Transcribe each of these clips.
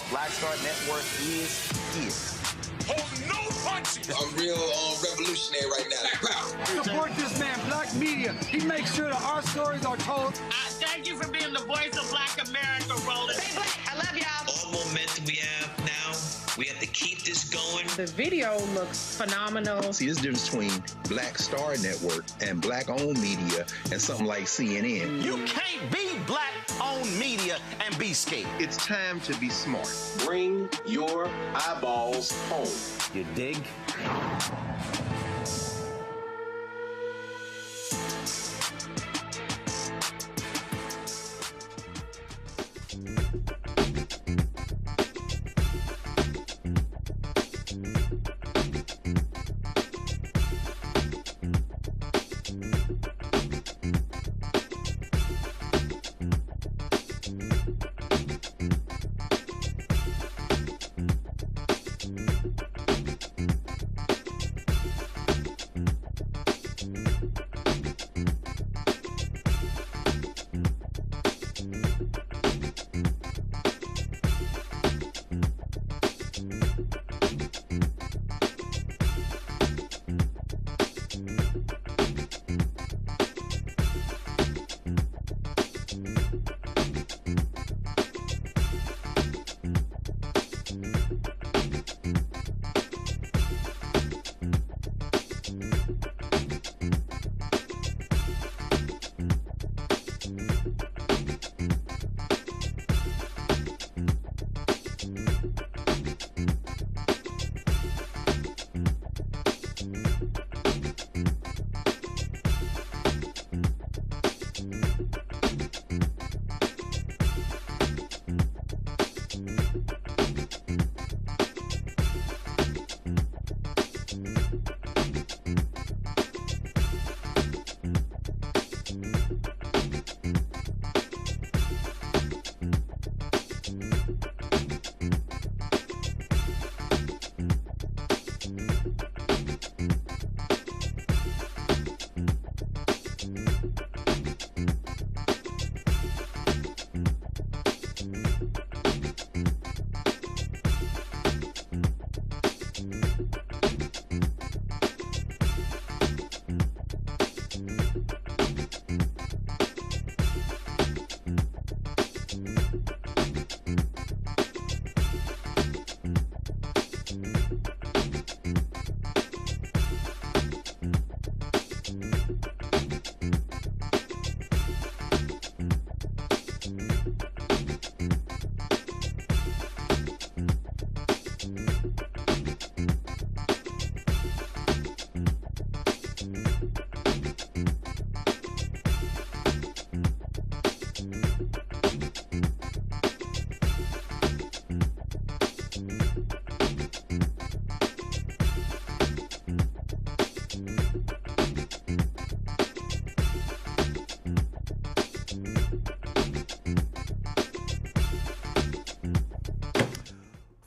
Black Star Network is here. Hold no punches. I'm real revolutionary right now. Support this man, Black Media. He makes sure that our stories are told. Thank you for being the voice of Black America, Roland. Stay black. I love y'all. All momentum we have now, we have to keep this going. The video looks phenomenal. See, there's a difference between Black Star Network and black-owned media and something like CNN. You can't be black-owned media and be scared. It's time to be smart. Bring your eyeballs home. You dig?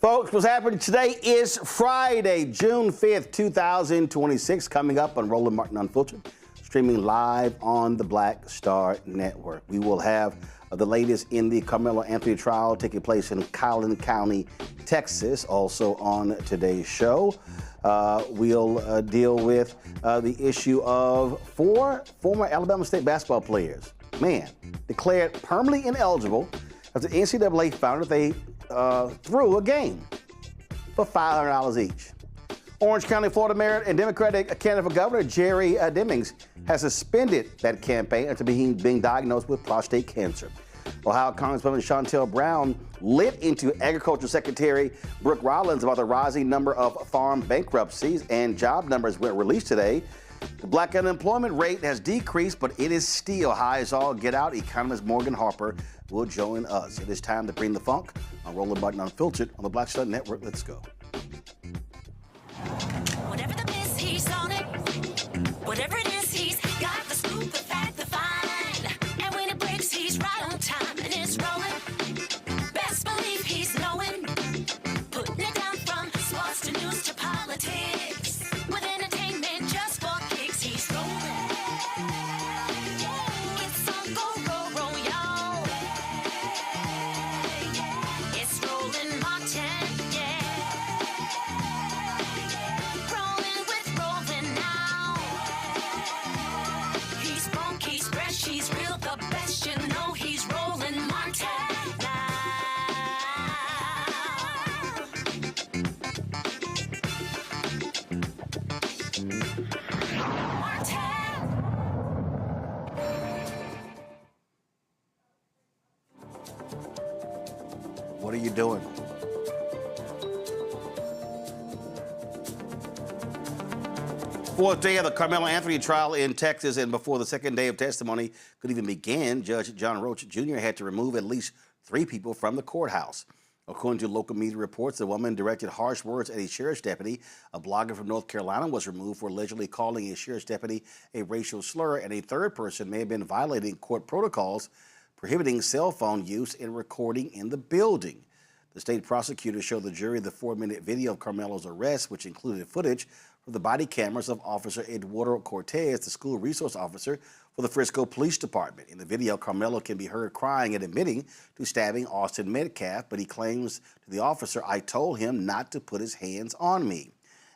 Folks, what's happening today is Friday, June 5th, 2026, coming up on Roland Martin Unfiltered, streaming live on the Black Star Network. We will have the latest in the Karmelo Anthony trial taking place in Collin County, Texas, also on today's show. We'll deal with the issue of 4 former Alabama State basketball players, declared permanently ineligible as the NCAA found that they threw a game for $500 each. Orange County, Florida Mayor and Democratic candidate for governor Jerry Demings has suspended that campaign after being diagnosed with prostate cancer. Ohio Congresswoman Shontel Brown lit into Agriculture Secretary Brooke Rollins about the rising number of farm bankruptcies, and job numbers were released today. The black unemployment rate has decreased, but it is still high as all get out. Economist Morgan Harper will join us. It is time to bring the funk on Roland Martin Unfiltered on the Black Star Network. Let's go. Whatever the miss, he's on it. Whatever it is, he's got the scoop, the fact, the find. And when it breaks, he's right on time and it's rolling. Best believe he's knowing. Putting it down from sports to news to politics. With entertainment just for kicks, he's rolling. It's on go, y'all. It's Roland Martin. What are you doing? Fourth day of the Karmelo Anthony trial in Texas, and before the second day of testimony could even begin, Judge John Roach Jr. had to remove at least 3 people from the courthouse. According to local media reports, the woman directed harsh words at a sheriff's deputy. A blogger from North Carolina was removed for allegedly calling a sheriff's deputy a racial slur, and a third person may have been violating court protocols prohibiting cell phone use and recording in the building. The state prosecutor showed the jury the 4-minute video of Karmelo's arrest, which included footage from the body cameras of Officer Eduardo Cortez, the school resource officer for the Frisco Police Department. In the video, Karmelo can be heard crying and admitting to stabbing Austin Metcalf, but he claims to the officer, "I told him not to put his hands on me."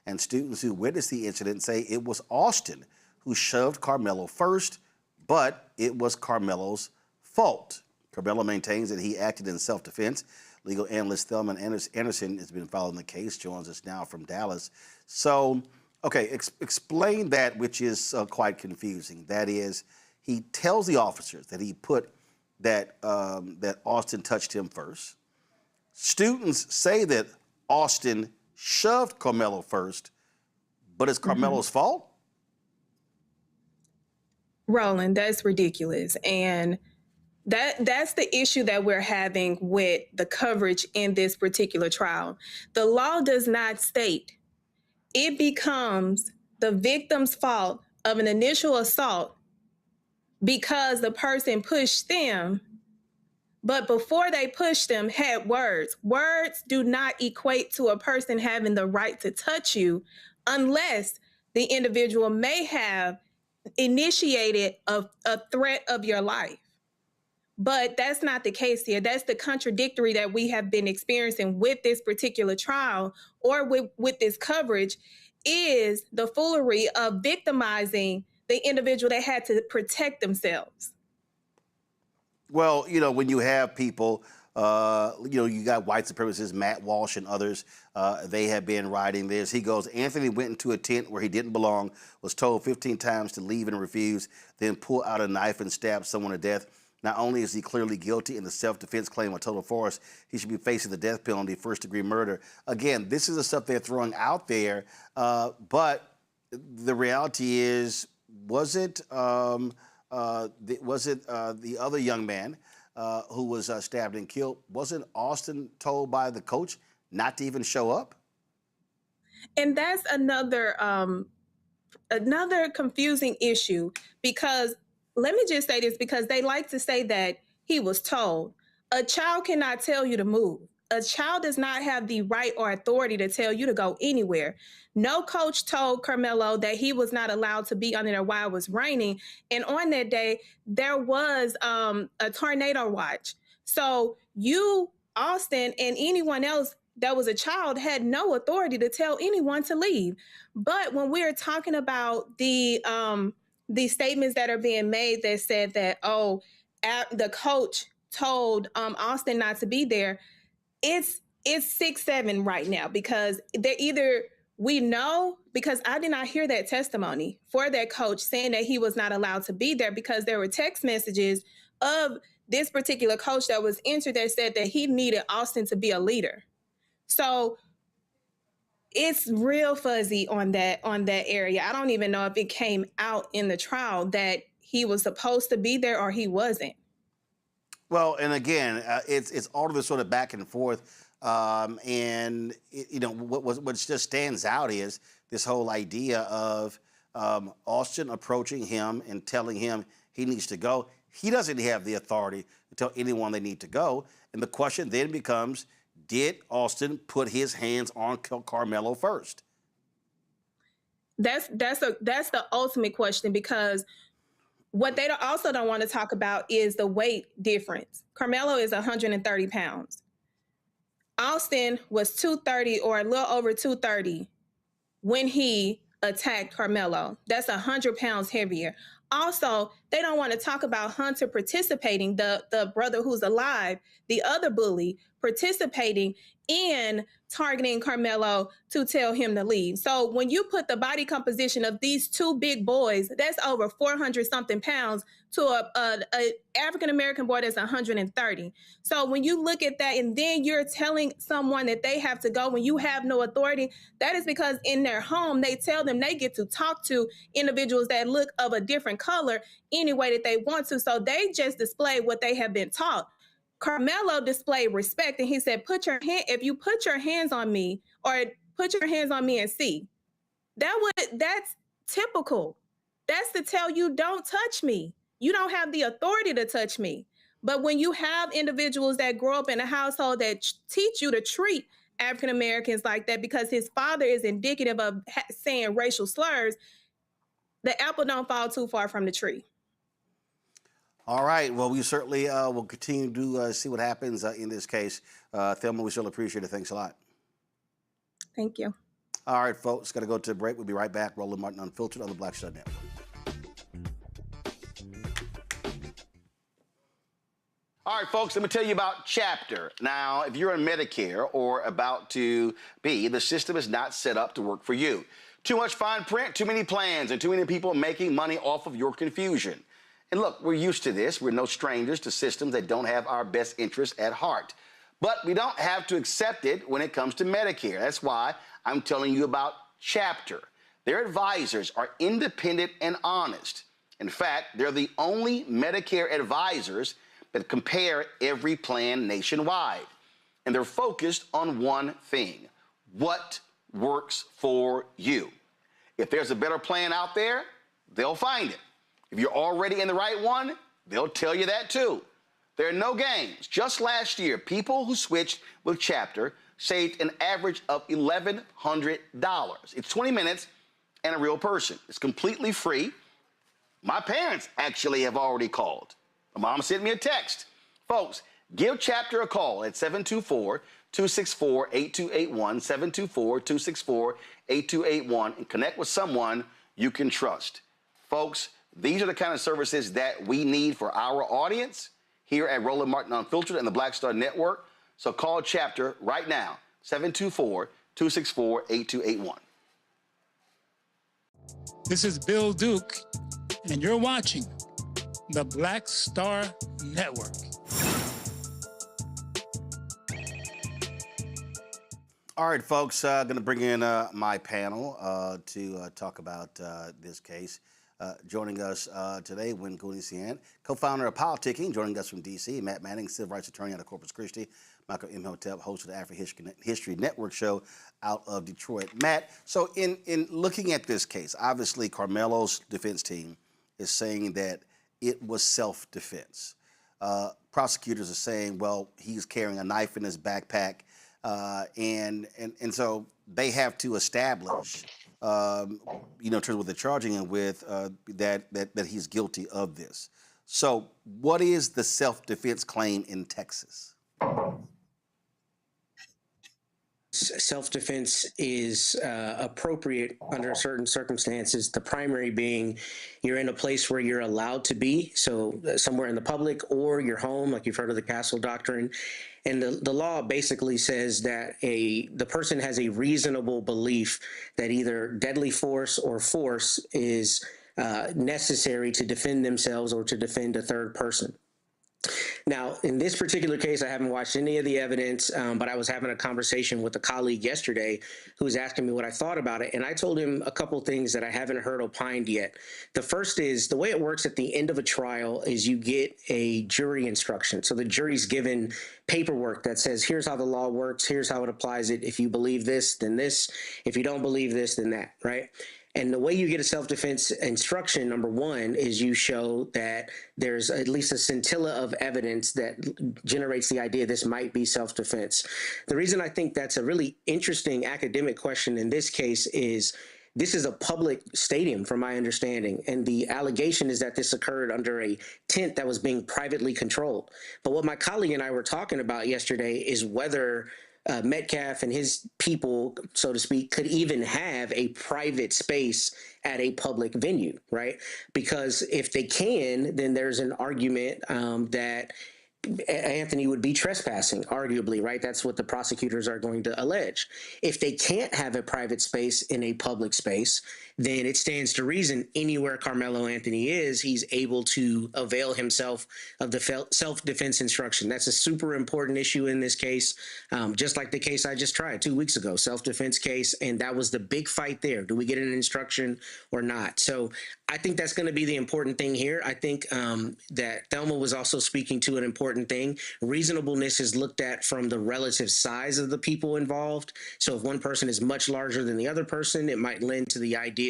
And students who witnessed the incident say it was Austin who shoved Karmelo first, but it was Karmelo's fault. Karmelo maintains that he acted in self-defense. Legal analyst Thelma Anderson has been following the case, joins us now from Dallas. So, okay, explain that, which is quite confusing. That is, he tells the officers that he put that Austin touched him first. Students say that Austin shoved Karmelo first, but it's Karmelo's fault? Roland, that's ridiculous. And that's the issue that we're having with the coverage in this particular trial. The law does not state it becomes the victim's fault of an initial assault because the person pushed them, but before they pushed them had words. Words do not equate to a person having the right to touch you unless the individual may have initiated a threat of your life. But that's not the case here. That's the contradictory that we have been experiencing with this particular trial or with this coverage is the foolery of victimizing the individual that had to protect themselves. Well, you know, when you have people, you got white supremacists, Matt Walsh and others, they have been writing this. He goes, Anthony went into a tent where he didn't belong, was told 15 times to leave and refused, then pull out a knife and stab someone to death. Not only is he clearly guilty in the self-defense claim of total force, he should be facing the death penalty, first-degree murder. Again, this is the stuff they're throwing out there, but the reality is, was it the other young man who was stabbed and killed? Wasn't Austin told by the coach not to even show up? And that's another confusing issue because let me just say this, because they like to say that he was told. A child cannot tell you to move. A child does not have the right or authority to tell you to go anywhere. No coach told Karmelo that he was not allowed to be under there while it was raining. And on that day, there was a tornado watch. So you, Austin, and anyone else that was a child had no authority to tell anyone to leave. But when we're talking about the statements that are being made that said that, the coach told Austin not to be there, it's 6-7 right now because we know, because I did not hear that testimony for that coach saying that he was not allowed to be there because there were text messages of this particular coach that was entered that said that he needed Austin to be a leader. So it's real fuzzy on that area. I don't even know if it came out in the trial that he was supposed to be there or he wasn't. Well, and again, it's all of this sort of back and forth, and what just stands out is this whole idea of Austin approaching him and telling him he needs to go. He doesn't have the authority to tell anyone they need to go, and the question then becomes, did Austin put his hands on Karmelo first? That's the ultimate question, because what they also don't want to talk about is the weight difference. Karmelo is 130 pounds. Austin was 230 or a little over 230 when he attacked Karmelo. That's 100 pounds heavier. Also, They don't want to talk about Hunter participating, the brother who's alive, the other bully participating in targeting Karmelo to tell him to leave. So when you put the body composition of these two big boys, that's over 400 something pounds, to a African-American boy that's 130. So when you look at that and then you're telling someone that they have to go when you have no authority, that is because in their home, they tell them they get to talk to individuals that look of a different color any way that they want to. So they just display what they have been taught. Karmelo displayed respect, and he said, if you put your hands on me, or put your hands on me and see. That's typical. That's to tell you, don't touch me. You don't have the authority to touch me. But when you have individuals that grow up in a household that teach you to treat African Americans like that because his father is indicative of saying racial slurs, the apple don't fall too far from the tree. All right. Well, we certainly will continue to see what happens in this case. Thelma, we still appreciate it. Thanks a lot. Thank you. All right, folks. Got to go to a break. We'll be right back. Roland Martin Unfiltered on the Black Star Network. All right, folks, let me tell you about Chapter. Now, if you're on Medicare or about to be, the system is not set up to work for you. Too much fine print, too many plans, and too many people making money off of your confusion. And look, we're used to this. We're no strangers to systems that don't have our best interests at heart. But we don't have to accept it when it comes to Medicare. That's why I'm telling you about Chapter. Their advisors are independent and honest. In fact, they're the only Medicare advisors that compare every plan nationwide. And they're focused on one thing: what works for you. If there's a better plan out there, they'll find it. If you're already in the right one, they'll tell you that too. There are no games. Just last year, people who switched with Chapter saved an average of $1,100. It's 20 minutes and a real person. It's completely free. My parents actually have already called. My mom sent me a text. Folks, give Chapter a call at 724-264-8281, 724-264-8281, and connect with someone you can trust. Folks, these are the kind of services that we need for our audience here at Roland Martin Unfiltered and the Black Star Network. So call Chapter right now, 724-264-8281. This is Bill Duke, and you're watching the Black Star Network. All right, folks, going to bring in my panel to talk about this case. Joining us today, Win Goonisian, co-founder of Politicking, joining us from D.C., Matt Manning, civil rights attorney out of Corpus Christi, Michael Imhotep, host of the African History Network show out of Detroit. Matt, so in looking at this case, obviously Karmelo's defense team is saying that it was self-defense. Prosecutors are saying, well, he's carrying a knife in his backpack, and so they have to establish, in terms of what they're charging him with, that he's guilty of this. So what is the self-defense claim in Texas? Self-defense is appropriate under certain circumstances, the primary being you're in a place where you're allowed to be, so somewhere in the public, or your home, like you've heard of the Castle Doctrine. And the law basically says that the person has a reasonable belief that either deadly force or force is necessary to defend themselves or to defend a third person. Now, in this particular case, I haven't watched any of the evidence, but I was having a conversation with a colleague yesterday who was asking me what I thought about it, and I told him a couple things that I haven't heard opined yet. The first is the way it works at the end of a trial is you get a jury instruction. So the jury's given paperwork that says, here's how the law works, here's how it applies it. If you believe this, then this. If you don't believe this, then that, right? And the way you get a self-defense instruction, number one, is you show that there's at least a scintilla of evidence that generates the idea this might be self-defense. The reason I think that's a really interesting academic question in this case is this is a public stadium, from my understanding, and the allegation is that this occurred under a tent that was being privately controlled. But what my colleague and I were talking about yesterday is whether Metcalf and his people, so to speak, could even have a private space at a public venue, right? Because if they can, then there's an argument that Anthony would be trespassing, arguably, right? That's what the prosecutors are going to allege. If they can't have a private space in a public space, then it stands to reason anywhere Karmelo Anthony is, he's able to avail himself of the self-defense instruction. That's a super important issue in this case, just like the case I just tried 2 weeks ago, self-defense case, and that was the big fight there. Do we get an instruction or not? So I think that's going to be the important thing here. I think that Thelma was also speaking to an important thing. Reasonableness is looked at from the relative size of the people involved. So if one person is much larger than the other person, it might lend to the idea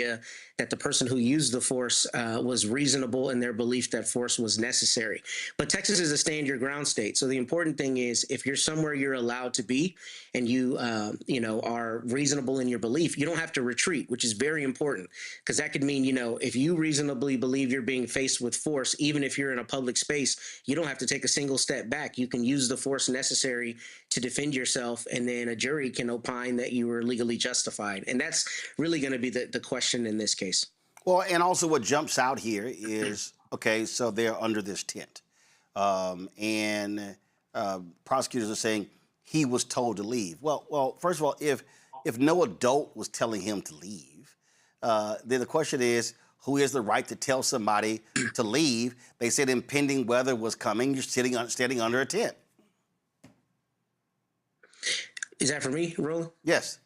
that the person who used the force was reasonable in their belief that force was necessary. But Texas is a stand your ground state. So the important thing is if you're somewhere you're allowed to be and you, are reasonable in your belief, you don't have to retreat, which is very important because that could mean, if you reasonably believe you're being faced with force, even if you're in a public space, you don't have to take a single step back. You can use the force necessary to defend yourself, and then a jury can opine that you were legally justified. And that's really going to be the question in this case. Well, and also what jumps out here is, okay, so they're under this tent. And prosecutors are saying he was told to leave. Well, first of all, if no adult was telling him to leave, then the question is, who has the right to tell somebody to leave? They said impending weather was coming. You're standing under a tent. Is that for me, Roland? Yes.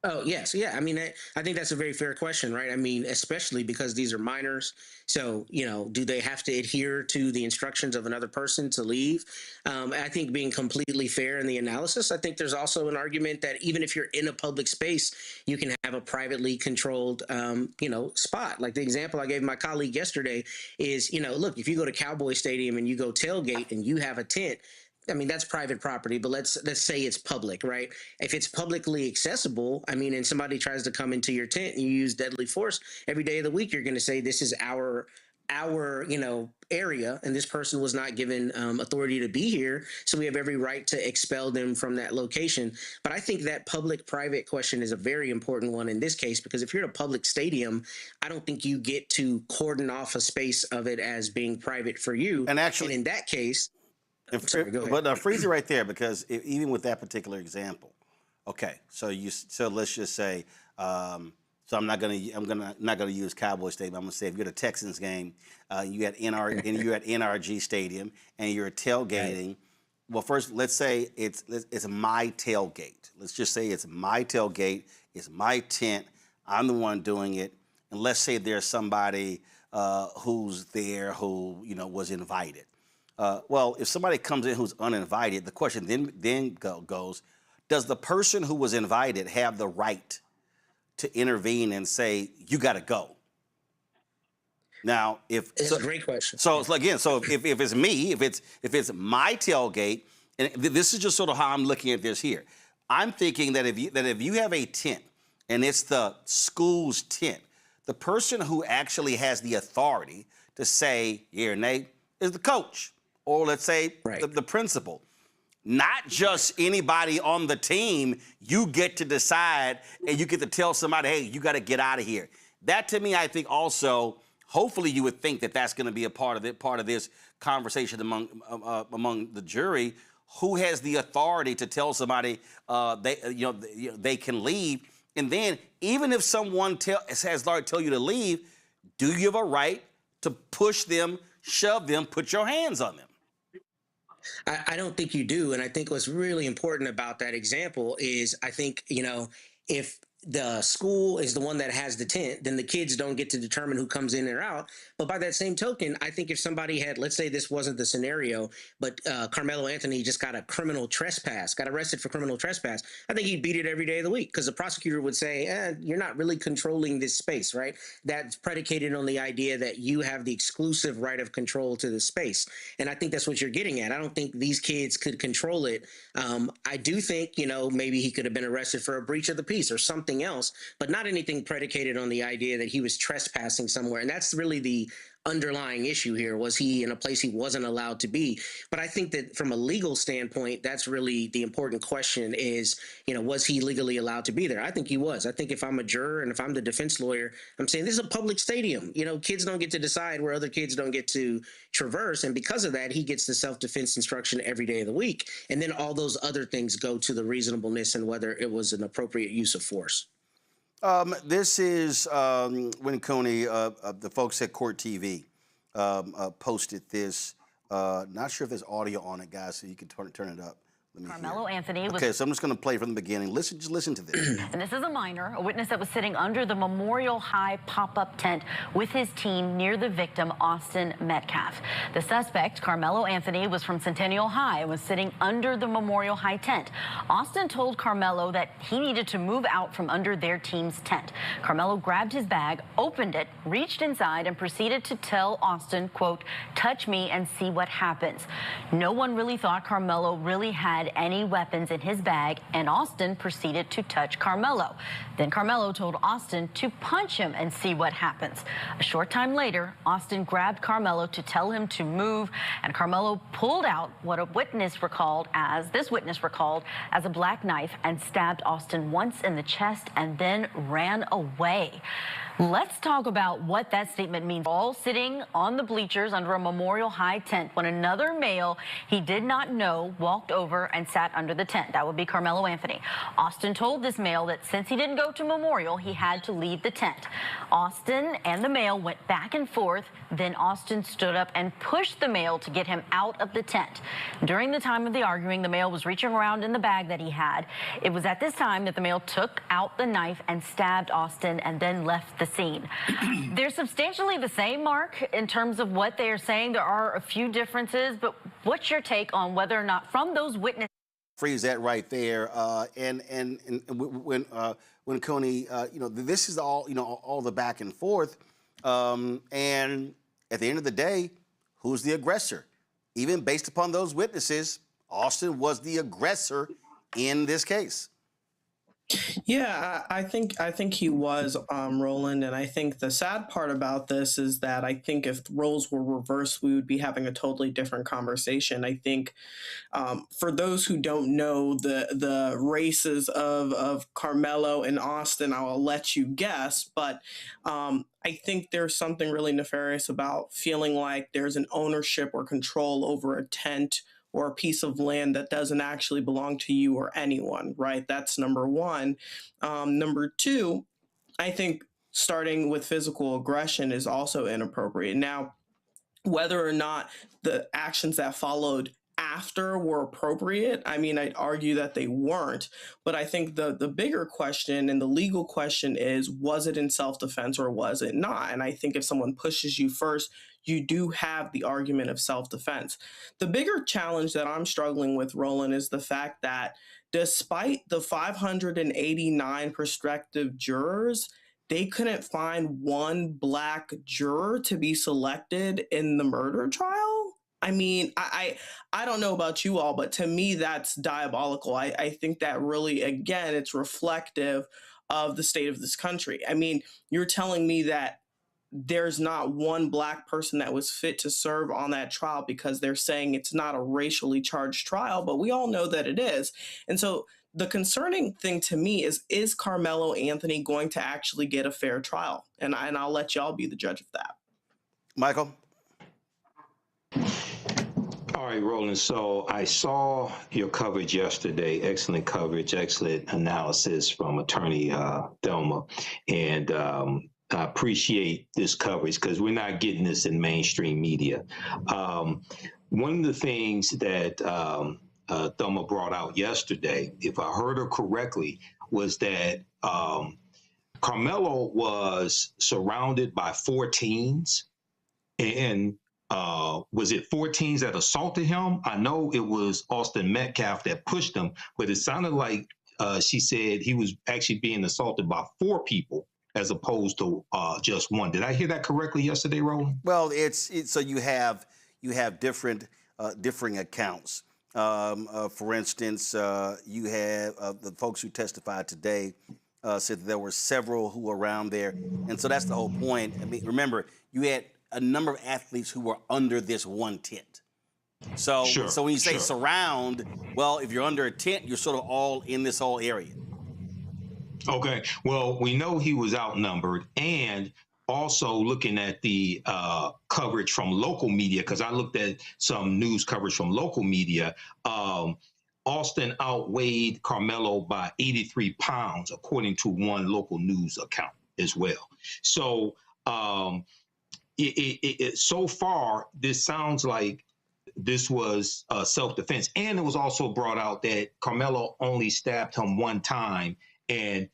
Oh, yes. Yeah. I mean, I think that's a very fair question, right? I mean, especially because these are minors. So, do they have to adhere to the instructions of another person to leave? I think being completely fair in the analysis, I think there's also an argument that even if you're in a public space, you can have a privately controlled, spot. Like the example I gave my colleague yesterday is, look, if you go to Cowboy Stadium and you go tailgate and you have a tent, I mean, that's private property, but let's say it's public, right? If it's publicly accessible, and somebody tries to come into your tent and you use deadly force every day of the week, you're going to say this is our area, and this person was not given authority to be here, so we have every right to expel them from that location. But I think that public-private question is a very important one in this case, because if you're at a public stadium, I don't think you get to cordon off a space of it as being private for you. And in that case... But freeze it right there, because even with that particular example, okay, so let's just say, so I'm not gonna use Cowboy Stadium. I'm gonna say if you're at a Texans game, you at NRG Stadium, and you're tailgating. Right. Well, first let's say it's my tailgate. Let's just say it's my tailgate. It's my tent. I'm the one doing it, and let's say there's somebody who's there who was invited. Well, if somebody comes in who's uninvited, the question then goes, does the person who was invited have the right to intervene and say, you got to go? Now, it's a great question. So again, if it's me, if it's my tailgate, and this is just sort of how I'm looking at this here. I'm thinking that if you have a tent and it's the school's tent, the person who actually has the authority to say, here, Nate, is the coach. Or let's say the principal. Not just anybody on the team. You get to decide, and you get to tell somebody, hey, you got to get out of here. That, to me, I think also, hopefully you would think that that's going to be a part of this conversation among the jury. Who has the authority to tell somebody they can leave? And then even if someone has the authority to tell you to leave, do you have a right to push them, shove them, put your hands on them? I don't think you do. And I think what's really important about that example is I think, if the school is the one that has the tent, then the kids don't get to determine who comes in or out. But by that same token, I think if somebody had, let's say this wasn't the scenario, but Karmelo Anthony just got arrested for criminal trespass, I think he'd beat it every day of the week, because the prosecutor would say, you're not really controlling this space, right? That's predicated on the idea that you have the exclusive right of control to the space. And I think that's what you're getting at. I don't think these kids could control it. I do think, maybe he could have been arrested for a breach of the peace or something else, but not anything predicated on the idea that he was trespassing somewhere. And that's really the underlying issue here. Was he in a place he wasn't allowed to be? But I think that from a legal standpoint, that's really the important question is, was he legally allowed to be there? I think he was. I think if I'm a juror and if I'm the defense lawyer, I'm saying this is a public stadium. Kids don't get to decide where other kids don't get to traverse. And because of that, he gets the self-defense instruction every day of the week. And then all those other things go to the reasonableness and whether it was an appropriate use of force. This is when Coney, the folks at Court TV posted this. Not sure if there's audio on it, guys, so you can turn it up. Karmelo Anthony was... Okay, so I'm just going to play from the beginning. Just listen to this. And this is a minor, a witness that was sitting under the Memorial High pop-up tent with his team near the victim, Austin Metcalf. The suspect, Karmelo Anthony, was from Centennial High and was sitting under the Memorial High tent. Austin told Karmelo that he needed to move out from under their team's tent. Karmelo grabbed his bag, opened it, reached inside, and proceeded to tell Austin, quote, "Touch me and see what happens." No one really thought Karmelo really had any weapons in his bag, and Austin proceeded to touch Karmelo. Then Karmelo told Austin to punch him and see what happens. A short time later, Austin grabbed Karmelo to tell him to move, and Karmelo pulled out what this witness recalled as a black knife and stabbed Austin once in the chest and then ran away. Let's talk about what that statement means. All sitting on the bleachers under a Memorial High tent when another male he did not know walked over and sat under the tent. That would be Karmelo Anthony. Austin told this male that since he didn't go to Memorial, he had to leave the tent. Austin and the male went back and forth. Then Austin stood up and pushed the male to get him out of the tent. During the time of the arguing, the male was reaching around in the bag that he had. It was at this time that the male took out the knife and stabbed Austin and then left the scene. They're substantially the same, Mark, in terms of what they are saying. There are a few differences, but what's your take on whether or not from those witnesses? Freeze that right there. And when Coney, this is all the back and forth. And at the end of the day, who's the aggressor? Even based upon those witnesses, Austin was the aggressor in this case. Yeah, I think he was, Roland, and I think the sad part about this is that I think if roles were reversed, we would be having a totally different conversation. I think for those who don't know the races of Karmelo and Austin, I will let you guess, but I think there's something really nefarious about feeling like there's an ownership or control over a tent or a piece of land that doesn't actually belong to you or anyone, right? That's number one. Number two, I think starting with physical aggression is also inappropriate. Now, whether or not the actions that followed after were appropriate, I mean, I'd argue that they weren't. But I think the bigger question and the legal question is, was it in self-defense or was it not? And I think if someone pushes you first, you do have the argument of self-defense. The bigger challenge that I'm struggling with, Roland, is the fact that despite the 589 prospective jurors, they couldn't find one black juror to be selected in the murder trial. I mean, I don't know about you all, but to me, that's diabolical. I think that really, again, it's reflective of the state of this country. I mean, you're telling me that there's not one black person that was fit to serve on that trial because they're saying it's not a racially charged trial, but we all know that it is. And so the concerning thing to me is Karmelo Anthony going to actually get a fair trial? And I'll let y'all be the judge of that. Michael? All right, Roland. So I saw your coverage yesterday. Excellent coverage, excellent analysis from Attorney Thelma. And I appreciate this coverage because we're not getting this in mainstream media. One of the things that Thelma brought out yesterday, if I heard her correctly, was that Karmelo was surrounded by 4 teens, and was it 4 teens that assaulted him? I know it was Austin Metcalf that pushed him, but it sounded like she said he was actually being assaulted by 4 people as opposed to just one. Did I hear that correctly yesterday, Roland? Well, it's so you have different differing accounts. For instance, you have the folks who testified today said that there were several who were around there, and so that's the whole point. I mean, remember, you had a number of athletes who were under this one tent. So when you say surround, well, if you're under a tent, you're sort of all in this whole area. Okay. Well, we know he was outnumbered, and also looking at the coverage from local media, because I looked at some news coverage from local media. Austin outweighed Karmelo by 83 pounds, according to one local news account as well. So so far, this sounds like this was self-defense. And it was also brought out that Karmelo only stabbed him one time, and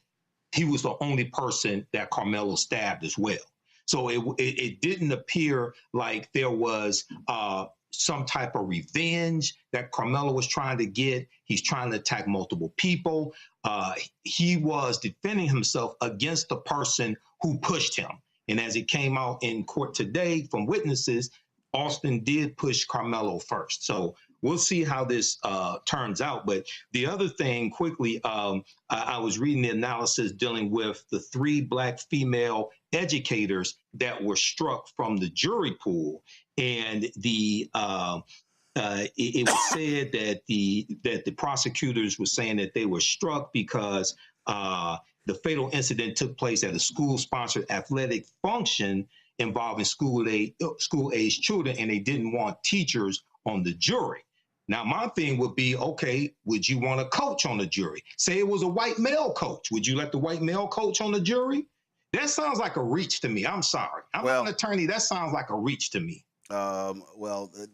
he was the only person that Karmelo stabbed as well. So it didn't appear like there was some type of revenge that Karmelo was trying to get. He's trying to attack multiple people. He was defending himself against the person who pushed him. And as it came out in court today from witnesses, Austin did push Karmelo first. So we'll see how this turns out. But the other thing, quickly, I was reading the analysis dealing with the 3 Black female educators that were struck from the jury pool. And it was said that the prosecutors were saying that they were struck because the fatal incident took place at a school-sponsored athletic function involving school-age children, and they didn't want teachers on the jury. Now, my thing would be, okay, would you want a coach on the jury? Say it was a white male coach. Would you let the white male coach on the jury? That sounds like a reach to me. I'm sorry. I'm not an attorney. That sounds like a reach to me.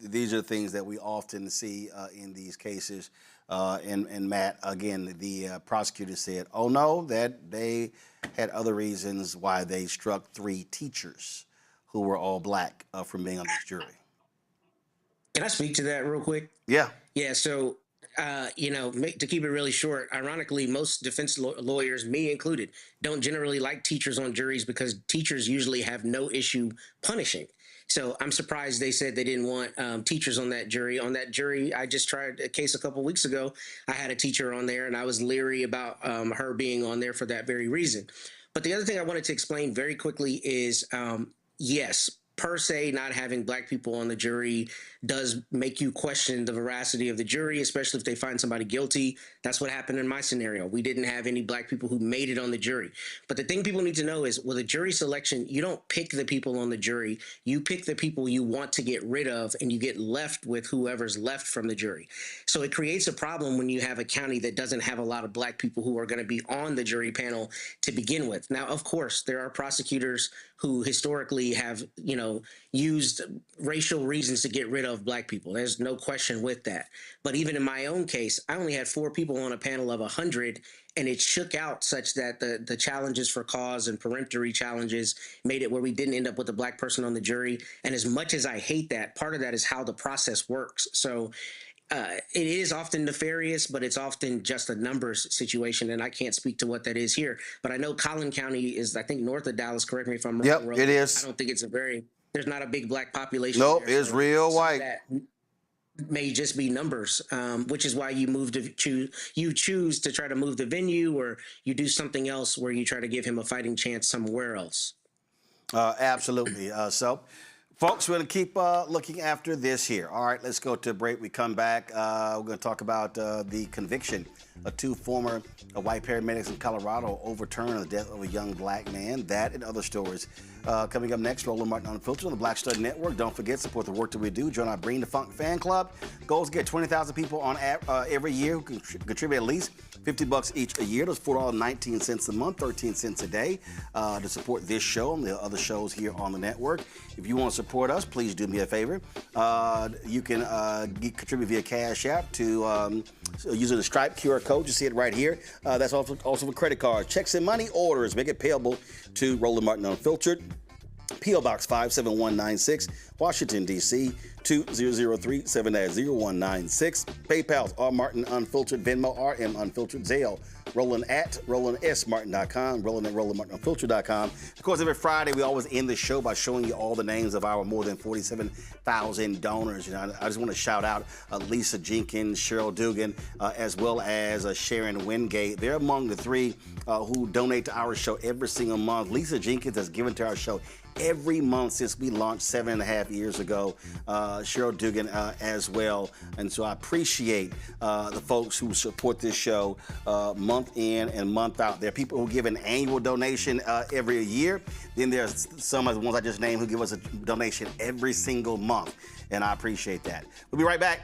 These are things that we often see in these cases. And Matt, again, the prosecutor said, oh, no, that they had other reasons why they struck 3 teachers who were all Black from being on this jury. Can I speak to that real quick? Yeah. Yeah. So, to keep it really short, ironically, most defense lawyers, me included, don't generally like teachers on juries because teachers usually have no issue punishing. So I'm surprised they said they didn't want teachers on that jury. On that jury, I just tried a case a couple weeks ago. I had a teacher on there, and I was leery about her being on there for that very reason. But the other thing I wanted to explain very quickly is, yes, per se, not having Black people on the jury does make you question the veracity of the jury, especially if they find somebody guilty. That's what happened in my scenario. We didn't have any Black people who made it on the jury. But the thing people need to know is, with a jury selection, you don't pick the people on the jury. You pick the people you want to get rid of, and you get left with whoever's left from the jury. So it creates a problem when you have a county that doesn't have a lot of Black people who are going to be on the jury panel to begin with. Now, of course, there are prosecutors who historically have, used racial reasons to get rid of Black people. There's no question with that. But even in my own case, I only had 4 people on a panel of 100, and it shook out such that the challenges for cause and peremptory challenges made it where we didn't end up with a Black person on the jury. And as much as I hate that, part of that is how the process works. So it is often nefarious, but it's often just a numbers situation, and I can't speak to what that is here. But I know Collin County is, I think, north of Dallas. Correct me if I'm wrong. Yep, it is. I don't think it's there's not a big Black population. Nope, there, it's real white. That may just be numbers, which is why you choose to try to move the venue, or you do something else where you try to give him a fighting chance somewhere else. Absolutely. So, folks, we're going to keep looking after this here. All right, let's go to a break. We come back. We're going to talk about the conviction of 2 former white paramedics in Colorado overturned the death of a young Black man. That and other stories coming up next. Roland Martin Unfiltered on the Black Stud Network. Don't forget, support the work that we do. Join our Bring the Funk fan club. Goals to get 20,000 people on every year who can contribute at least $50 each a year. That's $4.19 a month, 13 cents a day to support this show and the other shows here on the network. If you want to support us, please do me a favor. You can contribute via Cash App to using the Stripe QR code. You see it right here. That's also a credit card. Checks and money orders. Make it payable to Roland Martin Unfiltered. P.O. Box 57196, Washington, D.C. 2003 7-0196. PayPal's R Martin Unfiltered, Venmo RM Unfiltered, Zelle, Roland at RolandSMartin.com, Roland at RolandMartinUnfiltered.com. Of course, every Friday we always end the show by showing you all the names of our more than 47,000 donors. I just want to shout out Lisa Jenkins, Cheryl Dugan, as well as Sharon Wingate. They're among the 3 who donate to our show every single month. Lisa Jenkins has given to our show every month since we launched 7.5 years ago. Cheryl Dugan as well. And so I appreciate the folks who support this show month in and month out. There are people who give an annual donation every year. Then there's some of the ones I just named who give us a donation every single month. And I appreciate that. We'll be right back.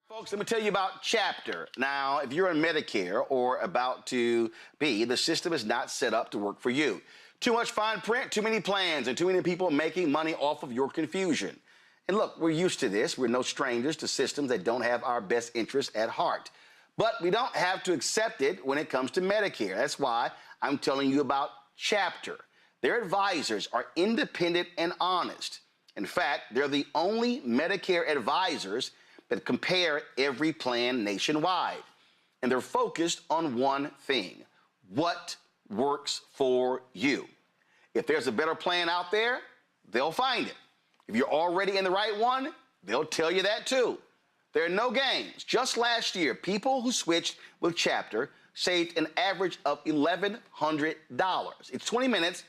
Folks, let me tell you about Chapter. Now, if you're on Medicare or about to be, the system is not set up to work for you. Too much fine print, too many plans, and too many people making money off of your confusion. And look, we're used to this. We're no strangers to systems that don't have our best interests at heart. But we don't have to accept it when it comes to Medicare. That's why I'm telling you about Chapter. Their advisors are independent and honest. In fact, they're the only Medicare advisors that compare every plan nationwide. And they're focused on one thing: what works for you. If there's a better plan out there, they'll find it. If you're already in the right one, they'll tell you that too. There are no games. Just last year, people who switched with Chapter saved an average of $1,100. It's 20 minutes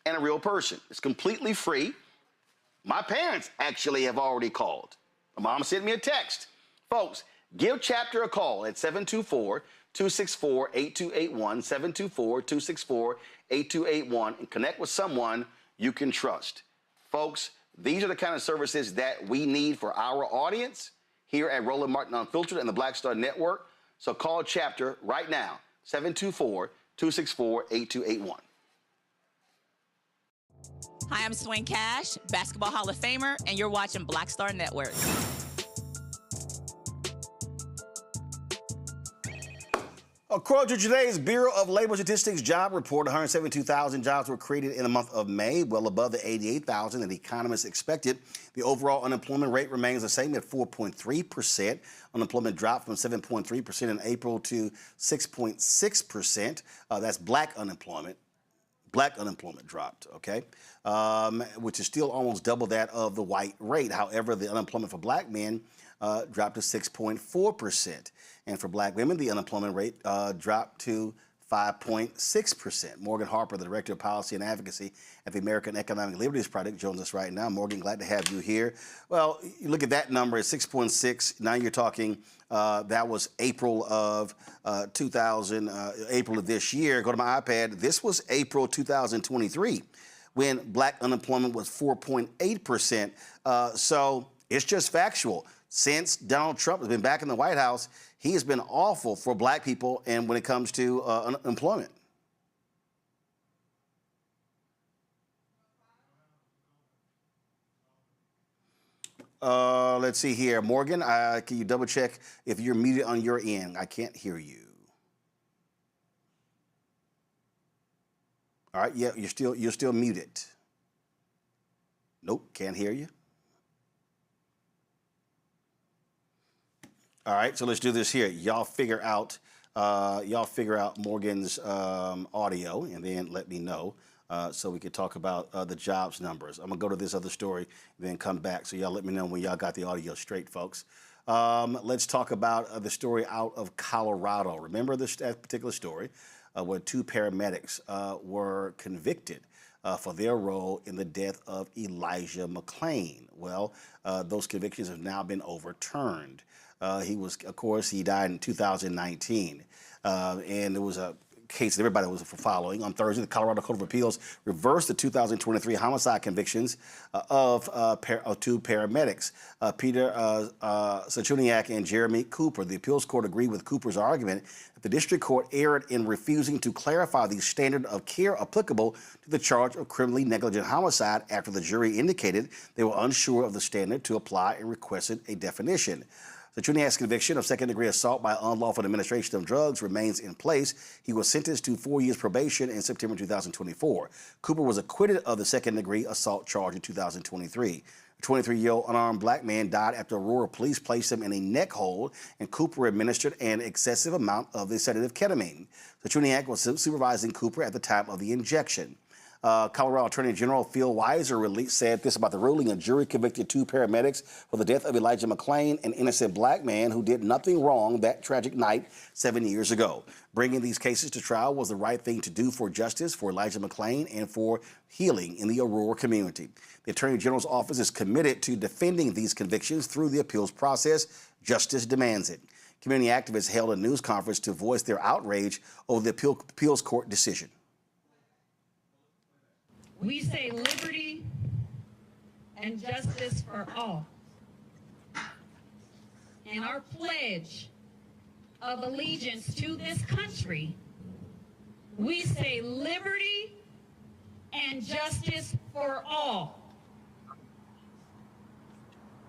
and a real person. It's completely free. My parents actually have already called. My mom sent me a text. Folks, give Chapter a call at 724-264-8281, 724-264-8281, and connect with someone you can trust. Folks, these are the kind of services that we need for our audience here at Roland Martin Unfiltered and the Black Star Network. So call Chapter right now, 724-264-8281. Hi, I'm Swing Cash, Basketball Hall of Famer, and you're watching Black Star Network. According to today's Bureau of Labor Statistics job report, 172,000 jobs were created in the month of May, well above the 88,000 that economists expected. The overall unemployment rate remains the same at 4.3%. Unemployment dropped from 7.3% in April to 6.6%. That's black unemployment. Black unemployment dropped, okay, which is still almost double that of the white rate. However, the unemployment for black men dropped to 6.4%. And for black women, the unemployment rate dropped to 5.6%. Morgan Harper, the Director of Policy and Advocacy at the American Economic Liberties Project, joins us right now. Morgan, glad to have you here. Well, you look at that number at 6.6. Now you're talking, that was April of April of this year. Go to my iPad. This was April 2023 when black unemployment was 4.8%. So it's just factual. Since Donald Trump has been back in the White House, he has been awful for black people and when it comes to unemployment. Let's see here. Morgan, can you double check if you're muted on your end? I can't hear you. All right, yeah, you're still muted. Nope, can't hear you. All right, so let's do this here. Y'all figure out Morgan's audio, and then let me know so we can talk about the jobs numbers. I'm gonna go to this other story, then come back. So y'all let me know when y'all got the audio straight, folks. Let's talk about the story out of Colorado. Remember that particular story where two paramedics were convicted for their role in the death of Elijah McClain. Well, those convictions have now been overturned. He died in 2019. And it was a case that everybody was following. On Thursday, the Colorado Court of Appeals reversed the 2023 homicide convictions of two paramedics, Peter Sachuniak and Jeremy Cooper. The appeals court agreed with Cooper's argument that the district court erred in refusing to clarify the standard of care applicable to the charge of criminally negligent homicide after the jury indicated they were unsure of the standard to apply and requested a definition. Sachuniak's conviction of second-degree assault by unlawful administration of drugs remains in place. He was sentenced to 4 years probation in September 2024. Cooper was acquitted of the second-degree assault charge in 2023. The 23-year-old unarmed black man died after Aurora police placed him in a neck hold, and Cooper administered an excessive amount of the sedative ketamine. Sachuniak was supervising Cooper at the time of the injection. Colorado Attorney General Phil Weiser said this about the ruling. A jury convicted 2 paramedics for the death of Elijah McClain, an innocent black man who did nothing wrong that tragic night 7 years ago. Bringing these cases to trial was the right thing to do for justice for Elijah McClain and for healing in the Aurora community. The Attorney General's office is committed to defending these convictions through the appeals process. Justice demands it. Community activists held a news conference to voice their outrage over the appeals court decision. We say liberty and justice for all. And our pledge of allegiance to this country, we say liberty and justice for all.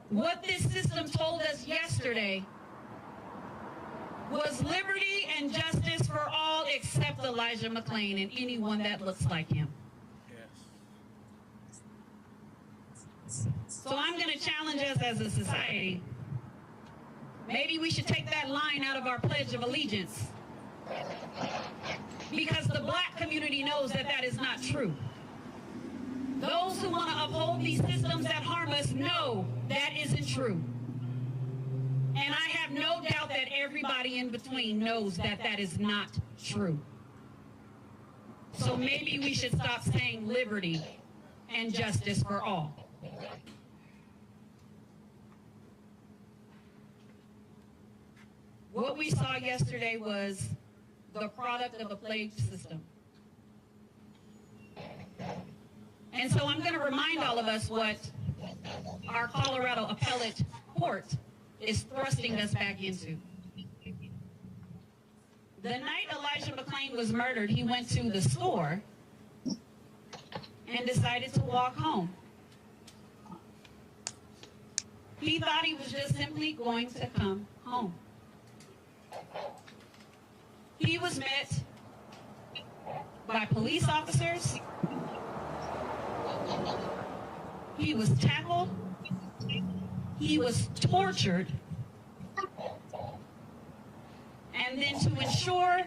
What this system told us yesterday was liberty and justice for all except Elijah McClain and anyone that looks like him. So I'm going to challenge us as a society. Maybe we should take that line out of our Pledge of Allegiance, because the black community knows that that is not true. Those who want to uphold these systems that harm us know that isn't true. And I have no doubt that everybody in between knows that that is not true. So maybe we should stop saying liberty and justice for all. What we saw yesterday was the product of a plagued system. And so I'm going to remind all of us what our Colorado appellate court is thrusting us back into. The night Elijah McClain was murdered, he went to the store and decided to walk home. He thought he was just simply going to come home. He was met by police officers. He was tackled. He was tortured. And then to ensure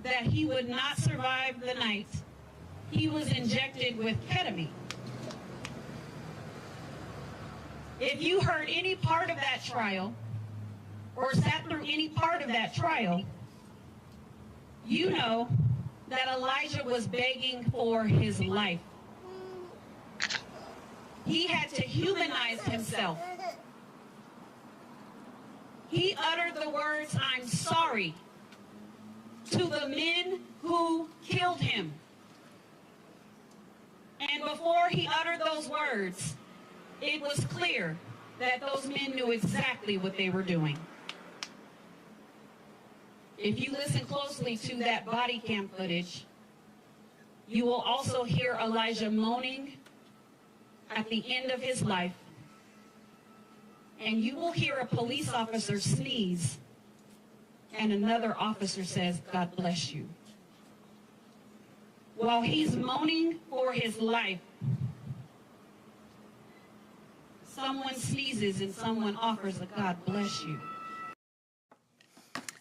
that he would not survive the night, he was injected with ketamine. If you heard any part of that trial or sat through any part of that trial, you know that Elijah was begging for his life. He had to humanize himself. He uttered the words, "I'm sorry," to the men who killed him. And before he uttered those words, it was clear that those men knew exactly what they were doing. If you listen closely to that body cam footage, you will also hear Elijah moaning at the end of his life. And you will hear a police officer sneeze, and another officer says, "God bless you." While he's moaning for his life, someone sneezes and someone offers a "God bless you."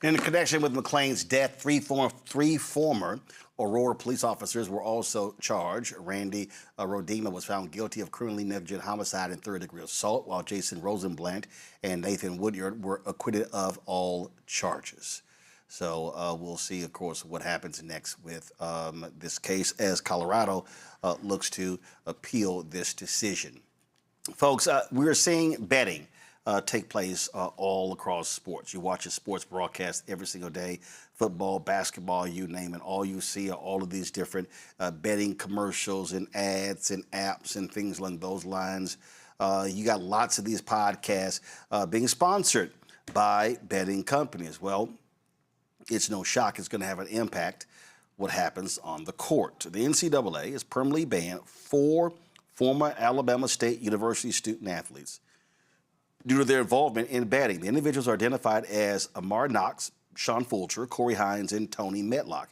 In connection with McClain's death, three former Aurora police officers were also charged. Randy Rodema was found guilty of criminally negligent homicide and third-degree assault, while Jason Rosenblatt and Nathan Woodyard were acquitted of all charges. So we'll see, of course, what happens next with this case as Colorado looks to appeal this decision. Folks, we're seeing betting take place all across sports. You watch a sports broadcast every single day, football, basketball, you name it. All you see are all of these different betting commercials and ads and apps and things along those lines. You got lots of these podcasts being sponsored by betting companies. Well, it's no shock it's going to have an impact what happens on the court. The NCAA has permanently banned 4 former Alabama State University student athletes due to their involvement in betting. The individuals are identified as Amar Knox, Sean Fulcher, Corey Hines, and Tony Medlock.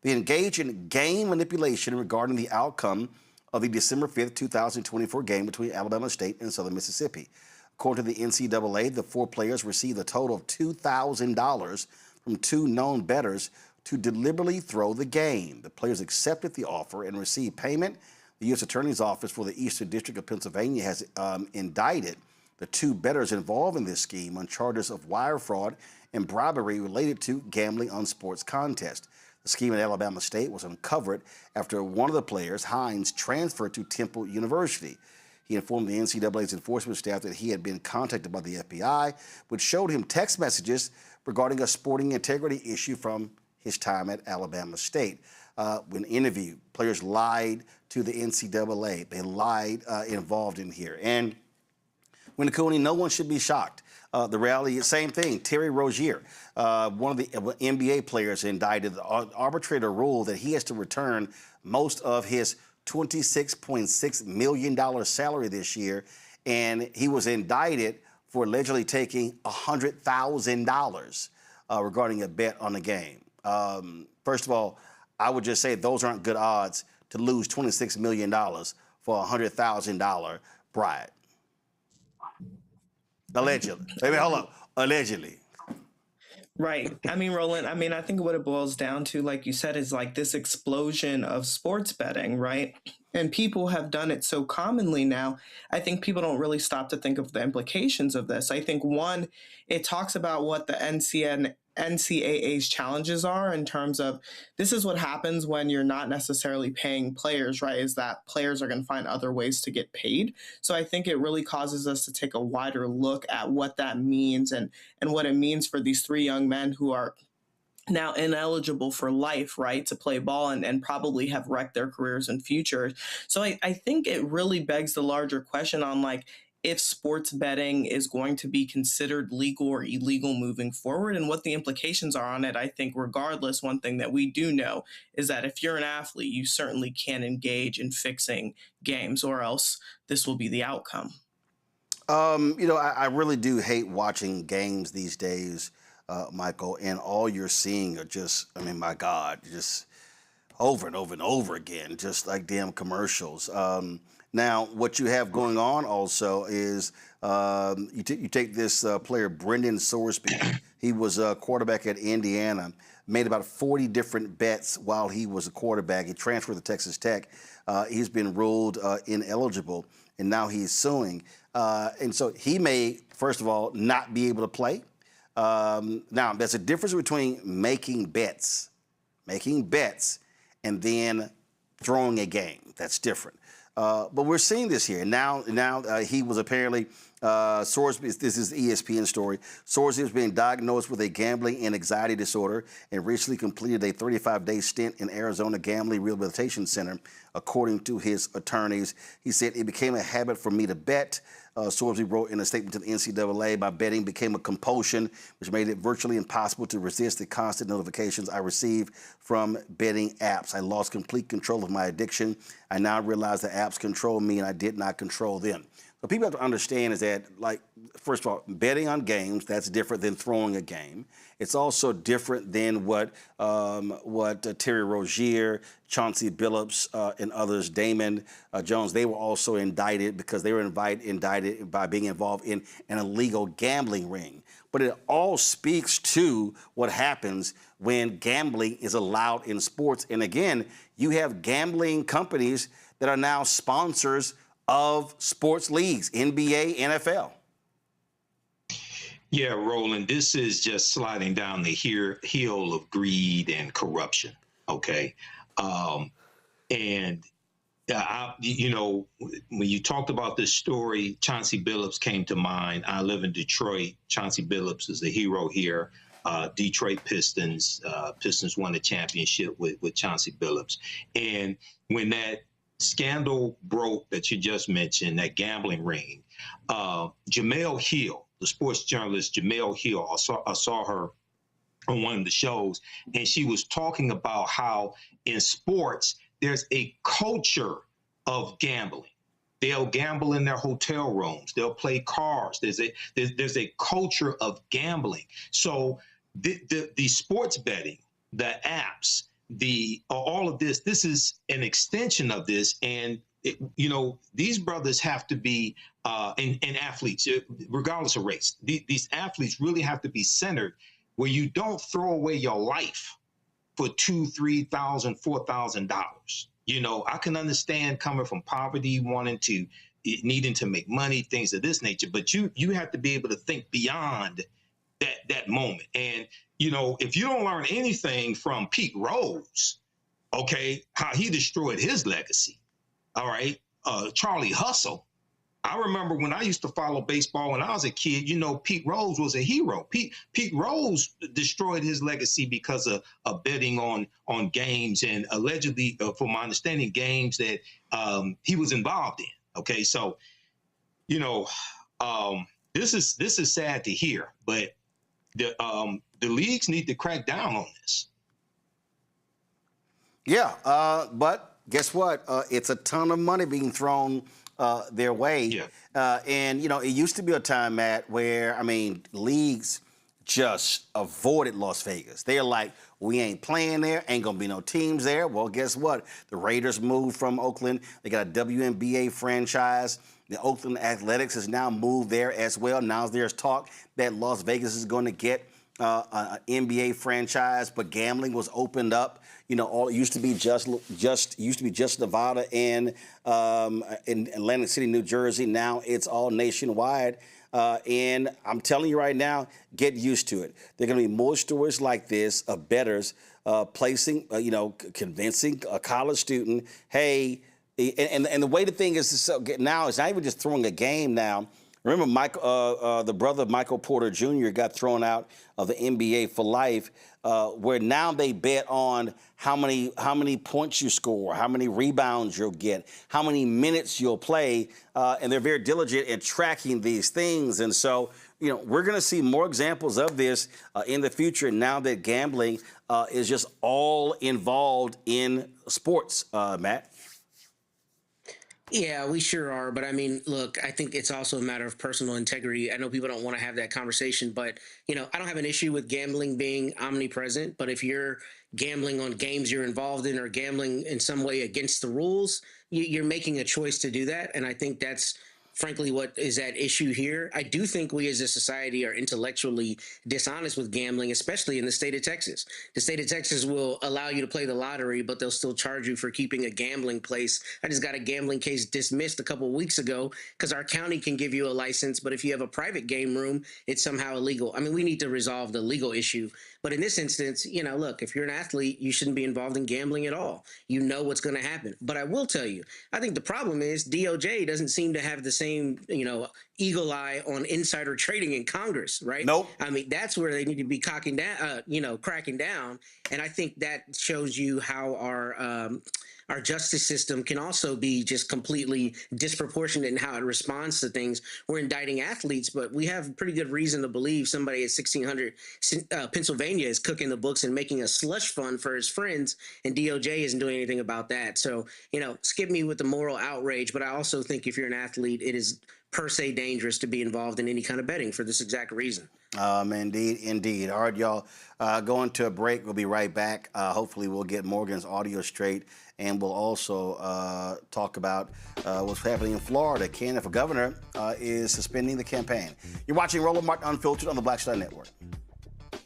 They engaged in game manipulation regarding the outcome of the December 5th, 2024 game between Alabama State and Southern Mississippi. According to the NCAA, the 4 players received a total of $2,000 from 2 known bettors to deliberately throw the game. The players accepted the offer and received payment The U.S. Attorney's Office for the Eastern District of Pennsylvania has indicted the 2 bettors involved in this scheme on charges of wire fraud and bribery related to gambling on sports contests. The scheme at Alabama State was uncovered after one of the players, Hines, transferred to Temple University. He informed the NCAA's enforcement staff that he had been contacted by the FBI, which showed him text messages regarding a sporting integrity issue from his time at Alabama State. When interviewed, players lied to the NCAA. They lied involved in here. And when Cooney, no one should be shocked. The reality is same thing. Terry Rozier, one of the NBA players indicted, the arbitrator ruled that he has to return most of his $26.6 million salary this year, and he was indicted for allegedly taking $100,000 regarding a bet on the game. First of all, I would just say those aren't good odds to lose $26 million for a $100,000 bribe. Allegedly. Hold up. Allegedly. Right. I mean, Roland, I think what it boils down to, like you said, is like this explosion of sports betting, right? And people have done it so commonly now, I think people don't really stop to think of the implications of this. I think, one, it talks about what the NCAA's challenges are in terms of this is what happens when you're not necessarily paying players, right, is that players are going to find other ways to get paid. So I think it really causes us to take a wider look at what that means and what it means for these 3 young men who are now ineligible for life, right, to play ball and probably have wrecked their careers and futures. So I think it really begs the larger question on, like, if sports betting is going to be considered legal or illegal moving forward and what the implications are on it. I think regardless, one thing that we do know is that if you're an athlete, you certainly can't engage in fixing games or else this will be the outcome. I really do hate watching games these days, Michael, and all you're seeing are just, my God, just over and over and over again, just like damn commercials. Now, what you have going on also is you take this player, Brendan Sorsby. He was a quarterback at Indiana, made about 40 different bets while he was a quarterback. He transferred to Texas Tech. He's been ruled ineligible, and now he's suing. And so he may, first of all, not be able to play. Now, there's a difference between making bets, and then throwing a game. That's different. But we're seeing this here. Now he was apparently, Sorsby, this is the ESPN story, Sorsby has been diagnosed with a gambling and anxiety disorder and recently completed a 35-day stint in Arizona Gambling Rehabilitation Center, according to his attorneys. He said, "It became a habit for me to bet." Sorsby wrote in a statement to the NCAA, "My betting became a compulsion, which made it virtually impossible to resist the constant notifications I received from betting apps. I lost complete control of my addiction. I now realize the apps control me and I did not control them." What people have to understand is that, like, first of all, betting on games, that's different than throwing a game. It's also different than what Terry Rozier, Chauncey Billups, and others, Damon Jones, they were also indicted because they were indicted by being involved in an illegal gambling ring. But it all speaks to what happens when gambling is allowed in sports. And again, you have gambling companies that are now sponsors of sports leagues, NBA, NFL. Yeah, Roland, this is just sliding down the hill of greed and corruption, okay? When you talked about this story, Chauncey Billups came to mind. I live in Detroit. Chauncey Billups is a hero here. Detroit Pistons. Pistons won the championship with Chauncey Billups. And when that scandal broke that you just mentioned, that gambling ring, Jamel Hill, the sports journalist Jamel Hill, I saw her on one of the shows, and she was talking about how in sports there's a culture of gambling. They'll gamble in their hotel rooms. They'll play cards. There's a culture of gambling. So the sports betting, the apps, all of this is an extension of this. And these brothers have to be, and athletes, regardless of race, these athletes really have to be centered where you don't throw away your life for $2,000, $3,000, $4,000. You know, I can understand coming from poverty, needing to make money, things of this nature, but you have to be able to think beyond that moment. And, you know, if you don't learn anything from Pete Rose, okay, how he destroyed his legacy, all right, Charlie Hustle. I remember when I used to follow baseball when I was a kid, you know, Pete Rose was a hero. Pete Rose destroyed his legacy because of betting on games and allegedly, from my understanding, games that he was involved in. Okay, so, you know, this is sad to hear, but the leagues need to crack down on this. Yeah, but guess what? It's a ton of money being thrown their way. Yeah. And, you know, it used to be a time, Matt, where, I mean, leagues just avoided Las Vegas. They're like, we ain't playing there, ain't gonna be no teams there. Well, guess what? The Raiders moved from Oakland. They got a WNBA franchise. The Oakland Athletics has now moved there as well. Now there's talk that Las Vegas is going to get an NBA franchise, but gambling was opened up. You know, all it used to be just Nevada and in Atlantic City, New Jersey. Now it's all nationwide. And I'm telling you right now, get used to it. There are going to be more stories like this of bettors placing, convincing a college student, hey, and the way the thing is now, it's not even just throwing a game now. Remember, the brother of Michael Porter Jr. got thrown out of the NBA for life, where now they bet on how many points you score, how many rebounds you'll get, how many minutes you'll play, and they're very diligent in tracking these things. And so, you know, we're going to see more examples of this in the future now that gambling is just all involved in sports, Matt. Yeah, we sure are. But I mean, look, I think it's also a matter of personal integrity. I know people don't want to have that conversation, but, you know, I don't have an issue with gambling being omnipresent. But if you're gambling on games you're involved in or gambling in some way against the rules, you're making a choice to do that. And I think that's frankly what is at issue here. I do think we as a society are intellectually dishonest with gambling, especially in the state of Texas. The state of Texas will allow you to play the lottery, but they'll still charge you for keeping a gambling place. I just got a gambling case dismissed a couple of weeks ago because our county can give you a license, but if you have a private game room, it's somehow illegal. I mean, we need to resolve the legal issue. But in this instance, you know, look, if you're an athlete, you shouldn't be involved in gambling at all. You know what's going to happen. But I will tell you, I think the problem is DOJ doesn't seem to have the same, you know, eagle eye on insider trading in Congress, right? Nope. I mean, that's where they need to be cracking down. And I think that shows you how our justice system can also be just completely disproportionate in how it responds to things. We're indicting athletes, but we have pretty good reason to believe somebody at 1600 Pennsylvania is cooking the books and making a slush fund for his friends, and DOJ isn't doing anything about that. So, you know, skip me with the moral outrage, but I also think if you're an athlete, it is per se dangerous to be involved in any kind of betting for this exact reason. Indeed. All right, y'all, going to a break. We'll be right back. Hopefully we'll get Morgan's audio straight, and we'll also talk about what's happening in Florida. Candidate for governor is suspending the campaign. You're watching Roland Martin Unfiltered on the Black Star Network. All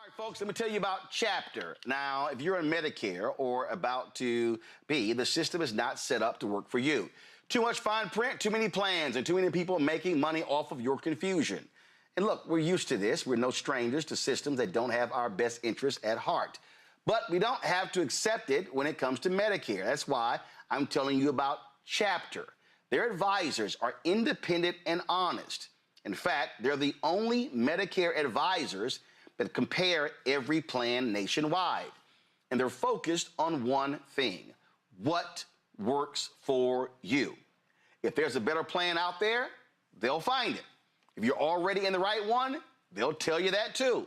right, folks, let me tell you about Chapter. Now, if you're on Medicare or about to be, the system is not set up to work for you. Too much fine print, too many plans, and too many people making money off of your confusion. And look, we're used to this. We're no strangers to systems that don't have our best interests at heart. But we don't have to accept it when it comes to Medicare. That's why I'm telling you about Chapter. Their advisors are independent and honest. In fact, they're the only Medicare advisors that compare every plan nationwide. And they're focused on one thing: what works for you. If there's a better plan out there, they'll find it. If you're already in the right one, they'll tell you that too.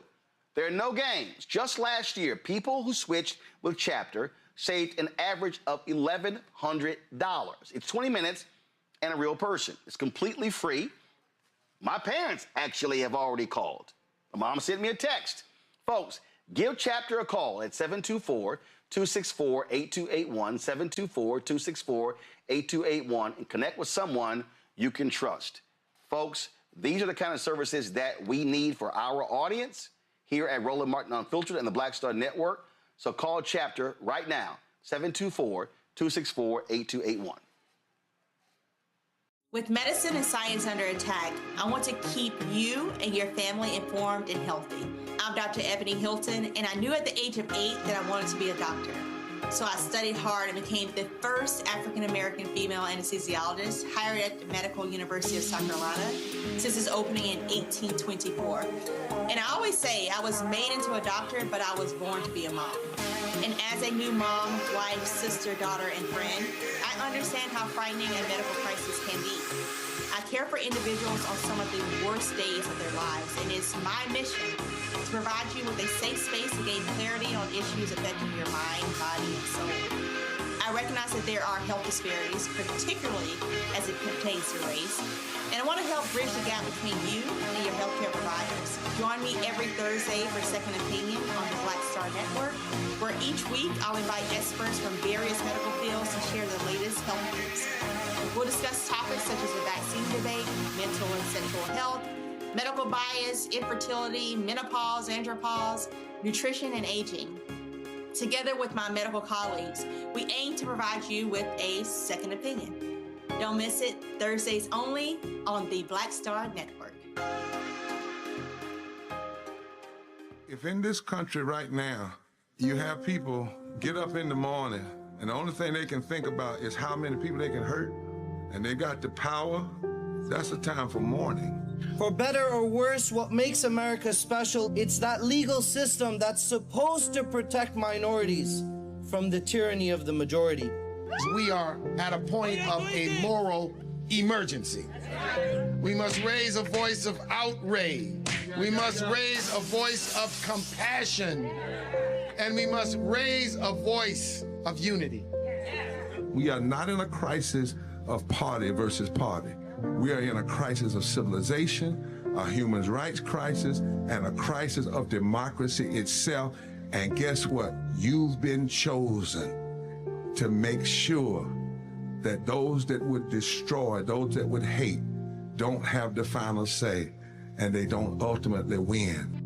There are no games. Just last year, people who switched with Chapter saved an average of $1,100. It's 20 minutes and a real person. It's completely free. My parents actually have already called. My mom sent me a text. Folks, give Chapter a call at 724-264-8281, 724-264-8281, and connect with someone you can trust. Folks, these are the kind of services that we need for our audience here at Roland Martin Unfiltered and the Black Star Network. So call Chapter right now, 724-264-8281. With medicine and science under attack, I want to keep you and your family informed and healthy. I'm Dr. Ebony Hilton, and I knew at the age of 8 that I wanted to be a doctor. So I studied hard and became the first African-American female anesthesiologist hired at the Medical University of South Carolina since its opening in 1824. And I always say I was made into a doctor, but I was born to be a mom. And as a new mom, wife, sister, daughter, and friend, I understand how frightening a medical crisis can be. I care for individuals on some of the worst days of their lives, and it's my mission to provide you with a safe space to gain clarity on issues affecting your mind, body, and soul. I recognize that there are health disparities, particularly as it pertains to race, and I want to help bridge the gap between you and your healthcare providers. Join me every Thursday for Second Opinion on the Black Star Network, where each week I'll invite experts from various medical fields to share the latest health news. We'll discuss topics such as the vaccine debate, mental and sexual health, medical bias, infertility, menopause, andropause, nutrition, and aging. Together with my medical colleagues, we aim to provide you with a second opinion. Don't miss it, Thursdays only on the Black Star Network. If in this country right now, you have people get up in the morning and the only thing they can think about is how many people they can hurt, and they got the power, that's the time for mourning. For better or worse, what makes America special, it's that legal system that's supposed to protect minorities from the tyranny of the majority. We are at a point of a moral emergency. We must raise a voice of outrage. We must raise a voice of compassion. And we must raise a voice of unity. We are not in a crisis of party versus party. We are in a crisis of civilization, a human rights crisis, and a crisis of democracy itself. And guess what? You've been chosen to make sure that those that would destroy, those that would hate, don't have the final say, and they don't ultimately win.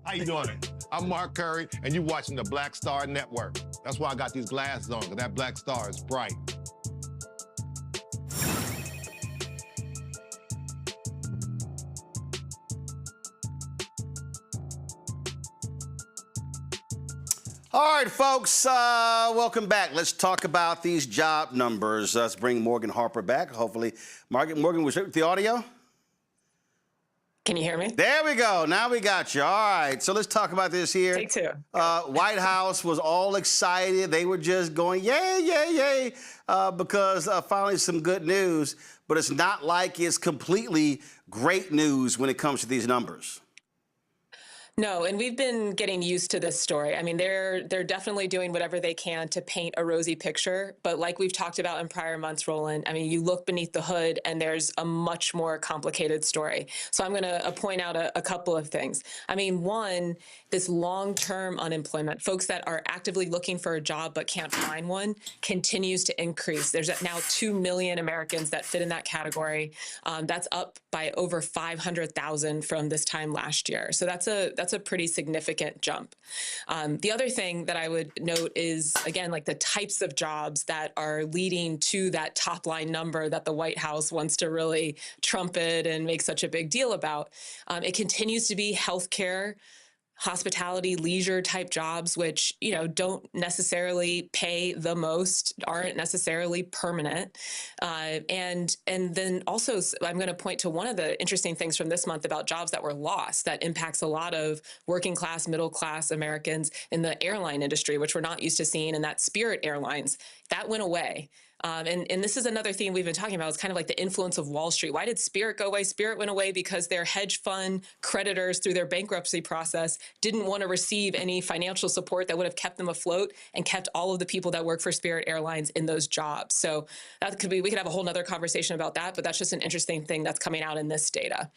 How you doing? I'm Mark Curry, and you're watching the Black Star Network. That's why I got these glasses on, because that black star is bright. All right, folks, welcome back. Let's talk about these job numbers. Let's bring Morgan Harper back. Hopefully, Morgan, was with the audio? Can you hear me? There we go. Now we got you. All right, so let's talk about this here. Take two. White House was all excited. They were just going, yay, yay, yay, because finally some good news. But it's not like it's completely great news when it comes to these numbers. No, and we've been getting used to this story. I mean, they're definitely doing whatever they can to paint a rosy picture. But like we've talked about in prior months, Roland, I mean, you look beneath the hood and there's a much more complicated story. So I'm going to point out a couple of things. I mean, one, this long-term unemployment, folks that are actively looking for a job but can't find one, continues to increase. There's now 2 million Americans that fit in that category. That's up by over 500,000 from this time last year. So that's a pretty significant jump. The other thing that I would note is, again, like the types of jobs that are leading to that top line number that the White House wants to really trumpet and make such a big deal about. It continues to be healthcare, hospitality, leisure type jobs, which, you know, don't necessarily pay the most, aren't necessarily permanent. And then also, I'm going to point to one of the interesting things from this month about jobs that were lost that impacts a lot of working class, middle class Americans in the airline industry, which we're not used to seeing, and that Spirit Airlines, that went away. And this is another theme we've been talking about. It's kind of like the influence of Wall Street. Why did Spirit go away? Spirit went away because their hedge fund creditors, through their bankruptcy process, didn't want to receive any financial support that would have kept them afloat and kept all of the people that work for Spirit Airlines in those jobs. So that could be, we could have a whole nother conversation about that, but that's just an interesting thing that's coming out in this data.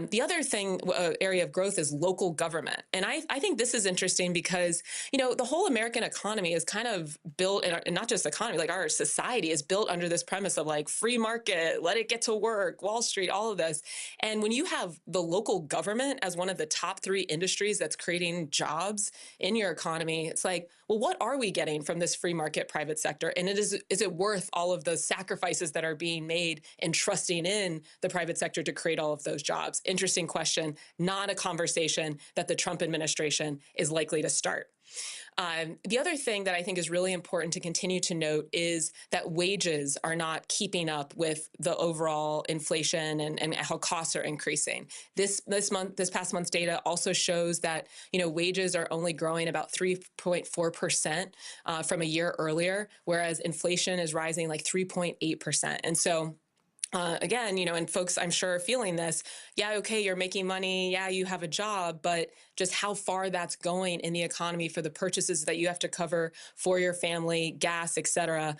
The other thing, area of growth, is local government. And I think this is interesting because, you know, the whole American economy is kind of built, and not just economy, like our society society is built under this premise of like free market, let it get to work, Wall Street, all of this. And when you have the local government as one of the top 3 industries that's creating jobs in your economy, it's like, well, what are we getting from this free market private sector? And is it worth all of the sacrifices that are being made and trusting in the private sector to create all of those jobs? Interesting question, not a conversation that the Trump administration is likely to start. The other thing that I think is really important to continue to note is that wages are not keeping up with the overall inflation and how costs are increasing. This past month's data also shows that, wages are only growing about 3.4% from a year earlier, whereas inflation is rising like 3.8%. And so again, and folks, I'm sure are feeling this. Yeah, okay, you're making money. Yeah, you have a job, but just how far that's going in the economy for the purchases that you have to cover for your family, gas, et cetera,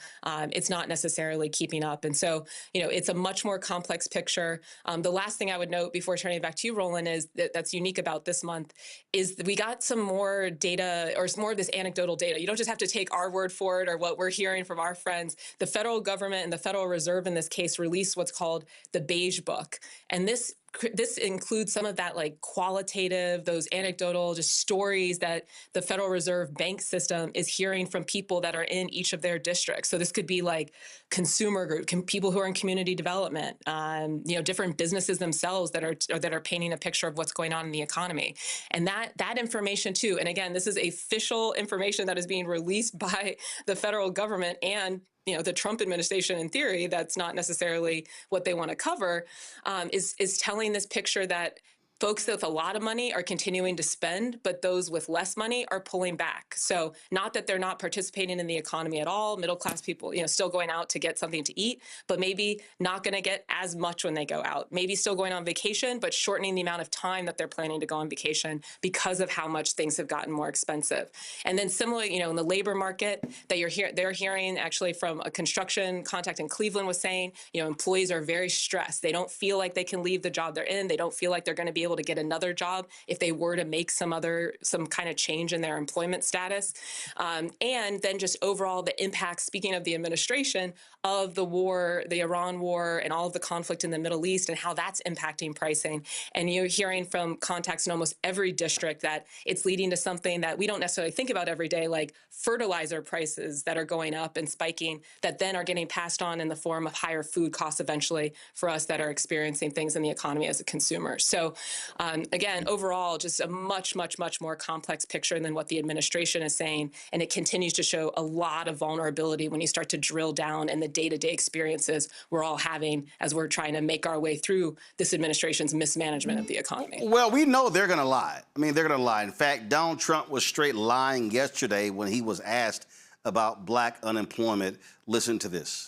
it's not necessarily keeping up. And so, it's a much more complex picture. The last thing I would note before turning it back to you, Roland, is that's unique about this month is that we got some more data or more of this anecdotal data. You don't just have to take our word for it or what we're hearing from our friends. The federal government and the Federal Reserve in this case released what's called the Beige Book. And this includes some of that like qualitative, those anecdotal just stories that the Federal Reserve bank system is hearing from people that are in each of their districts. So this could be like consumer group, people who are in community development, different businesses themselves that are painting a picture of what's going on in the economy. And that information too, and again, this is official information that is being released by the federal government and the Trump administration, in theory, that's not necessarily what they want to cover, is telling this picture that folks with a lot of money are continuing to spend, but those with less money are pulling back. So not that they're not participating in the economy at all, middle-class people, still going out to get something to eat, but maybe not going to get as much when they go out. Maybe still going on vacation, but shortening the amount of time that they're planning to go on vacation because of how much things have gotten more expensive. And then similarly, in the labor market that they're hearing actually from a construction contact in Cleveland was saying, employees are very stressed. They don't feel like they can leave the job they're in. They don't feel like they're going to be able to get another job if they were to make some kind of change in their employment status. And then just overall the impact, speaking of the administration, of the war, the Iran war, and all of the conflict in the Middle East and how that's impacting pricing. And you're hearing from contacts in almost every district that it's leading to something that we don't necessarily think about every day, like fertilizer prices that are going up and spiking that then are getting passed on in the form of higher food costs eventually for us that are experiencing things in the economy as a consumer. So again, overall, just a much, much, much more complex picture than what the administration is saying. And it continues to show a lot of vulnerability when you start to drill down in the day-to-day experiences we're all having as we're trying to make our way through this administration's mismanagement of the economy. Well, we know they're going to lie. They're going to lie. In fact, Donald Trump was straight lying yesterday when he was asked about black unemployment. Listen to this.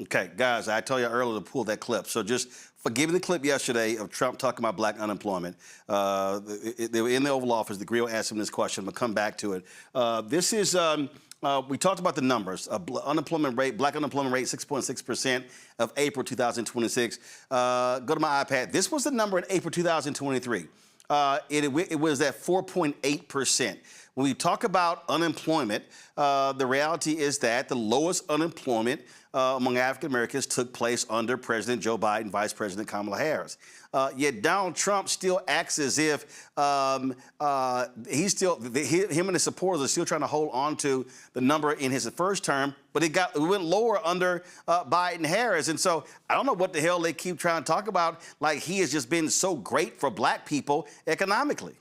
Okay, guys, I told you earlier to pull that clip. So just forgive me the clip yesterday of Trump talking about black unemployment. They were in the Oval Office. The grill asked him this question. I'm going to come back to it. This is, we talked about the numbers. Black unemployment rate, 6.6% of April 2026. Go to my iPad. This was the number in April 2023. It was at 4.8%. When we talk about unemployment, the reality is that the lowest unemployment among African Americans took place under President Joe Biden, Vice President Kamala Harris. Yet Donald Trump still acts as if him and his supporters are still trying to hold on to the number in his first term, but it went lower under Biden-Harris. And so I don't know what the hell they keep trying to talk about, like he has just been so great for black people economically.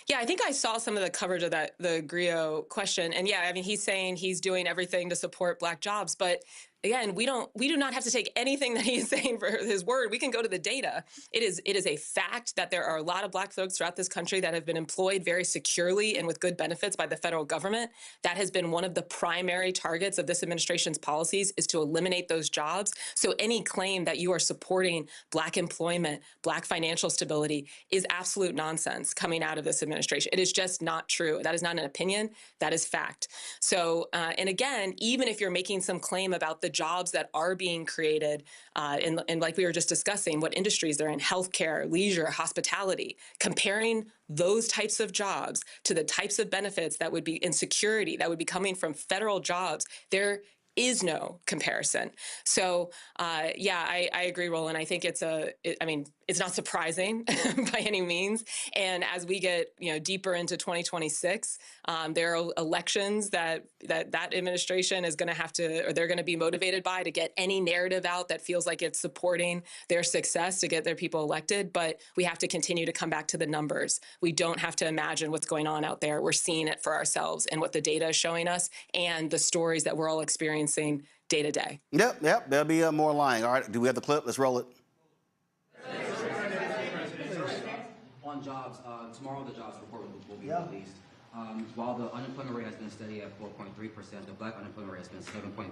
Yeah, I think I saw some of the coverage of the Griot question. And yeah, he's saying he's doing everything to support black jobs. But again, we do not have to take anything that he's saying for his word. We can go to the data. It is a fact that there are a lot of black folks throughout this country that have been employed very securely and with good benefits by the federal government. That has been one of the primary targets of this administration's policies, is to eliminate those jobs. So any claim that you are supporting black employment, black financial stability is absolute nonsense coming out of this administration. It is just not true. That is not an opinion. That is fact. So, and again, even if you're making some claim about the jobs that are being created, and like we were just discussing, what industries they're in, healthcare, leisure, hospitality, comparing those types of jobs to the types of benefits that would be in security that would be coming from federal jobs, there is no comparison. So, yeah, I agree, Roland. I think it's not surprising by any means. And as we get, deeper into 2026, there are elections that administration is going to have to, or they're going to be motivated by, to get any narrative out that feels like it's supporting their success to get their people elected. But we have to continue to come back to the numbers. We don't have to imagine what's going on out there. We're seeing it for ourselves and what the data is showing us and the stories that we're all experiencing day to day. Yep. There'll be more lying. All right, do we have the clip? Let's roll it. On jobs, tomorrow the jobs report will be released. While the unemployment rate has been steady at 4.3%, the black unemployment rate has been 7.3%.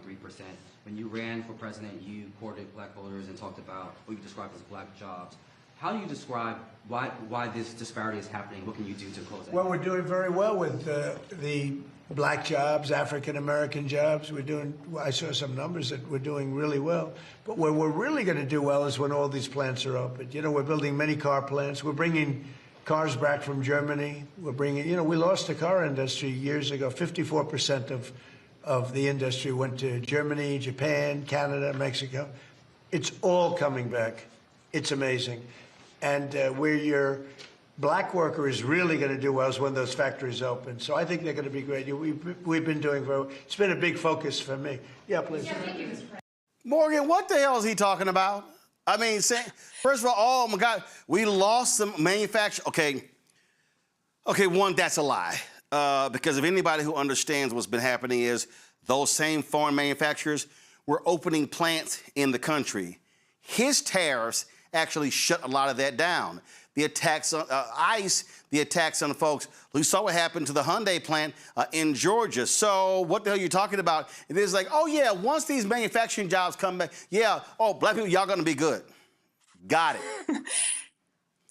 When you ran for president, you courted black voters and talked about what you described as black jobs. How do you describe why this disparity is happening? What can you do to close that? Well, we're doing very well with the black jobs, African-American jobs. I saw some numbers that we're doing really well. But where we're really going to do well is when all these plants are open. We're building many car plants. We're bringing cars back from Germany. We're bringing, we lost the car industry years ago. 54% of the industry went to Germany, Japan, Canada, Mexico. It's all coming back. It's amazing. And where your black worker is really going to do well is when those factories open. So I think they're going to be great. We've been doing very well. It's been a big focus for me. Yeah, please. Morgan, what the hell is he talking about? I mean, first of all, oh my God, we lost some manufacturing. Okay, one, that's a lie. Because if anybody who understands what's been happening is those same foreign manufacturers were opening plants in the country. His tariffs actually shut a lot of that down. The attacks on ICE, the attacks on the folks. We saw what happened to the Hyundai plant in Georgia. So what the hell are you talking about? It is like, oh yeah, once these manufacturing jobs come back, yeah, black people, y'all gonna be good. Got it.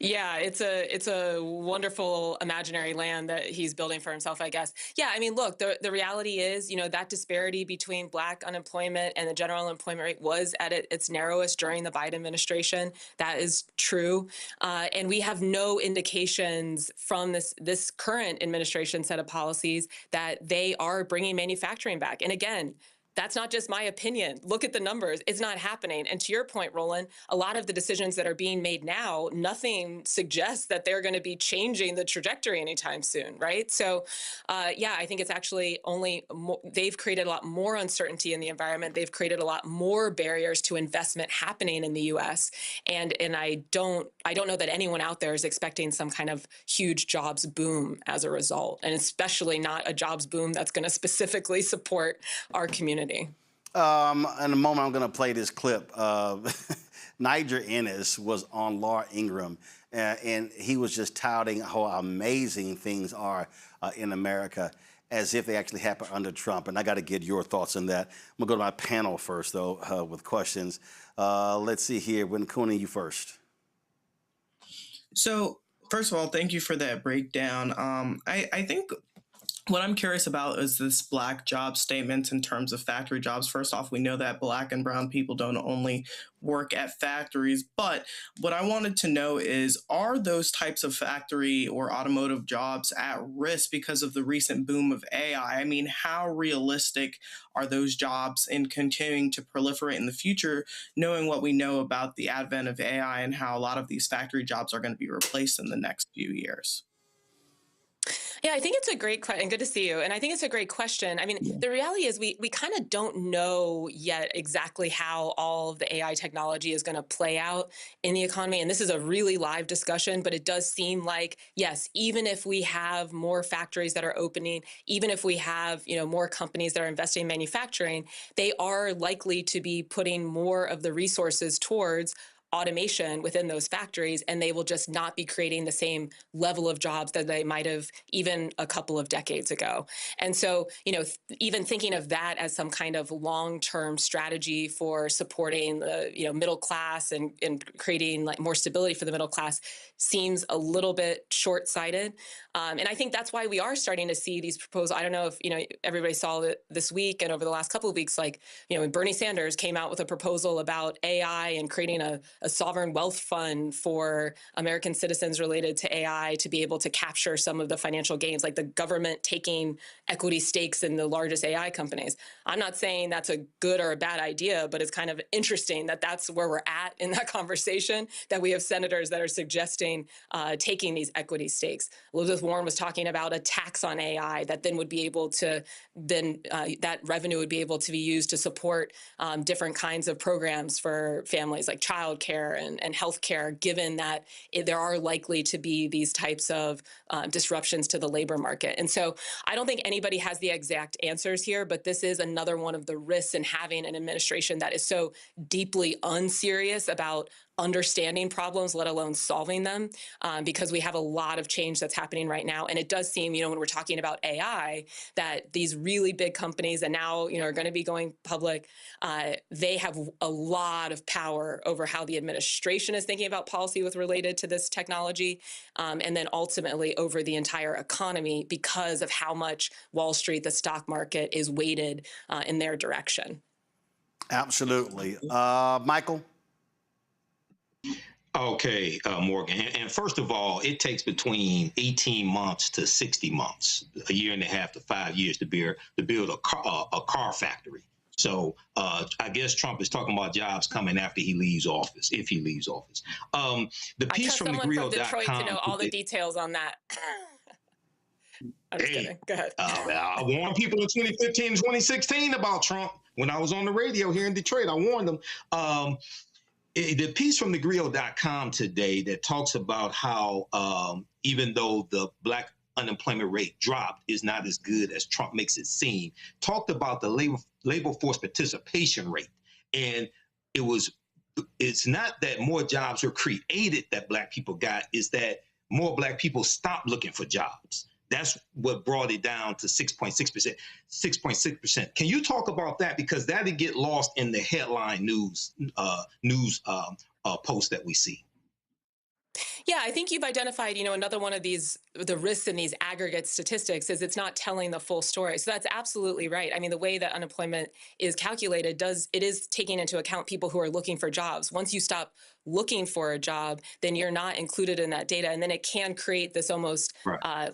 Yeah, it's a wonderful imaginary land that he's building for himself, I guess. Yeah, I mean, look, the reality is, that disparity between black unemployment and the general unemployment rate was at its narrowest during the Biden administration. That is true. And we have no indications from this current administration set of policies that they are bringing manufacturing back. And again, that's not just my opinion. Look at the numbers. It's not happening. And to your point, Roland, a lot of the decisions that are being made now, nothing suggests that they're going to be changing the trajectory anytime soon, right? So, yeah, I think it's actually they've created a lot more uncertainty in the environment. They've created a lot more barriers to investment happening in the U.S. And I don't know that anyone out there is expecting some kind of huge jobs boom as a result, and especially not a jobs boom that's going to specifically support our community. In a moment, I'm going to play this clip. Niger Ennis was on Laura Ingraham, and he was just touting how amazing things are in America, as if they actually happened under Trump. And I got to get your thoughts on that. I'm going to go to my panel first, though, with questions. Let's see here. Winkuni, you first. So, first of all, thank you for that breakdown. I think what I'm curious about is this black job statement in terms of factory jobs. First off, we know that black and brown people don't only work at factories, but what I wanted to know is, are those types of factory or automotive jobs at risk because of the recent boom of AI? I mean, how realistic are those jobs in continuing to proliferate in the future, knowing what we know about the advent of AI and how a lot of these factory jobs are going to be replaced in the next few years? Yeah, I think it's a great question. Good to see you. And I think it's a great question. I mean, the reality is we kind of don't know yet exactly how all of the AI technology is going to play out in the economy. And this is a really live discussion, but it does seem like, yes, even if we have more factories that are opening, even if we have, more companies that are investing in manufacturing, they are likely to be putting more of the resources towards automation within those factories, and they will just not be creating the same level of jobs that they might have even a couple of decades ago. And so, even thinking of that as some kind of long-term strategy for supporting the, middle class and creating like more stability for the middle class seems a little bit short-sighted. And I think that's why we are starting to see these proposals. I don't know if, everybody saw it this week and over the last couple of weeks, like, when Bernie Sanders came out with a proposal about AI and creating a sovereign wealth fund for American citizens related to AI to be able to capture some of the financial gains, like the government taking equity stakes in the largest AI companies. I'm not saying that's a good or a bad idea, but it's kind of interesting that that's where we're at in that conversation, that we have senators that are suggesting taking these equity stakes. Elizabeth Warren was talking about a tax on AI that then would be able to, that revenue would be able to be used to support different kinds of programs for families like childcare and healthcare, given that there are likely to be these types of disruptions to the labor market. And so I don't think anybody has the exact answers here, but this is another one of the risks in having an administration that is so deeply unserious about understanding problems, let alone solving them, because we have a lot of change that's happening right now. And it does seem, when we're talking about AI, that these really big companies that now, are going to be going public, they have a lot of power over how the administration is thinking about policy with related to this technology, and then ultimately over the entire economy because of how much Wall Street, the stock market, is weighted in their direction. Absolutely. Michael? Okay, Morgan. And first of all, it takes between 18 months to 60 months, a year and a half to 5 years to build a car factory. So I guess Trump is talking about jobs coming after he leaves office, if he leaves office. The piece from Detroit to know all the details on that. I'm just kidding. Go ahead. I warned people in 2015 and 2016 about Trump when I was on the radio here in Detroit. I warned them. The piece from thegrio.com today that talks about how even though the Black unemployment rate dropped is not as good as Trump makes it seem, talked about the labor force participation rate. And it's not that more jobs were created that Black people got, is that more Black people stopped looking for jobs. That's what brought it down to 6.6%. 6.6%. Can you talk about that? Because that'll get lost in the headline news posts that we see. Yeah, I think you've identified, another one of the risks in these aggregate statistics is it's not telling the full story. So that's absolutely right. I mean, the way that unemployment is calculated it is taking into account people who are looking for jobs. Once you stop looking for a job, then you're not included in that data. And then it can create this almost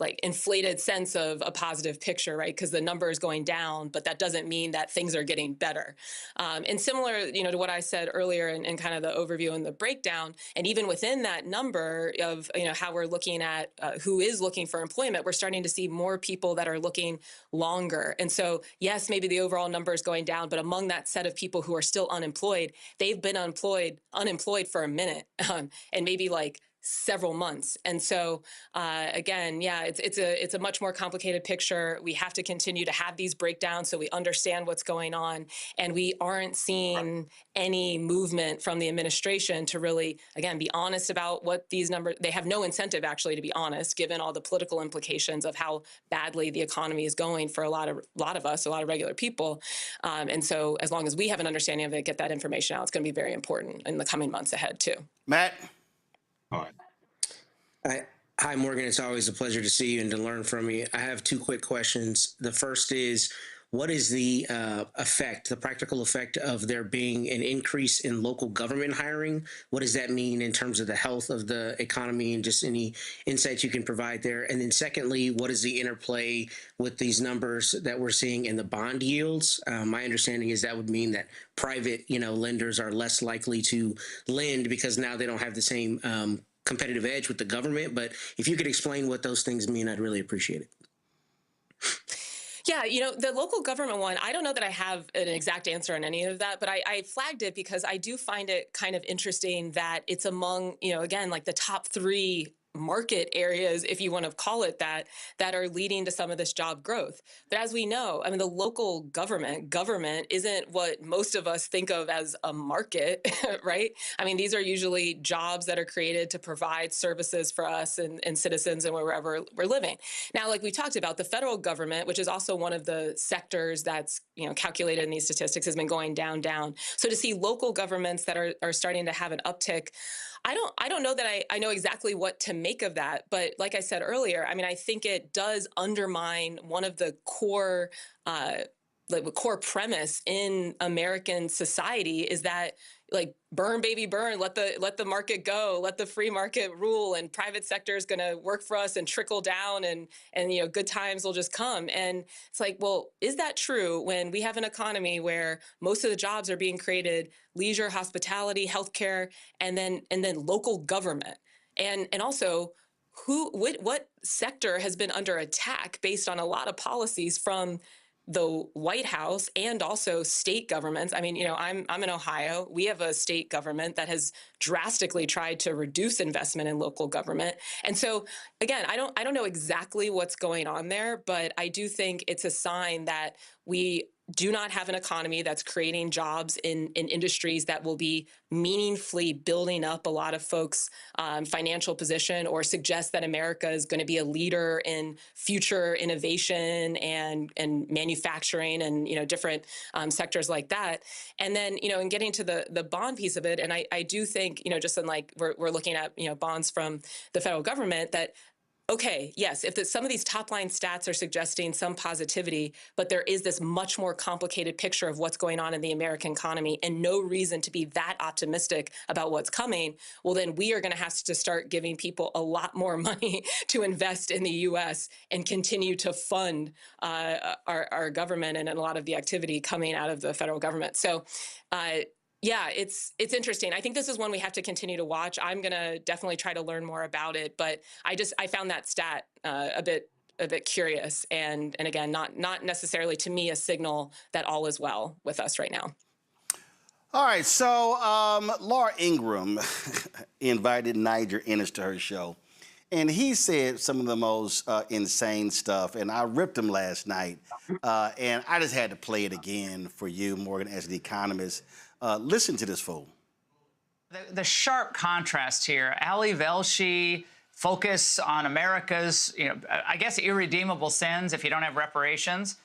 like inflated sense of a positive picture, right? Because the number is going down, but that doesn't mean that things are getting better. And similar, to what I said earlier in kind of the overview and the breakdown, and even within that number of, how we're looking at who is looking for employment, we're starting to see more people that are looking longer. And so, yes, maybe the overall number is going down, but among that set of people who are still unemployed, they've been unemployed for a minute, and maybe like several months. And so, again, yeah, it's a much more complicated picture. We have to continue to have these breakdowns so we understand what's going on. And we aren't seeing any movement from the administration to really, again, be honest about what these numbers, they have no incentive actually to be honest, given all the political implications of how badly the economy is going for a lot of us, a lot of regular people. And so as long as we have an understanding of it, get that information out, it's going to be very important in the coming months ahead too. Matt? All right. Hi, Morgan. It's always a pleasure to see you and to learn from you. I have two quick questions. The first is, what is the the practical effect of there being an increase in local government hiring? What does that mean in terms of the health of the economy, and just any insights you can provide there? And then secondly, what is the interplay with these numbers that we're seeing in the bond yields? My understanding is that would mean that private, lenders are less likely to lend because now they don't have the same competitive edge with the government. But if you could explain what those things mean, I'd really appreciate it. Yeah, the local government one, I don't know that I have an exact answer on any of that, but I flagged it because I do find it kind of interesting that it's among, again, like the top three market areas, if you want to call it that, that are leading to some of this job growth. But as we know, I mean, the local government isn't what most of us think of as a market, right? I mean, these are usually jobs that are created to provide services for us and citizens and wherever we're living. Now, like we talked about, the federal government, which is also one of the sectors that's, you know, calculated in these statistics, has been going down. So to see local governments that are starting to have an uptick, I don't know that I know exactly what to make of that. But like I said earlier, I mean, I think it does undermine one of the core premise in American society is that, like, burn baby burn, let the market go, let the free market rule, and private sector is going to work for us and trickle down, and you know, good times will just come. And it's like, well, is that true when we have an economy where most of the jobs are being created, leisure, hospitality, healthcare, and then local government, and also what sector has been under attack based on a lot of policies from the White House and also state governments. I mean, you know, I'm in Ohio. We have a state government that has drastically tried to reduce investment in local government. And so, again, I don't know exactly what's going on there, but I do think it's a sign that we do not have an economy that's creating jobs in industries that will be meaningfully building up a lot of folks' financial position, or suggest that America is going to be a leader in future innovation and manufacturing and, you know, different sectors like that. And then, you know, in getting to the bond piece of it, and I do think, you know, just in like we're looking at, you know, bonds from the federal government, that okay, yes, if some of these top line stats are suggesting some positivity, but there is this much more complicated picture of what's going on in the American economy and no reason to be that optimistic about what's coming, well, then we are going to have to start giving people a lot more money to invest in the U.S. and continue to fund our government and a lot of the activity coming out of the federal government. So, yeah, it's interesting. I think this is one we have to continue to watch. I'm going to definitely try to learn more about it, but I found that stat a bit curious, and again, not necessarily to me a signal that all is well with us right now. All right, so Laura Ingraham invited Niger Ennis to her show, and he said some of the most insane stuff, and I ripped him last night, and I just had to play it again for you, Morgan, as the economist. Listen to this fool. The sharp contrast here, Ali Velshi, focus on America's, you know, I guess irredeemable sins if you don't have reparations,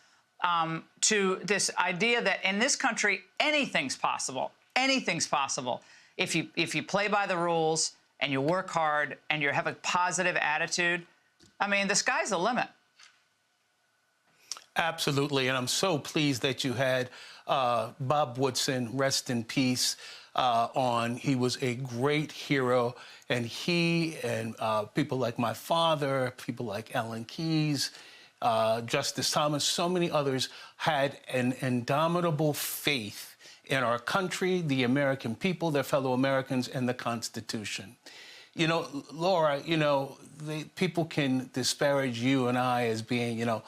to this idea that in this country anything's possible. Anything's possible if you play by the rules and you work hard and you have a positive attitude. I mean, the sky's the limit. Absolutely, and I'm so pleased that you had Bob Woodson, rest in peace, on. He was a great hero, and he and people like my father, people like Ellen Keyes, Justice Thomas, so many others had an indomitable faith in our country, the American people, their fellow Americans, and the Constitution. You know, Laura, you know, people can disparage you and I as being, you know,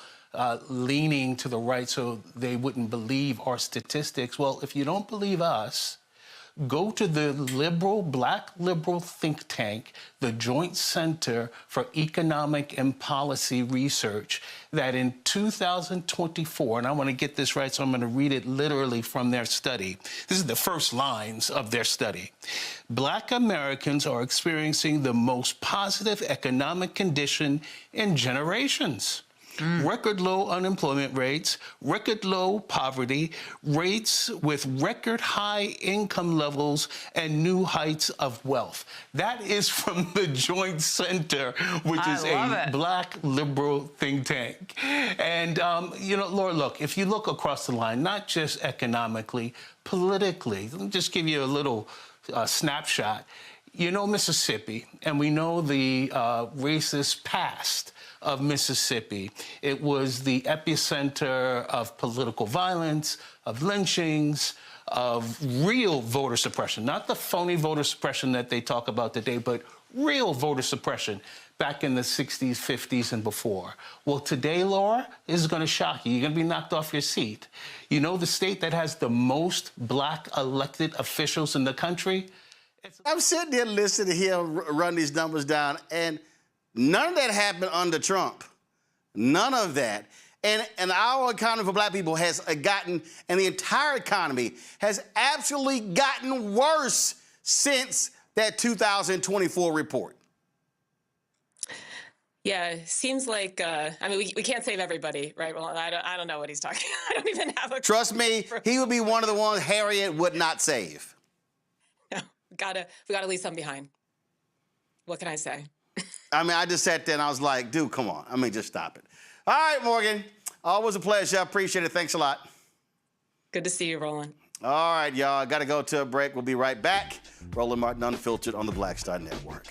leaning to the right so they wouldn't believe our statistics. Well, if you don't believe us, go to the black liberal think tank, the Joint Center for Economic and Policy Research, that in 2024, and I want to get this right, so I'm going to read it literally from their study. This is the first lines of their study. Black Americans are experiencing the most positive economic condition in generations. Record low unemployment rates, record low poverty, rates with record high income levels, and new heights of wealth. That is from the Joint Center, which is a black liberal think tank. And, you know, Laura, look, if you look across the line, not just economically, politically, let me just give you a little snapshot. You know Mississippi, and we know the racist past of Mississippi. It was the epicenter of political violence, of lynchings, of real voter suppression, not the phony voter suppression that they talk about today, but real voter suppression back in the 60s, 50s, and before. Well, today, Laura, this is going to shock you. You're going to be knocked off your seat. You know the state that has the most black elected officials in the country? I'm sitting there listening to him run these numbers down, and none of that happened under Trump. None of that. And our economy for black people has gotten, and the entire economy has absolutely gotten worse since that 2024 report. Yeah, seems like, I mean, we can't save everybody, right? Well, I don't know what he's talking about. I don't even have a... Trust me, he would be one of the ones Harriet would not save. No, we gotta leave some behind. What can I say? I mean, I just sat there and I was like, dude, come on. I mean, just stop it. All right, Morgan. Always a pleasure. I appreciate it. Thanks a lot. Good to see you, Roland. All right, y'all. Got to go to a break. We'll be right back. Roland Martin Unfiltered on the Black Star Network.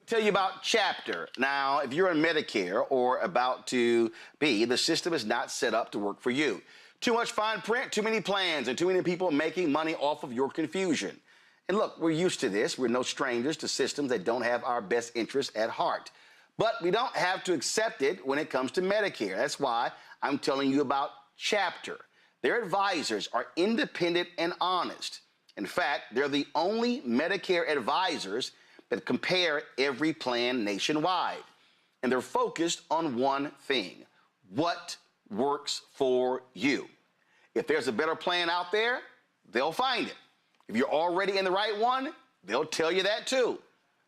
Tell you about Chapter. Now, if you're on Medicare or about to be, the system is not set up to work for you. Too much fine print, too many plans, and too many people making money off of your confusion. And look, we're used to this. We're no strangers to systems that don't have our best interests at heart. But we don't have to accept it when it comes to Medicare. That's why I'm telling you about Chapter. Their advisors are independent and honest. In fact, they're the only Medicare advisors that compare every plan nationwide. And they're focused on one thing: what works for you. If there's a better plan out there, they'll find it. If you're already in the right one, they'll tell you that too.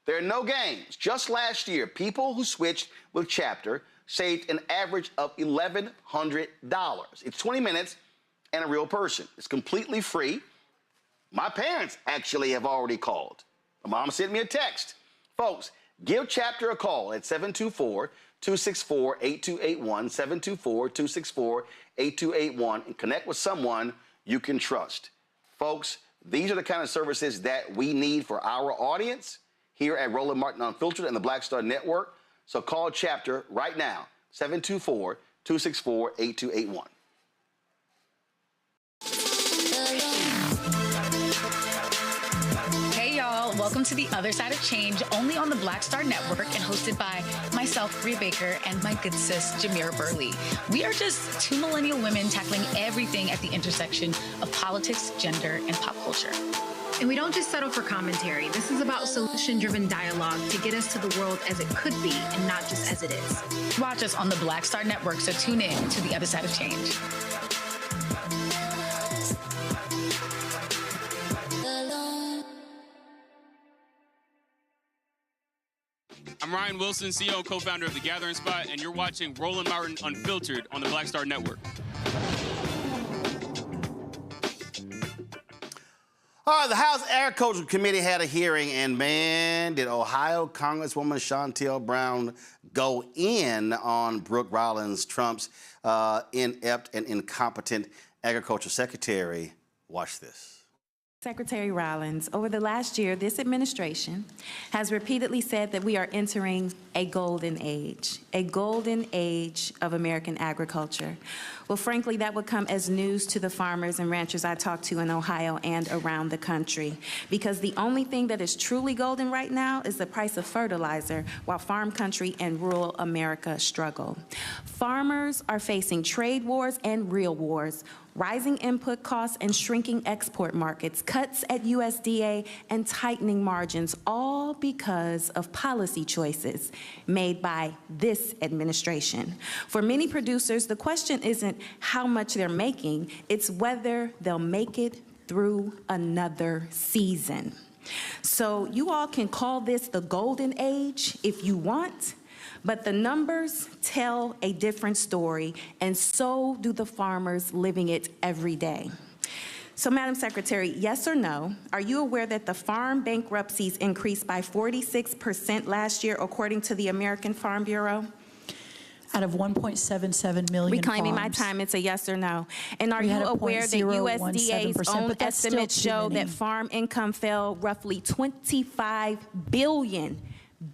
There are no games. Just last year, people who switched with Chapter saved an average of $1,100. It's 20 minutes and a real person. It's completely free. My parents actually have already called. My mom sent me a text. Folks, give Chapter a call at 724-264-8281, 724-264-8281, and connect with someone you can trust. Folks, these are the kind of services that we need for our audience here at Roland Martin Unfiltered and the Black Star Network. So call Chapter right now, 724-264-8281. Hey y'all, welcome to The Other Side of Change, only on the Black Star Network and hosted by myself, Rhea Baker, and my good sis, Jameer Burley. We are just two millennial women tackling everything at the intersection of politics, gender, and pop culture. And we don't just settle for commentary. This is about solution-driven dialogue to get us to the world as it could be and not just as it is. Watch us on the Black Star Network, so tune in to The Other Side of Change. I'm Ryan Wilson, CEO and co-founder of The Gathering Spot, and you're watching Roland Martin Unfiltered on the Black Star Network. All right, the House Agriculture Committee had a hearing, and man, did Ohio Congresswoman Shontel Brown go in on Brooke Rollins, Trump's inept and incompetent agriculture secretary. Watch this. Secretary Rollins, over the last year, this administration has repeatedly said that we are entering a golden age of American agriculture. Well, frankly, that would come as news to the farmers and ranchers I talk to in Ohio and around the country, because the only thing that is truly golden right now is the price of fertilizer, while farm country and rural America struggle. Farmers are facing trade wars and real wars, rising input costs and shrinking export markets, cuts at USDA, and tightening margins, all because of policy choices made by this administration. For many producers, the question isn't how much they're making, it's whether they'll make it through another season. So you all can call this the golden age if you want, but the numbers tell a different story, and so do the farmers living it every day. So, Madam Secretary, yes or no, are you aware that the farm bankruptcies increased by 46% last year, according to the American Farm Bureau? Out of 1.77 million Reclaiming farms. my time, it's a yes or no. And are you aware that USDA's own estimates show that farm income fell roughly $25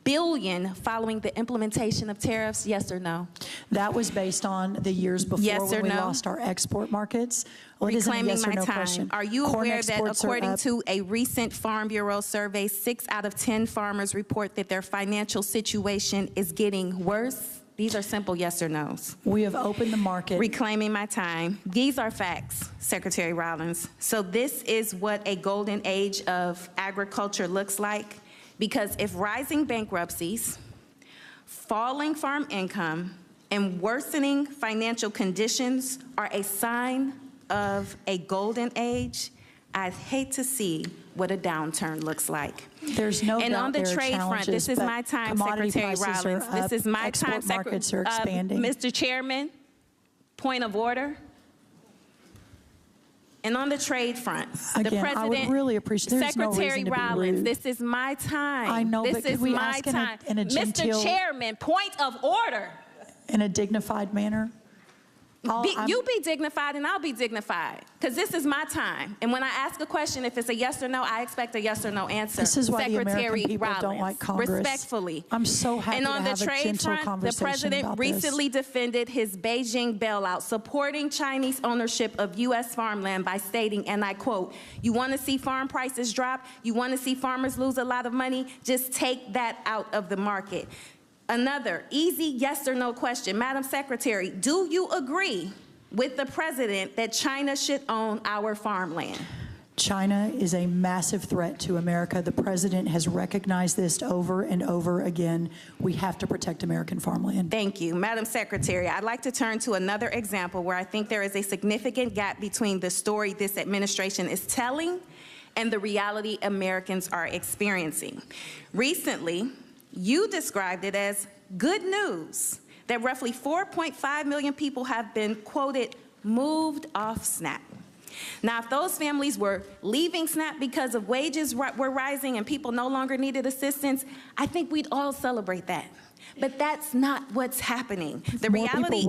billion following the implementation of tariffs? Yes or no? That was based on the years before yes when we no? lost our export markets. Well, Reclaiming yes my no time. Question. Are you Corn aware that according up. to a recent Farm Bureau survey, 6 out of 10 farmers report that their financial situation is getting worse? These are simple yes or no's. We have opened the market. Reclaiming my time. These are facts, Secretary Rollins. So this is what a golden age of agriculture looks like. Because if rising bankruptcies, falling farm income, and worsening financial conditions are a sign of a golden age, I hate to see what a downturn looks like. There's no and doubt on the there are trade front, challenges, this is but my time, commodity Secretary prices are Rollins. up, This is my time, export markets are expanding. Mr. Chairman, point of order. And on the trade front, the Again, president, I would really appreciate. There's no Secretary reason to be Rollins, rude. this is my time. I know, this but could is we my ask time. in a genteel, Mr. Chairman, point of order. in a dignified manner? You be dignified and I'll be dignified, because this is my time. And when I ask a question, if it's a yes or no, I expect a yes or no answer. This is why Secretary the American people Rollins, don't like Congress. Respectfully. I'm so happy and on to the have a trade gentle front, the conversation president about recently defended his Beijing bailout, supporting Chinese ownership of U.S. farmland by stating, and I quote, "You want to see farm prices drop? You want to see farmers lose a lot of money? Just take that out of the market." Another easy yes or no question. Madam Secretary, do you agree with the president that China should own our farmland? China is a massive threat to America. The president has recognized this over and over again. We have to protect American farmland. Thank you. Madam Secretary, I'd like to turn to another example where I think there is a significant gap between the story this administration is telling and the reality Americans are experiencing. Recently, you described it as good news that roughly 4.5 million people have been, quoted, moved off SNAP. Now, if those families were leaving SNAP because of wages were rising and people no longer needed assistance, I think we'd all celebrate that. But that's not what's happening. The reality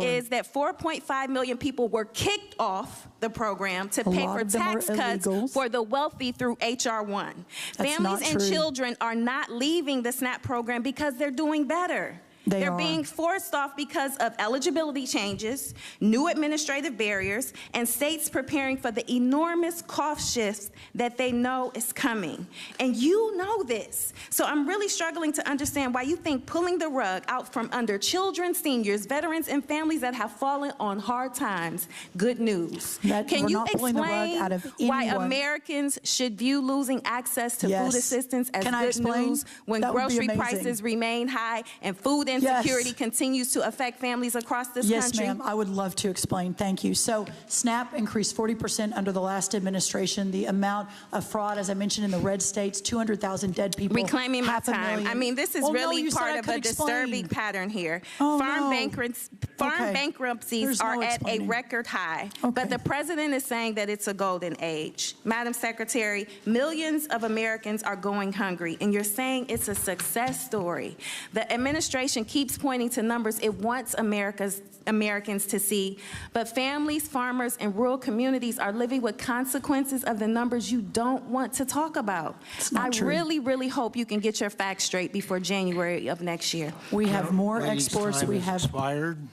is that 4.5 million people were kicked off the program to pay for tax cuts for the wealthy through H.R. 1. Families and children are not leaving the SNAP program because they're doing better. They're being forced off because of eligibility changes, new administrative barriers, and states preparing for the enormous cost shifts that they know is coming. And you know this. So I'm really struggling to understand why you think pulling the rug out from under children, seniors, veterans, and families that have fallen on hard times, good news. Can you explain why Americans should view losing access to food assistance as good news when grocery prices remain high and food insecurity continues to affect families across this country? Yes, ma'am. I would love to explain. Thank you. So SNAP increased 40% under the last administration. The amount of fraud, as I mentioned, in the red states, 200,000 dead people. Reclaiming my time. I mean, this is really part of a disturbing pattern here. Farm bankruptcies are at a record high, but the president is saying that it's a golden age. Madam Secretary, millions of Americans are going hungry, and you're saying it's a success story. The administration keeps pointing to numbers it wants Americans to see, but families, farmers, and rural communities are living with consequences of the numbers you don't want to talk about. I really, really hope you can get your facts straight before January of next year. We have more exports. We have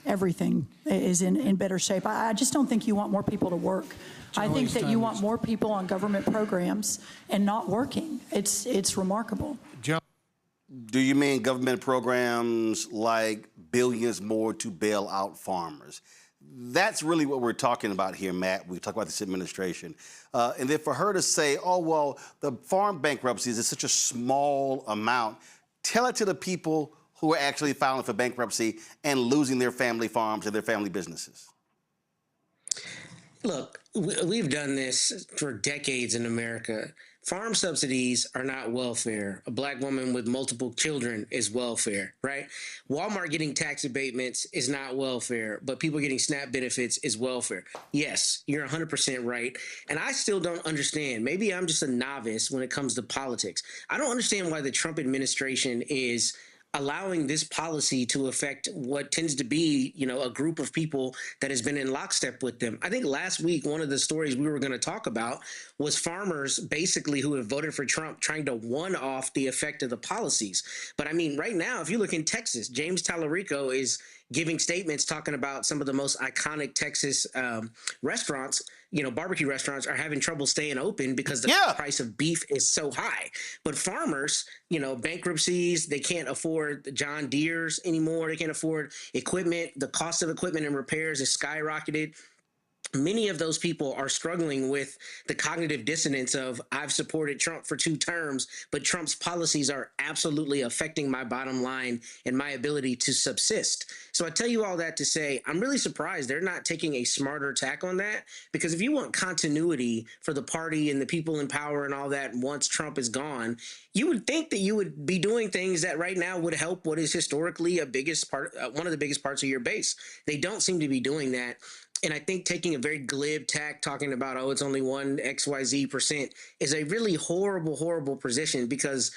everything is in better shape. I just don't think you want more people to work. I think that you want more people on government programs and not working. It's remarkable. Do you mean government programs like billions more to bail out farmers? That's really what we're talking about here, Matt. We talk about this administration. And then for her to say, oh, well, the farm bankruptcies is such a small amount, tell it to the people who are actually filing for bankruptcy and losing their family farms and their family businesses. Look, we've done this for decades in America. Farm subsidies are not welfare. A black woman with multiple children is welfare, right? Walmart getting tax abatements is not welfare, but people getting SNAP benefits is welfare. Yes, you're 100% right. And I still don't understand. Maybe I'm just a novice when it comes to politics. I don't understand why the Trump administration is allowing this policy to affect what tends to be, a group of people that has been in lockstep with them. I think last week, one of the stories we were going to talk about was farmers basically who have voted for Trump trying to one-off the effect of the policies. But I mean, right now, if you look in Texas, James Tallarico is giving statements talking about some of the most iconic Texas restaurants, barbecue restaurants, are having trouble staying open because the price of beef is so high. But farmers, bankruptcies, they can't afford John Deere's anymore. They can't afford equipment. The cost of equipment and repairs is skyrocketed. Many of those people are struggling with the cognitive dissonance of, I've supported Trump for 2 terms, but Trump's policies are absolutely affecting my bottom line and my ability to subsist. So I tell you all that to say, I'm really surprised they're not taking a smarter tack on that, because if you want continuity for the party and the people in power and all that once Trump is gone, you would think that you would be doing things that right now would help what is historically one of the biggest parts of your base. They don't seem to be doing that. And I think taking a very glib tack, talking about, it's only 1 XYZ% is a really horrible, horrible position, because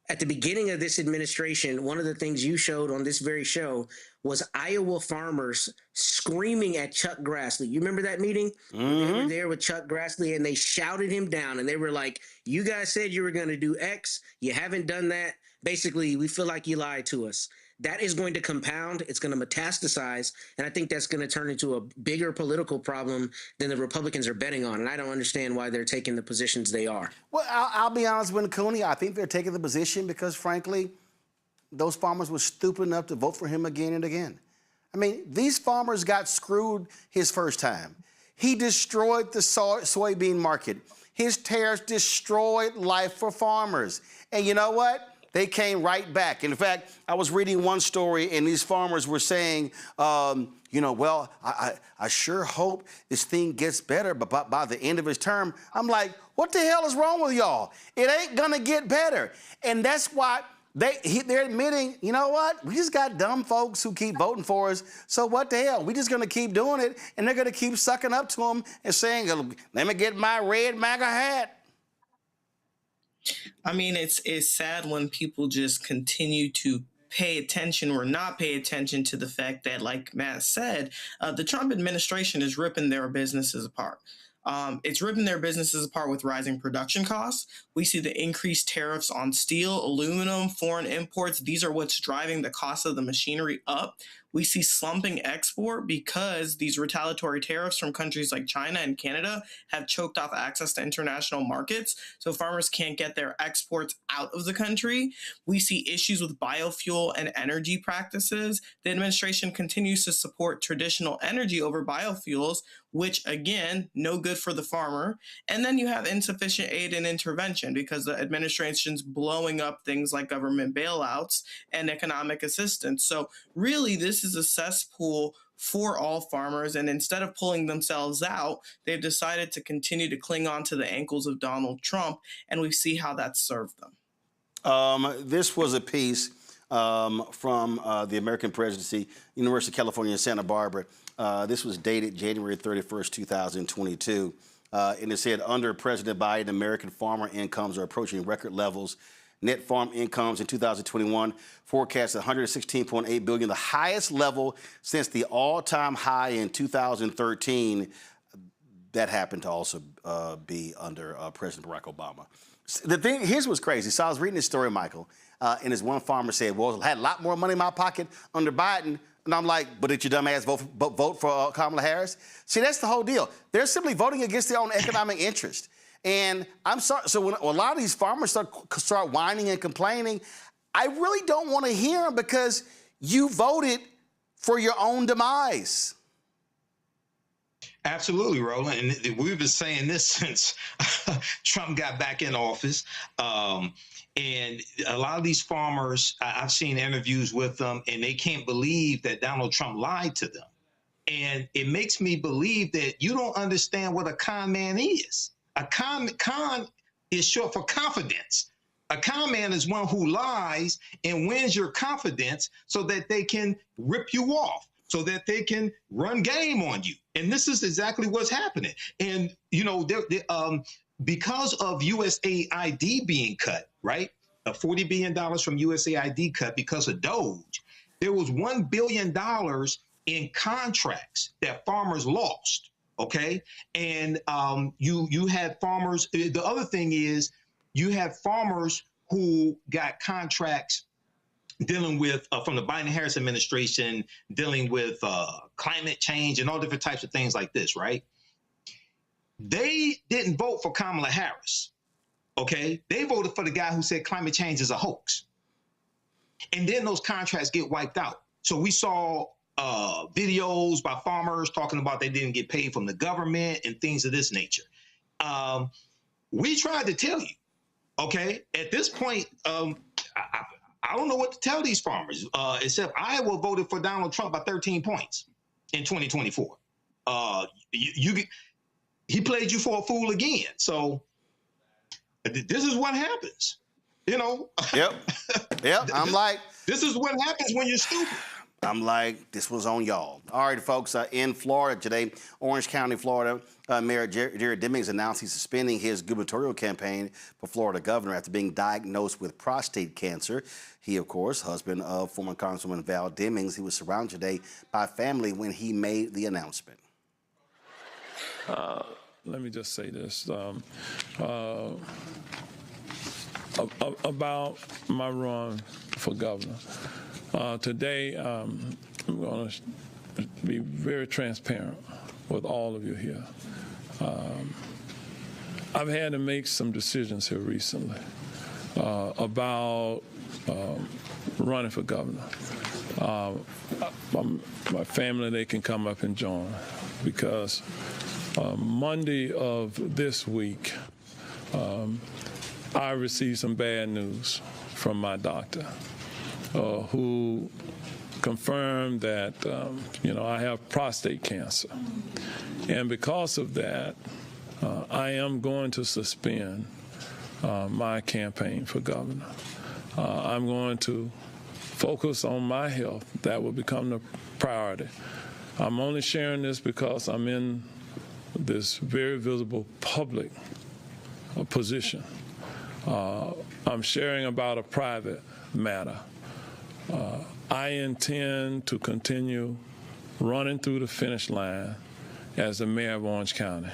at the beginning of this administration, one of the things you showed on this very show was Iowa farmers screaming at Chuck Grassley. You remember that meeting? Mm-hmm. They were there with Chuck Grassley and they shouted him down and they were like, you guys said you were going to do X. You haven't done that. Basically, we feel like you lied to us. That is going to compound. It's going to metastasize. And I think that's going to turn into a bigger political problem than the Republicans are betting on. And I don't understand why they're taking the positions they are. Well, I'll be honest with Cooney. I think they're taking the position because, frankly, those farmers were stupid enough to vote for him again and again. I mean, these farmers got screwed his first time. He destroyed the soybean market. His tariffs destroyed life for farmers. And you know what? They came right back. In fact, I was reading one story, and these farmers were saying, well, I sure hope this thing gets better, but by the end of his term, I'm like, what the hell is wrong with y'all? It ain't gonna get better. And that's why they're admitting, you know what? We just got dumb folks who keep voting for us, so what the hell? We're just gonna keep doing it, and they're gonna keep sucking up to them and saying, let me get my red MAGA hat. I mean, it's sad when people just continue to pay attention or not pay attention to the fact that, like Matt said, the Trump administration is ripping their businesses apart. It's ripping their businesses apart with rising production costs. We see the increased tariffs on steel, aluminum, foreign imports. These are what's driving the cost of the machinery up. We see slumping export because these retaliatory tariffs from countries like China and Canada have choked off access to international markets, so farmers can't get their exports out of the country. We see issues with biofuel and energy practices. The administration continues to support traditional energy over biofuels, which, again, no good for the farmer. And then you have insufficient aid and intervention because the administration's blowing up things like government bailouts and economic assistance. So really, this is a cesspool for all farmers. And instead of pulling themselves out, they've decided to continue to cling on to the ankles of Donald Trump. And we see how that's served them. This was a piece from the American Presidency, University of California in Santa Barbara. This was dated January 31st, 2022. And it said, under President Biden, American farmer incomes are approaching record levels. Net farm incomes in 2021 forecast $116.8 billion, the highest level since the all-time high in 2013. That happened to also be under President Barack Obama. The thing, here's what's crazy. So I was reading this story, Michael, and this one farmer said, well, I had a lot more money in my pocket under Biden. And I'm like, but did your dumb ass vote for Kamala Harris? See, that's the whole deal. They're simply voting against their own economic interest. And I'm sorry, so when a lot of these farmers start whining and complaining, I really don't want to hear them because you voted for your own demise. Absolutely, Roland. And we've been saying this since Trump got back in office. And a lot of these farmers, I've seen interviews with them, and they can't believe that Donald Trump lied to them. And it makes me believe that you don't understand what a con man is. A con is short for confidence. A con man is one who lies and wins your confidence so that they can rip you off, so that they can run game on you. And this is exactly what's happening. And, because of USAID being cut, right? $40 billion from USAID cut because of Doge. There was $1 billion in contracts that farmers lost, okay? And you had farmers, the other thing is you had farmers who got contracts dealing with, from the Biden-Harris administration, dealing with climate change and all different types of things like this, right? They didn't vote for Kamala Harris, okay? They voted for the guy who said climate change is a hoax. And then those contracts get wiped out. So we saw videos by farmers talking about they didn't get paid from the government and things of this nature. We tried to tell you, okay? At this point, I don't know what to tell these farmers, except Iowa voted for Donald Trump by 13 points in 2024. He played you for a fool again. So this is what happens, you know? Yep. I'm like, this is what happens when you're stupid. I'm like, this was on y'all. All right, folks, in Florida today, Orange County, Florida, Mayor Jared Demings announced he's suspending his gubernatorial campaign for Florida governor after being diagnosed with prostate cancer. He, of course, husband of former Congresswoman Val Demings, he was surrounded today by family when he made the announcement. Let me just say this. About my run for governor. Today, I'm going to be very transparent with all of you here. I've had to make some decisions here recently about running for governor. My family, they can come up and join because Monday of this week, I received some bad news from my doctor. Who confirmed that, I have prostate cancer. And because of that, I am going to suspend my campaign for governor. I'm going to focus on my health. That will become the priority. I'm only sharing this because I'm in this very visible public position. I'm sharing about a private matter. I intend to continue running through the finish line as the mayor of Orange County.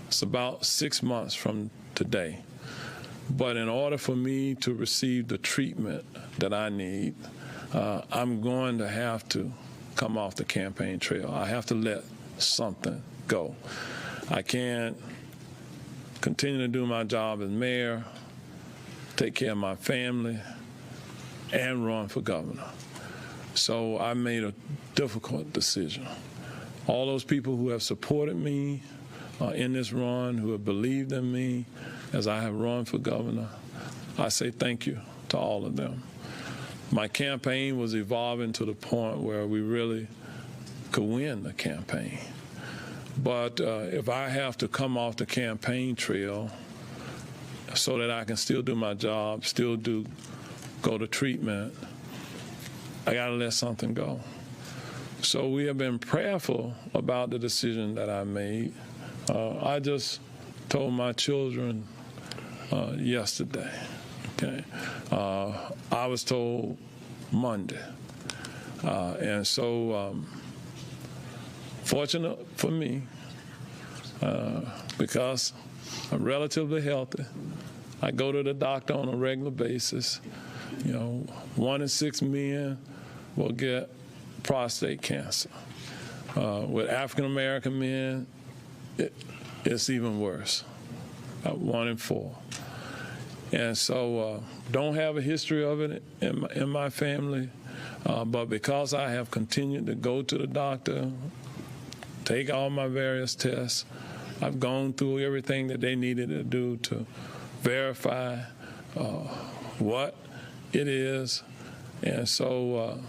It's about 6 months from today. But in order for me to receive the treatment that I need, I'm going to have to come off the campaign trail. I have to let something go. I can't continue to do my job as mayor, take care of my family, and run for governor. So I made a difficult decision. All those people who have supported me in this run, who have believed in me as I have run for governor, I say thank you to all of them. My campaign was evolving to the point where we really could win the campaign. But if I have to come off the campaign trail so that I can still do my job, still go to treatment, I got to let something go. So we have been prayerful about the decision that I made. I just told my children yesterday, okay? I was told Monday. And so fortunate for me, because I'm relatively healthy, I go to the doctor on a regular basis. 1 in 6 men will get prostate cancer. With African American men, it's even worse, about 1 in 4. And so don't have a history of it in my family, but because I have continued to go to the doctor, take all my various tests, I've gone through everything that they needed to do to verify what it is. And so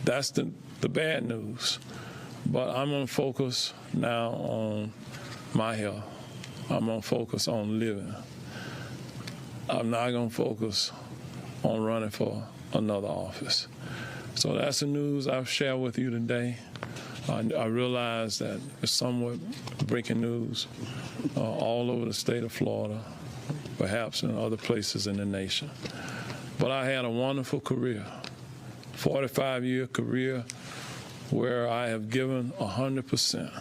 that's the bad news. But I'm going to focus now on my health. I'm going to focus on living. I'm not going to focus on running for another office. So that's the news I've shared with you today. I realize that it's somewhat breaking news all over the state of Florida, perhaps in other places in the nation. But I had a wonderful career, 45-year career where I have given 100%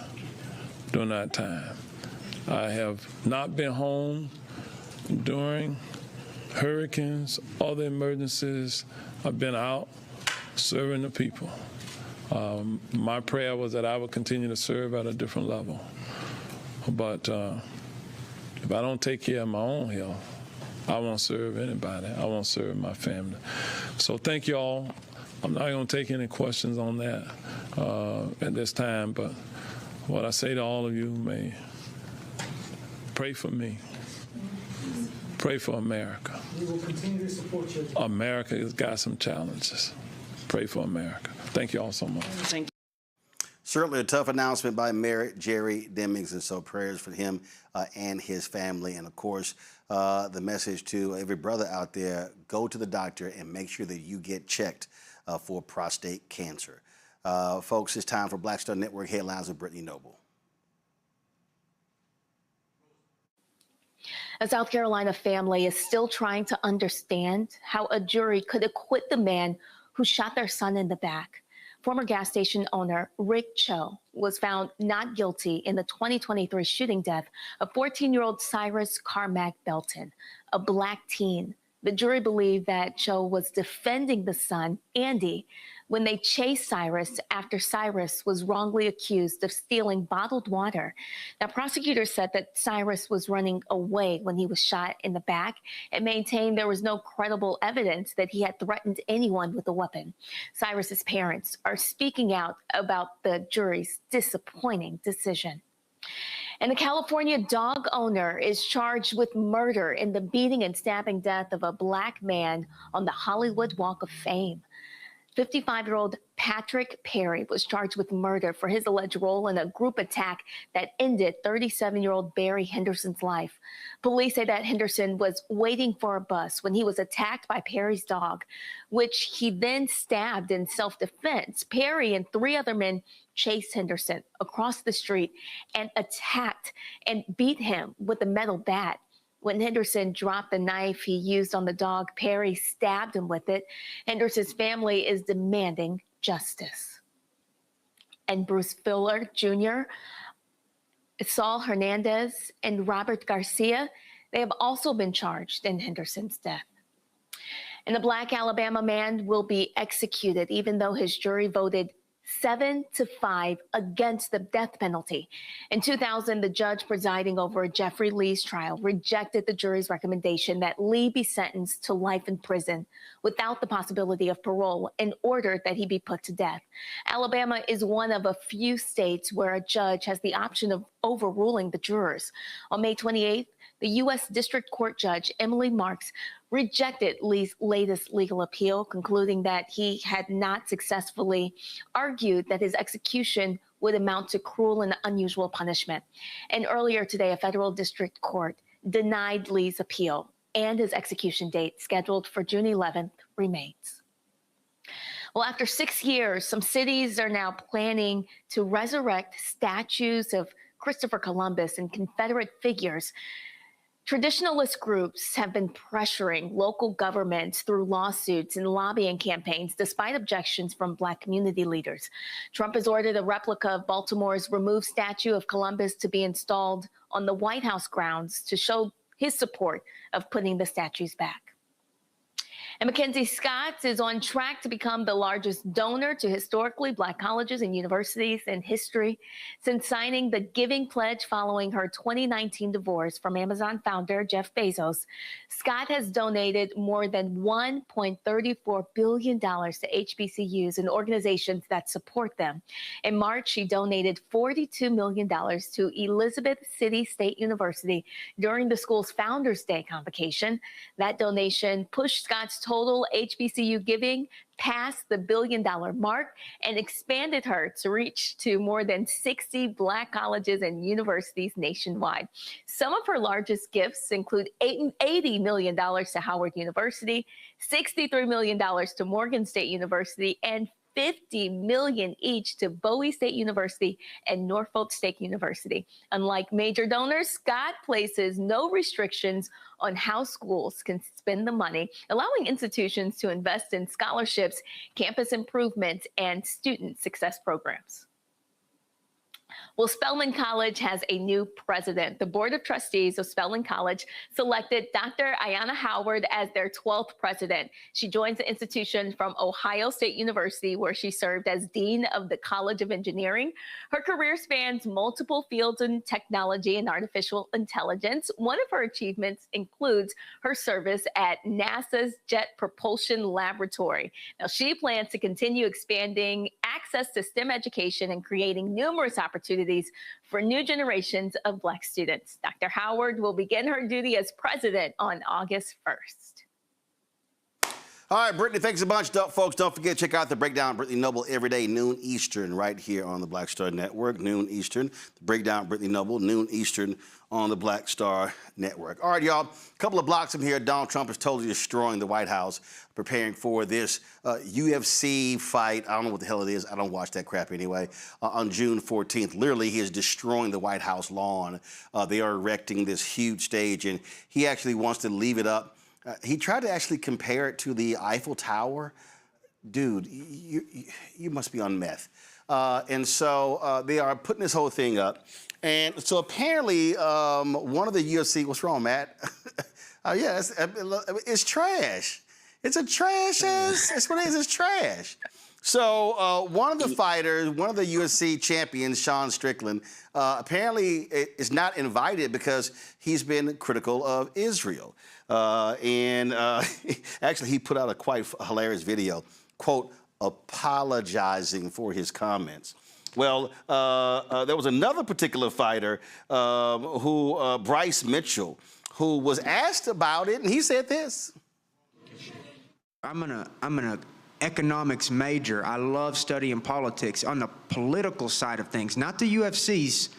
during that time. I have not been home during hurricanes, other emergencies. I've been out serving the people. My prayer was that I would continue to serve at a different level. But if I don't take care of my own health, I won't serve anybody. I won't serve my family. So thank you all. I'm not going to take any questions on that at this time, but what I say to all of you, may pray for me. Pray for America. We will continue to support you. America has got some challenges. Pray for America. Thank you all so much. Thank you. Certainly a tough announcement by Mayor Jerry Demings, and so prayers for him and his family. And, of course, the message to every brother out there, go to the doctor and make sure that you get checked for prostate cancer. Folks, it's time for Black Star Network Headlines with Brittany Noble. A South Carolina family is still trying to understand how a jury could acquit the man who shot their son in the back. Former gas station owner Rick Cho was found not guilty in the 2023 shooting death of 14-year-old Cyrus Carmack Belton, a black teen. The jury believed that Cho was defending the son, Andy, when they chased Cyrus after Cyrus was wrongly accused of stealing bottled water. Now, prosecutors said that Cyrus was running away when he was shot in the back and maintained there was no credible evidence that he had threatened anyone with a weapon. Cyrus's parents are speaking out about the jury's disappointing decision. And a California dog owner is charged with murder in the beating and stabbing death of a black man on the Hollywood Walk of Fame. 55-year-old Patrick Perry was charged with murder for his alleged role in a group attack that ended 37-year-old Barry Henderson's life. Police say that Henderson was waiting for a bus when he was attacked by Perry's dog, which he then stabbed in self-defense. Perry and 3 other men chased Henderson across the street and attacked and beat him with a metal bat. When Henderson dropped the knife he used on the dog, Perry stabbed him with it. Henderson's family is demanding justice. And Bruce Filler Jr., Saul Hernandez, and Robert Garcia, they have also been charged in Henderson's death. And the black Alabama man will be executed, even though his jury voted 7-5 against the death penalty. In 2000, the judge presiding over Jeffrey Lee's trial rejected the jury's recommendation that Lee be sentenced to life in prison without the possibility of parole and ordered that he be put to death. Alabama is one of a few states where a judge has the option of overruling the jurors. On May 28th, the U.S. District Court Judge Emily Marks rejected Lee's latest legal appeal, concluding that he had not successfully argued that his execution would amount to cruel and unusual punishment. And earlier today, a federal district court denied Lee's appeal, and his execution date, scheduled for June 11th, remains. Well, after 6 years, some cities are now planning to resurrect statues of Christopher Columbus and Confederate figures. Traditionalist groups have been pressuring local governments through lawsuits and lobbying campaigns, despite objections from Black community leaders. Trump has ordered a replica of Baltimore's removed statue of Columbus to be installed on the White House grounds to show his support of putting the statues back. And Mackenzie Scott is on track to become the largest donor to historically Black colleges and universities in history since signing the Giving Pledge following her 2019 divorce from Amazon founder Jeff Bezos. Scott has donated more than $1.34 billion to HBCUs and organizations that support them. In March, she donated $42 million to Elizabeth City State University during the school's Founders Day convocation. That donation pushed Scott's total HBCU giving past the $1 billion mark and expanded her to reach to more than 60 Black colleges and universities nationwide. Some of her largest gifts include $80 million to Howard University, $63 million to Morgan State University, and $50 million each to Bowie State University and Norfolk State University. Unlike major donors, Scott places no restrictions on how schools can spend the money, allowing institutions to invest in scholarships, campus improvements, and student success programs. Well, Spelman College has a new president. The Board of Trustees of Spelman College selected Dr. Ayanna Howard as their 12th president. She joins the institution from Ohio State University, where she served as Dean of the College of Engineering. Her career spans multiple fields in technology and artificial intelligence. One of her achievements includes her service at NASA's Jet Propulsion Laboratory. Now, she plans to continue expanding access to STEM education and creating numerous opportunities for new generations of Black students. Dr. Howard will begin her duty as president on August 1st. All right, Brittany, thanks a bunch. Folks, don't forget to check out The Breakdown, Brittany Noble, every day, noon Eastern, right here on the Black Star Network, noon Eastern. The Breakdown, Brittany Noble, noon Eastern on the Black Star Network. All right, y'all, a couple of blocks from here, Donald Trump is totally destroying the White House, preparing for this UFC fight. I don't know what the hell it is. I don't watch that crap anyway. On June 14th, literally, he is destroying the White House lawn. They are erecting this huge stage, and he actually wants to leave it up. He tried to actually compare it to the Eiffel Tower. Dude, you must be on meth. And so they are putting this whole thing up. And so apparently one of the UFC, what's wrong, Matt? Yeah, it's trash. It's a trash ass, that's what it is, it's trash. So one of the fighters, one of the UFC champions, Sean Strickland, apparently is not invited because he's been critical of Israel. Actually, he put out a quite hilarious video, quote, apologizing for his comments. Well, there was another particular fighter Bryce Mitchell, who was asked about it, and he said this. I'm an economics major. I love studying politics on the political side of things, not the UFC's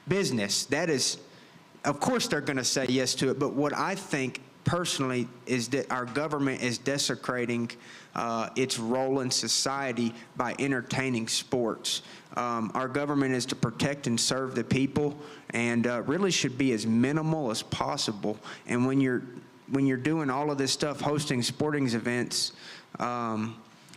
business. That is, of course, they're going to say yes to it. But what I think personally is that our government is desecrating its role in society by entertaining sports. Our government is to protect and serve the people, and really should be as minimal as possible. And when you're doing all of this stuff, hosting sporting events,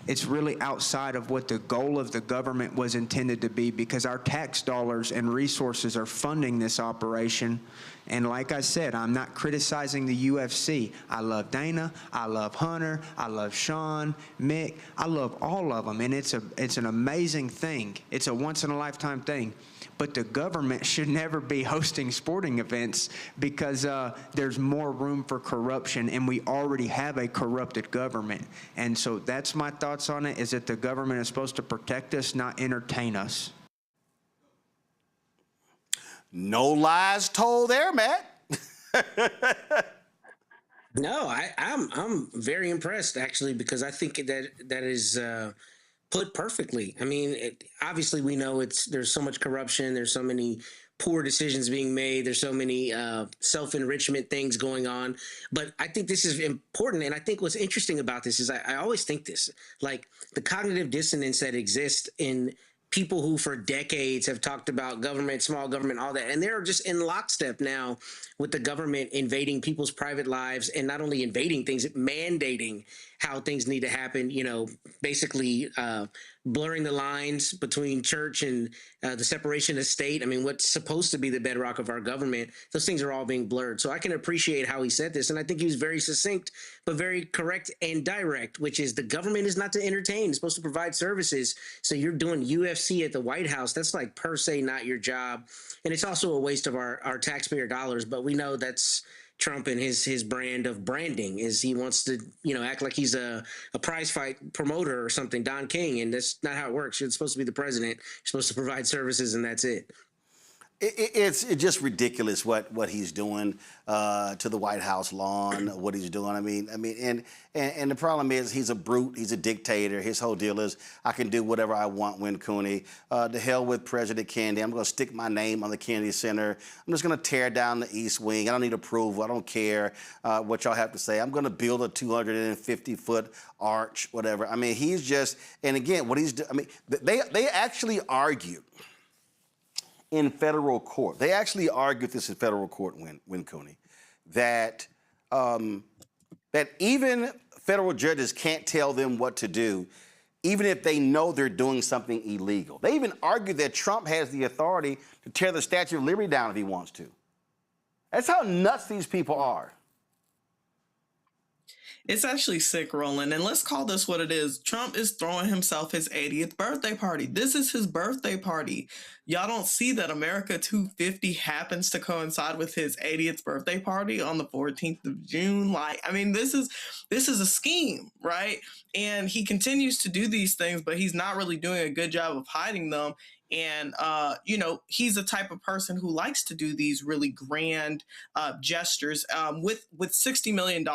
it's really outside of what the goal of the government was intended to be, because our tax dollars and resources are funding this operation. And like I said, I'm not criticizing the UFC. I love Dana, I love Hunter, I love Sean, Mick, I love all of them, and it's an amazing thing. It's a once-in-a-lifetime thing. But the government should never be hosting sporting events because there's more room for corruption, and we already have a corrupted government. And so that's my thoughts on it, is that the government is supposed to protect us, not entertain us. No lies told there, Matt. No, I'm very impressed, actually, because I think that is put perfectly. I mean, obviously we know there's so much corruption, there's so many poor decisions being made, there's so many self-enrichment things going on, but I think this is important. And I think what's interesting about this is I always think this, like the cognitive dissonance that exists in people who for decades have talked about government, small government, all that, and they're just in lockstep now with the government invading people's private lives, and not only invading things, mandating how things need to happen, basically blurring the lines between church and the separation of state. I mean, what's supposed to be the bedrock of our government, those things are all being blurred. So I can appreciate how he said this, and I think he was very succinct, but very correct and direct, which is the government is not to entertain, it's supposed to provide services. So you're doing UFC at the White House, that's like per se not your job. And it's also a waste of our taxpayer dollars, but we know that's Trump and his brand of branding, is he wants to, act like he's a prize fight promoter or something, Don King, and that's not how it works. You're supposed to be the president. You're supposed to provide services, and that's it. It's just ridiculous what he's doing to the White House lawn, what he's doing. I mean, and the problem is he's a brute, he's a dictator. His whole deal is I can do whatever I want, Win Cooney. To hell with President Kennedy. I'm going to stick my name on the Kennedy Center. I'm just going to tear down the East Wing. I don't need approval. I don't care what y'all have to say. I'm going to build a 250-foot arch, whatever. I mean, he's just, and again, what he's doing, I mean, they actually argue in federal court. They actually argued this in federal court, Win Cooney, that even federal judges can't tell them what to do, even if they know they're doing something illegal. They even argue that Trump has the authority to tear the Statue of Liberty down if he wants to. That's how nuts these people are. It's actually sick, Roland. And let's call this what it is. Trump is throwing himself his 80th birthday party. This is his birthday party. Y'all don't see that America 250 happens to coincide with his 80th birthday party on the 14th of June. Like, I mean, this is a scheme, right? And he continues to do these things, but he's not really doing a good job of hiding them. And, he's the type of person who likes to do these really grand gestures with $60 million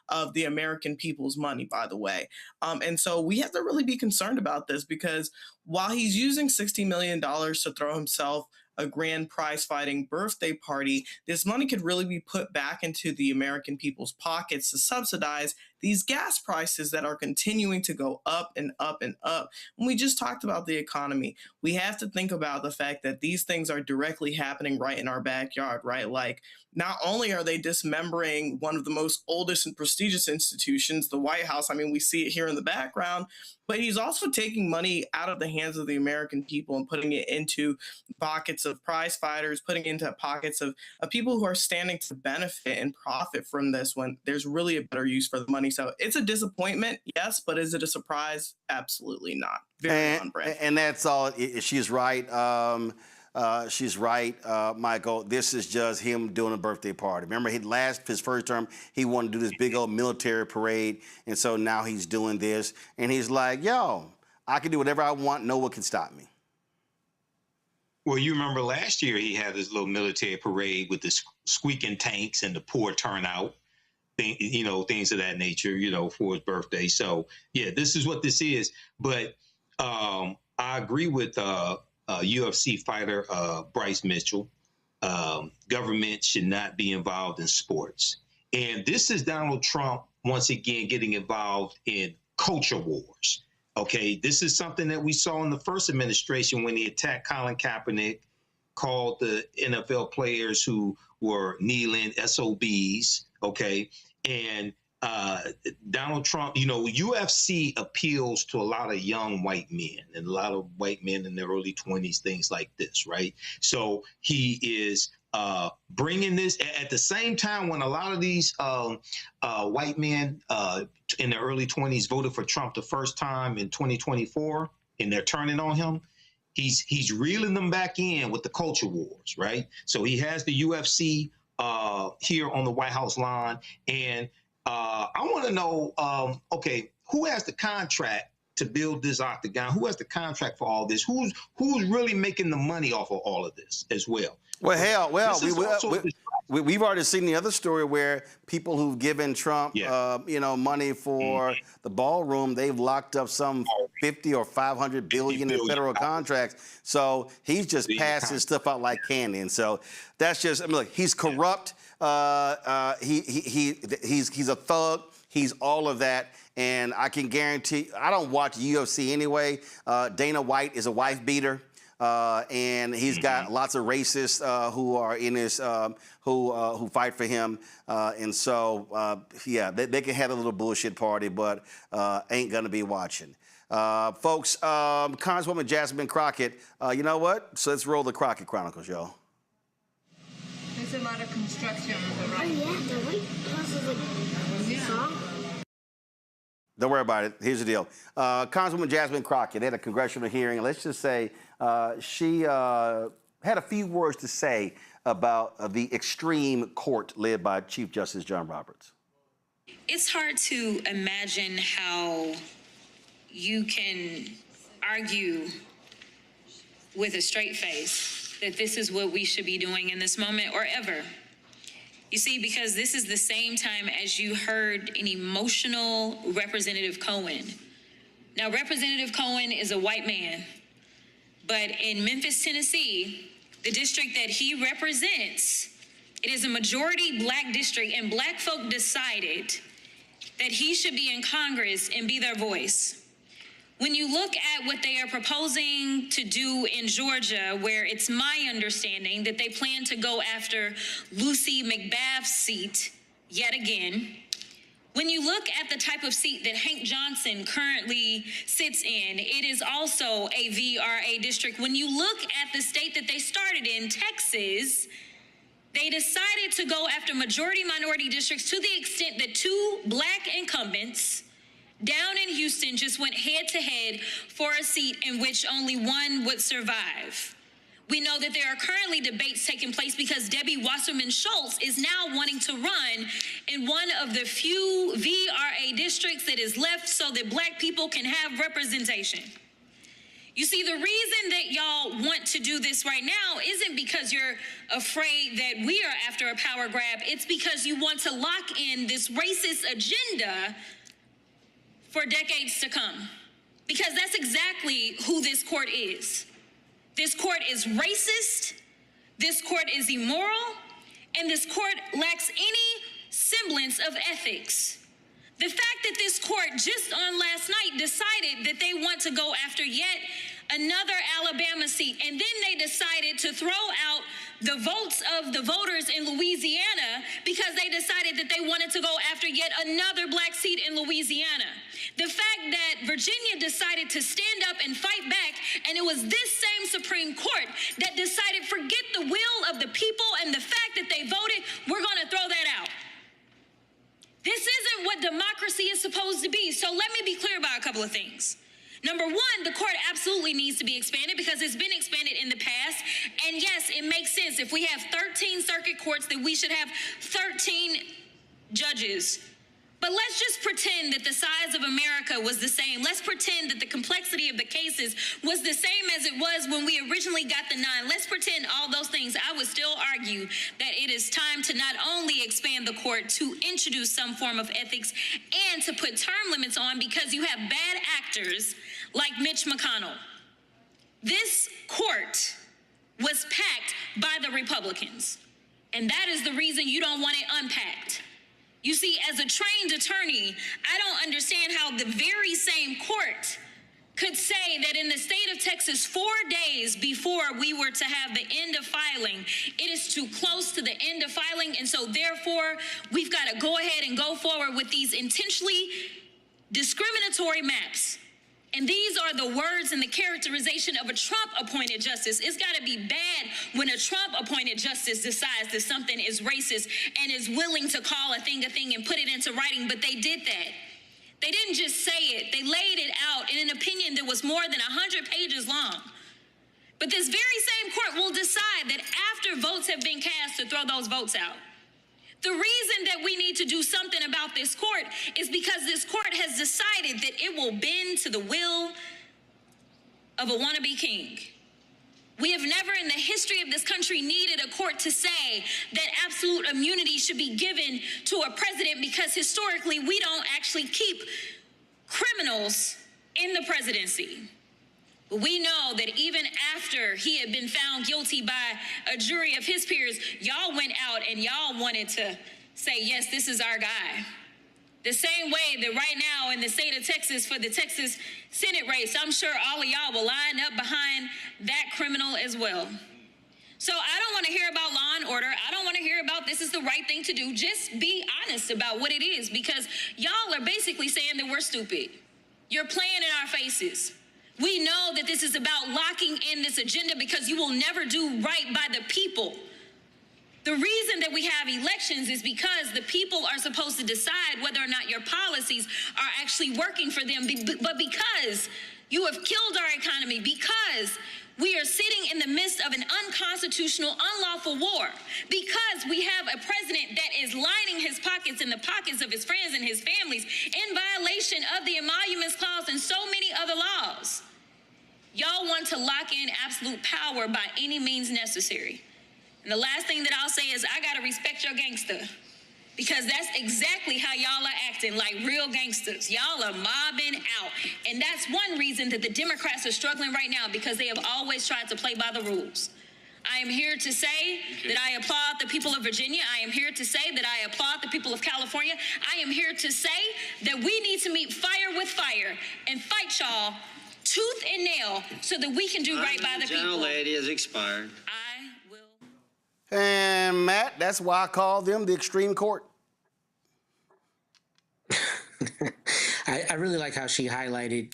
of the American people's money, by the way. And so we have to really be concerned about this, because while he's using $60 million to throw himself a grand prize-fighting birthday party, this money could really be put back into the American people's pockets to subsidize these gas prices that are continuing to go up and up and up. When we just talked about the economy, we have to think about the fact that these things are directly happening right in our backyard, right? Like, not only are they dismembering one of the most oldest and prestigious institutions, the White House, I mean, we see it here in the background, but he's also taking money out of the hands of the American people and putting it into pockets of prize fighters, putting it into pockets of people who are standing to benefit and profit from this, when there's really a better use for the money. So it's a disappointment, yes, but is it a surprise? Absolutely not. Very on brand. And that's all. She's right. She's right, Michael. This is just him doing a birthday party. Remember, his first term, he wanted to do this big old military parade, and so now he's doing this, and he's like, yo, I can do whatever I want. No one can stop me. Well, you remember last year he had this little military parade with the squeaking tanks and the poor turnout, things of that nature, for his birthday. So, yeah, this is what this is. But I agree with UFC fighter Bryce Mitchell. Government should not be involved in sports. And this is Donald Trump, once again, getting involved in culture wars. Okay, this is something that we saw in the first administration when he attacked Colin Kaepernick, called the NFL players who were kneeling SOBs, okay? And Donald Trump, UFC appeals to a lot of young white men and a lot of white men in their early 20s, things like this, right? So he is bringing this at the same time when a lot of these white men in their early 20s voted for Trump the first time in 2024, and they're turning on him. He's reeling them back in with the culture wars, right? So he has the UFC here on the White House lawn, and I want to know, who has the contract to build this octagon? Who has the contract for all this? Who's really making the money off of all of this as well? Well, we've already seen the other story where people who've given Trump, money for the ballroom, they've locked up some 50 or 500 billion in federal contracts. So he's just passing stuff out like candy. And so that's just, look, he's corrupt. He's a thug. He's all of that. And I can guarantee, I don't watch UFC anyway. Dana White is a wife beater. And he's got lots of racists who are in his, who fight for him. And so, they can have a little bullshit party, but ain't going to be watching. Folks, Congresswoman Jasmine Crockett, you know what? So let's roll the Crockett Chronicles, y'all. There's a lot of construction on the right. Oh, yeah, the White House is song. Don't worry about it. Here's the deal. Congresswoman Jasmine Crockett had a congressional hearing. Let's just say she had a few words to say about the extreme court led by Chief Justice John Roberts. It's hard to imagine how you can argue with a straight face that this is what we should be doing in this moment or ever. You see, because this is the same time as you heard an emotional Representative Cohen. Now, Representative Cohen is a white man, but in Memphis, Tennessee, the district that he represents, it is a majority black district, and black folk decided that he should be in Congress and be their voice. When you look at what they are proposing to do in Georgia, where it's my understanding that they plan to go after Lucy McBath's seat yet again, When you look at the type of seat that Hank Johnson currently sits in, it is also a VRA district. When you look at the state that they started in, Texas, they decided to go after majority-minority districts to the extent that 2 black incumbents down in Houston just went head-to-head for a seat in which only one would survive. We know that there are currently debates taking place because Debbie Wasserman Schultz is now wanting to run in one of the few VRA districts that is left so that black people can have representation. You see, the reason that y'all want to do this right now isn't because you're afraid that we are after a power grab. It's because you want to lock in this racist agenda for decades to come. Because that's exactly who this court is. This court is racist, this court is immoral, and this court lacks any semblance of ethics. The fact that this court just on last night decided that they want to go after yet another Alabama seat, and then they decided to throw out the votes of the voters in Louisiana because they decided that they wanted to go after yet another black seat in Louisiana. The fact that Virginia decided to stand up and fight back, and it was this same Supreme Court that decided, forget the will of the people and the fact that they voted, we're going to throw that out. This isn't what democracy is supposed to be. So let me be clear about a couple of things. Number one, the court absolutely needs to be expanded because it's been expanded in the past. And yes, it makes sense. If we have 13 circuit courts, that we should have 13 judges. But let's just pretend that the size of America was the same. Let's pretend that the complexity of the cases was the same as it was when we originally got the 9. Let's pretend all those things. I would still argue that it is time to not only expand the court, to introduce some form of ethics and to put term limits on, because you have bad actors like Mitch McConnell. This court was packed by the Republicans, and that is the reason you don't want it unpacked. You see, as a trained attorney, I don't understand how the very same court could say that in the state of Texas, 4 days before we were to have the end of filing, it is too close to the end of filing, and so therefore we've got to go ahead and go forward with these intentionally discriminatory maps. And these are the words and the characterization of a Trump-appointed justice. It's got to be bad when a Trump-appointed justice decides that something is racist and is willing to call a thing and put it into writing, but they did that. They didn't just say it. They laid it out in an opinion that was more than 100 pages long. But this very same court will decide that after votes have been cast to throw those votes out. The reason that we need to do something about this court is because this court has decided that it will bend to the will of a wannabe king. We have never in the history of this country needed a court to say that absolute immunity should be given to a president, because historically we don't actually keep criminals in the presidency. We know that even after he had been found guilty by a jury of his peers, y'all went out and y'all wanted to say, yes, this is our guy. The same way that right now in the state of Texas for the Texas Senate race, I'm sure all of y'all will line up behind that criminal as well. So I don't want to hear about law and order. I don't want to hear about this is the right thing to do. Just be honest about what it is, because y'all are basically saying that we're stupid. You're playing in our faces. We know that this is about locking in this agenda because you will never do right by the people. The reason that we have elections is because the people are supposed to decide whether or not your policies are actually working for them. But because you have killed our economy, because we are sitting in the midst of an unconstitutional, unlawful war, because we have a president that is lining his pockets and the pockets of his friends and his families in violation of the Emoluments Clause and so many other laws. Y'all want to lock in absolute power by any means necessary. And the last thing that I'll say is I gotta respect your gangster, because that's exactly how y'all are acting, like real gangsters. Y'all are mobbing out. And that's one reason that the Democrats are struggling right now, because they have always tried to play by the rules. I am here to say that I applaud the people of Virginia. I am here to say that I applaud the people of California. I am here to say that we need to meet fire with fire and fight y'all tooth and nail so that we can do right by the people. The lady has expired. And Matt, that's why I call them the extreme court. I really like how she highlighted,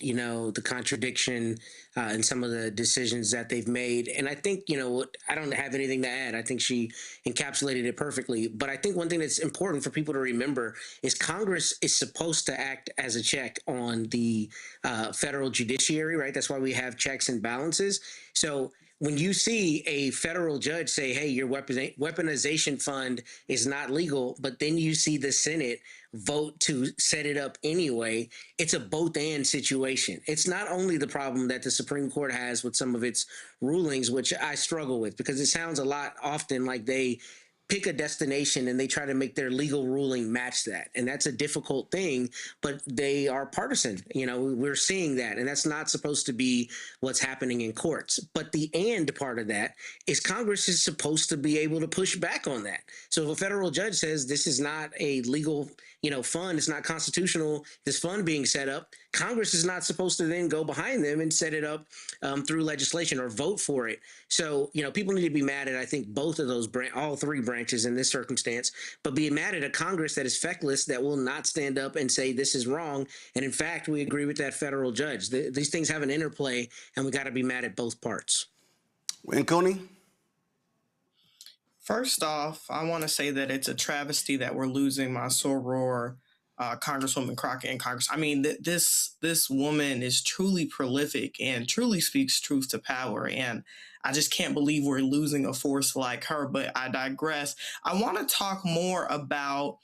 the contradiction in some of the decisions that they've made. And I think, I don't have anything to add. I think she encapsulated it perfectly. But I think one thing that's important for people to remember is Congress is supposed to act as a check on the federal judiciary, right? That's why we have checks and balances. So when you see a federal judge say, hey, your weaponization fund is not legal, but then you see the Senate vote to set it up anyway, it's a both and situation. It's not only the problem that the Supreme Court has with some of its rulings, which I struggle with, because it sounds a lot often like they pick a destination and they try to make their legal ruling match that. And that's a difficult thing, but they are partisan. We're seeing that, and that's not supposed to be what's happening in courts. But the and part of that is Congress is supposed to be able to push back on that. So if a federal judge says this is not a legal, fund, it's not constitutional, this fund being set up, Congress is not supposed to then go behind them and set it up through legislation or vote for it. So, people need to be mad at, I think, both of those, all three branches in this circumstance, but be mad at a Congress that is feckless, that will not stand up and say this is wrong. And in fact, we agree with that federal judge. These things have an interplay, and we got to be mad at both parts. Wayne Cooney? First off, I want to say that it's a travesty that we're losing my soror, Congresswoman Crockett in Congress. I mean, this woman is truly prolific and truly speaks truth to power. And I just can't believe we're losing a force like her, but I digress. I want to talk more about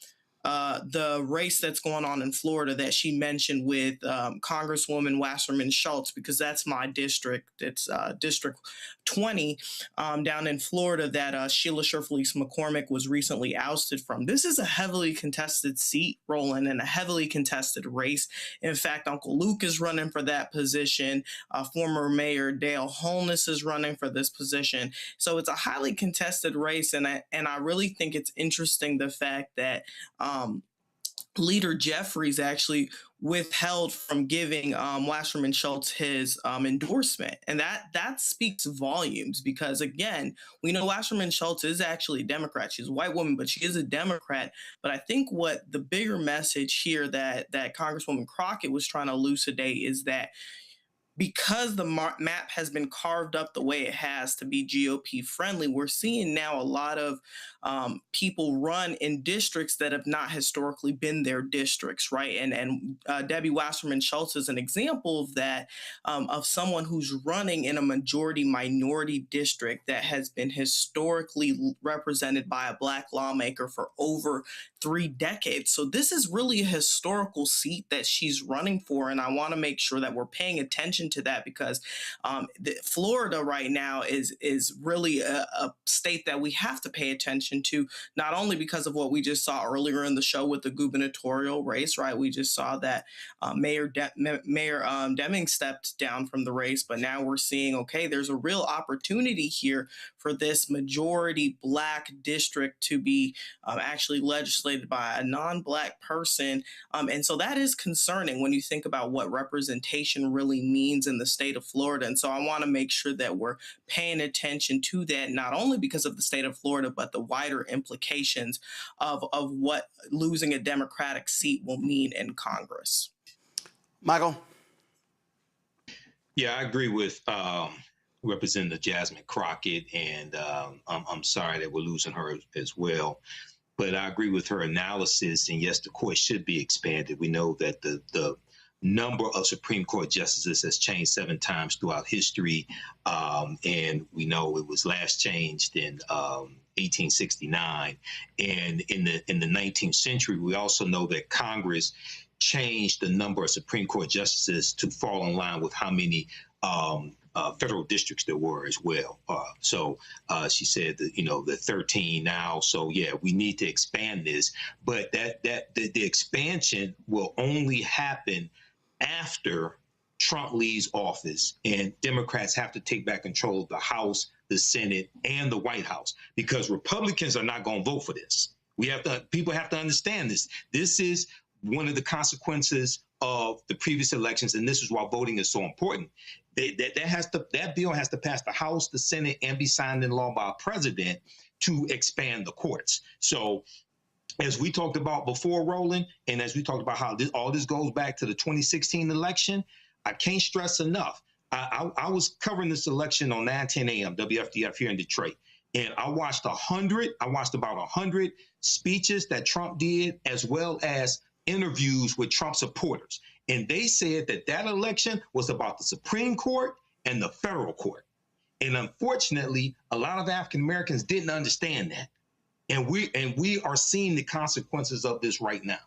the race that's going on in Florida that she mentioned with Congresswoman Wasserman Schultz, because that's my district. It's District 20 down in Florida that Sheila Sherfleece McCormick was recently ousted from. This is a heavily contested seat, Roland, and a heavily contested race. In fact, Uncle Luke is running for that position. Former Mayor Dale Holness is running for this position. So it's a highly contested race, and I really think it's interesting the fact that Leader Jeffries actually withheld from giving Wasserman Schultz his endorsement. And that speaks volumes, because, again, we know Wasserman Schultz is actually a Democrat. She's a white woman, but she is a Democrat. But I think what the bigger message here that Congresswoman Crockett was trying to elucidate is that because the map has been carved up the way it has to be GOP friendly, we're seeing now a lot of people run in districts that have not historically been their districts, right? And Debbie Wasserman Schultz is an example of that, of someone who's running in a majority-minority district that has been historically represented by a Black lawmaker for over 3 decades. So this is really a historical seat that she's running for, and I want to make sure that we're paying attention to that, because Florida right now is really a state that we have to pay attention to, not only because of what we just saw earlier in the show with the gubernatorial race, right? We just saw that Mayor Demings stepped down from the race, but now we're seeing, okay, there's a real opportunity here for this majority Black district to be actually legislated by a non-Black person. And so that is concerning when you think about what representation really means in the state of Florida. And so I want to make sure that we're paying attention to that, not only because of the state of Florida, but the wider implications of what losing a Democratic seat will mean in Congress. Michael? Yeah, I agree with Representative Jasmine Crockett, and I'm sorry that we're losing her as well. But I agree with her analysis, and yes, the court should be expanded. We know that the number of Supreme Court justices has changed 7 times throughout history, and we know it was last changed in 1869. And in the 19th century, we also know that Congress changed the number of Supreme Court justices to fall in line with how many federal districts there were as well. So she said that, the 13 now. So yeah, we need to expand this, but the expansion will only happen after Trump leaves office and Democrats have to take back control of the House, the Senate, and the White House, because Republicans are not going to vote for this. People have to understand this. This is one of the consequences of the previous elections, and this is why voting is so important. That bill has to pass the House, the Senate, and be signed into law by a president to expand the courts. So as we talked about before, Roland, and as we talked about how all this goes back to the 2016 election, I can't stress enough. I was covering this election on 9:10 a.m. WFDF here in Detroit, and I watched about 100 speeches that Trump did, as well as interviews with Trump supporters. And they said that election was about the Supreme Court and the federal court. And unfortunately, a lot of African Americans didn't understand that. And we are seeing the consequences of this right now.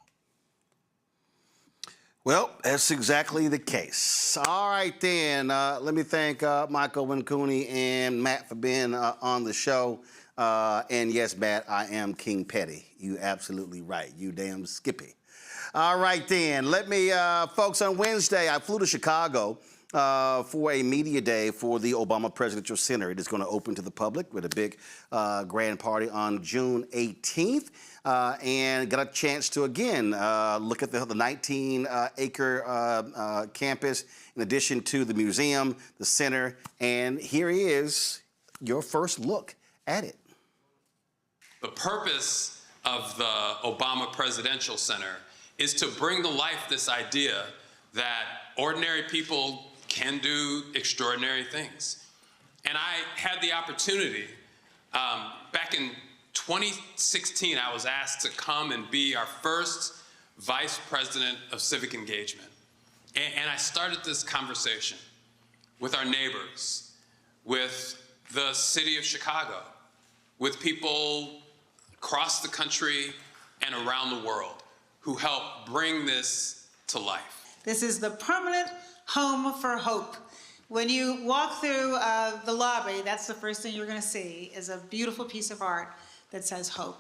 Well, that's exactly the case. All right, then. Let me thank Michael Wincuni and Matt for being on the show. And yes, Matt, I am King Petty. You absolutely right. You damn Skippy. All right, then. Let me, folks, on Wednesday, I flew to Chicago for a media day for the Obama Presidential Center. It is going to open to the public with a big grand party on June 18th. And got a chance to, again, look at the 19-acre campus, in addition to the museum, the center. And here is your first look at it. The purpose of the Obama Presidential Center is to bring to life this idea that ordinary people can do extraordinary things. And I had the opportunity, back in 2016, I was asked to come and be our first vice president of civic engagement. And I started this conversation with our neighbors, with the city of Chicago, with people across the country and around the world who helped bring this to life. This is the permanent home for hope. When you walk through the lobby, that's the first thing you're going to see is a beautiful piece of art that says hope.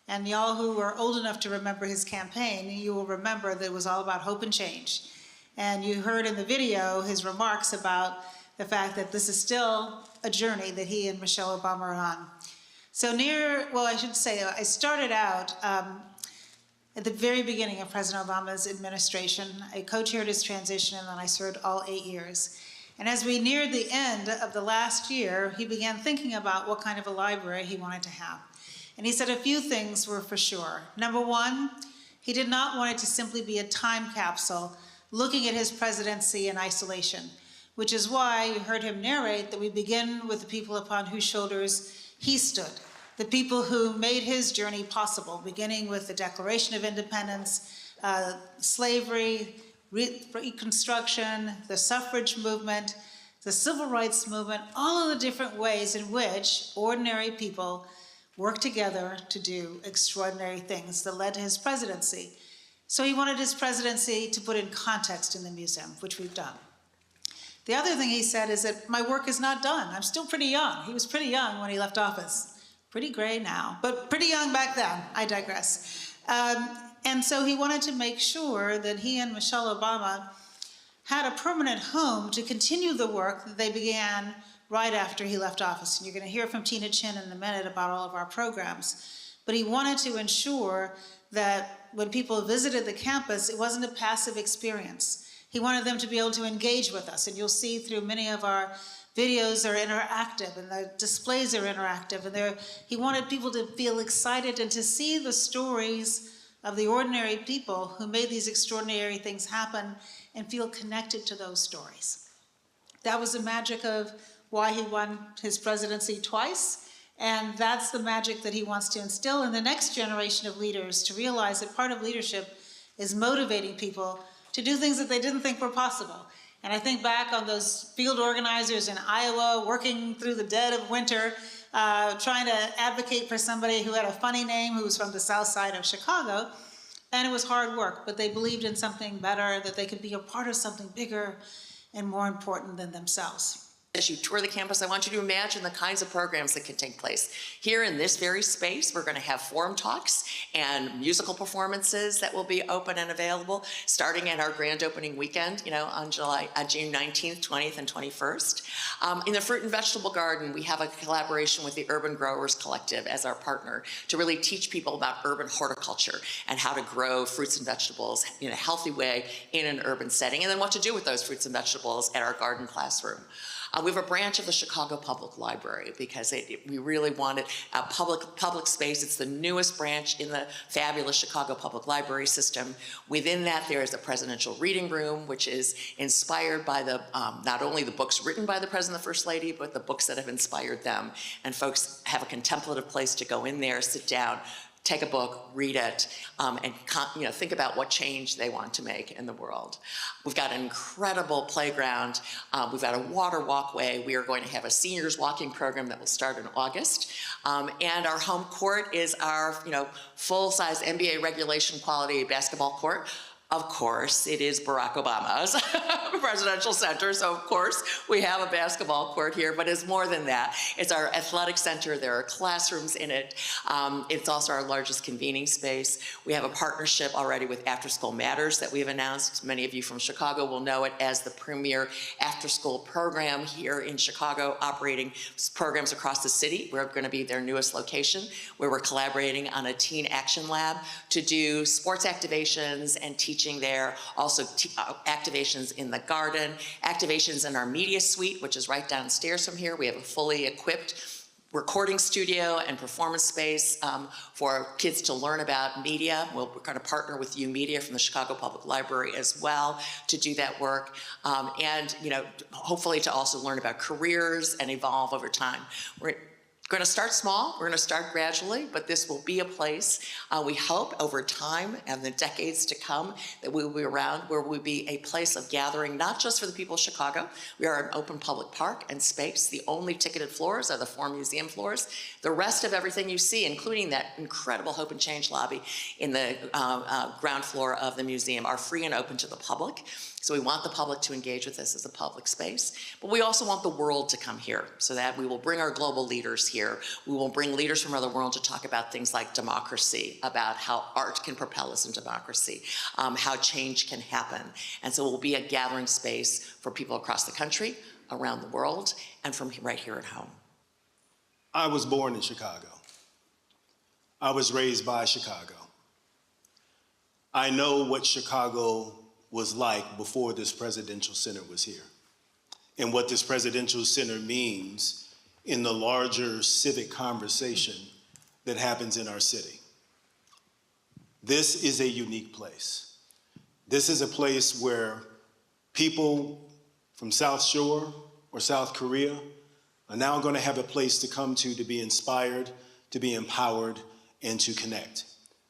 And y'all who are old enough to remember his campaign, you will remember that it was all about hope and change. And you heard in the video his remarks about the fact that this is still a journey that he and Michelle Obama are on. So I should say, I started out at the very beginning of President Obama's administration. I co-chaired his transition, and then I served all 8 years. And as we neared the end of the last year, he began thinking about what kind of a library he wanted to have. And he said a few things were for sure. Number one, he did not want it to simply be a time capsule looking at his presidency in isolation, which is why you heard him narrate that we begin with the people upon whose shoulders he stood, the people who made his journey possible, beginning with the Declaration of Independence, slavery, Reconstruction, the suffrage movement, the civil rights movement, all of the different ways in which ordinary people work together to do extraordinary things that led to his presidency. So he wanted his presidency to put in context in the museum, which we've done. The other thing he said is that my work is not done. I'm still pretty young. He was pretty young when he left office. Pretty gray now, but pretty young back then. I digress. And so he wanted to make sure that he and Michelle Obama had a permanent home to continue the work that they began right after he left office. And you're going to hear from Tina Chin in a minute about all of our programs. But he wanted to ensure that when people visited the campus, it wasn't a passive experience. He wanted them to be able to engage with us. And you'll see through many of our videos are interactive, and the displays are interactive. And he wanted people to feel excited and to see the stories of the ordinary people who made these extraordinary things happen and feel connected to those stories. That was the magic of why he won his presidency twice, and that's the magic that he wants to instill in the next generation of leaders, to realize that part of leadership is motivating people to do things that they didn't think were possible. And I think back on those field organizers in Iowa working through the dead of winter, trying to advocate for somebody who had a funny name, who was from the south side of Chicago. And it was hard work, but they believed in something better, that they could be a part of something bigger and more important than themselves. As you tour the campus, I want you to imagine the kinds of programs that can take place. Here in this very space, we're going to have forum talks and musical performances that will be open and available, starting at our grand opening weekend, on June 19th, 20th, and 21st. In the fruit and vegetable garden, we have a collaboration with the Urban Growers Collective as our partner to really teach people about urban horticulture and how to grow fruits and vegetables in a healthy way in an urban setting, and then what to do with those fruits and vegetables at our garden classroom. We have a branch of the Chicago Public Library because we really wanted a public space. It's the newest branch in the fabulous Chicago Public Library system. Within that, there is a presidential reading room, which is inspired by the not only the books written by the President and the First Lady, but the books that have inspired them. And folks have a contemplative place to go in there, sit down, take a book, read it, and think about what change they want to make in the world. We've got an incredible playground. We've got a water walkway. We are going to have a seniors walking program that will start in August. And our home court is our full-size NBA regulation quality basketball court. Of course, it is Barack Obama's presidential center, so of course we have a basketball court here, but it's more than that. It's our athletic center. There are classrooms in it. It's also our largest convening space. We have a partnership already with After School Matters that we've announced. Many of you from Chicago will know it as the premier after-school program here in Chicago, operating programs across the city. We're going to be their newest location, where we're collaborating on a teen action lab to do sports activations and teaching there, also activations in the garden, activations in our media suite, which is right downstairs from here. We have a fully equipped recording studio and performance space for kids to learn about media. We're going to partner with U Media from the Chicago Public Library as well to do that work, and hopefully to also learn about careers and evolve over time. We're going to start small, we're going to start gradually, but this will be a place, we hope, over time and the decades to come, that we will be around, where we'll be a place of gathering, not just for the people of Chicago. We are an open public park and space. The only ticketed floors are the 4 museum floors. The rest of everything you see, including that incredible Hope and Change lobby in the ground floor of the museum, are free and open to the public. So we want the public to engage with this as a public space, but we also want the world to come here, so that we will bring our global leaders here. We will bring leaders from around the world to talk about things like democracy, about how art can propel us in democracy, how change can happen. And so it will be a gathering space for people across the country, around the world, and from right here at home. I was born in Chicago. I was raised by Chicago. I know what Chicago was like before this presidential center was here, and what this presidential center means in the larger civic conversation that happens in our city. This is a unique place. This is a place where people from South Shore or South Korea are now going to have a place to come to be inspired, to be empowered, and to connect,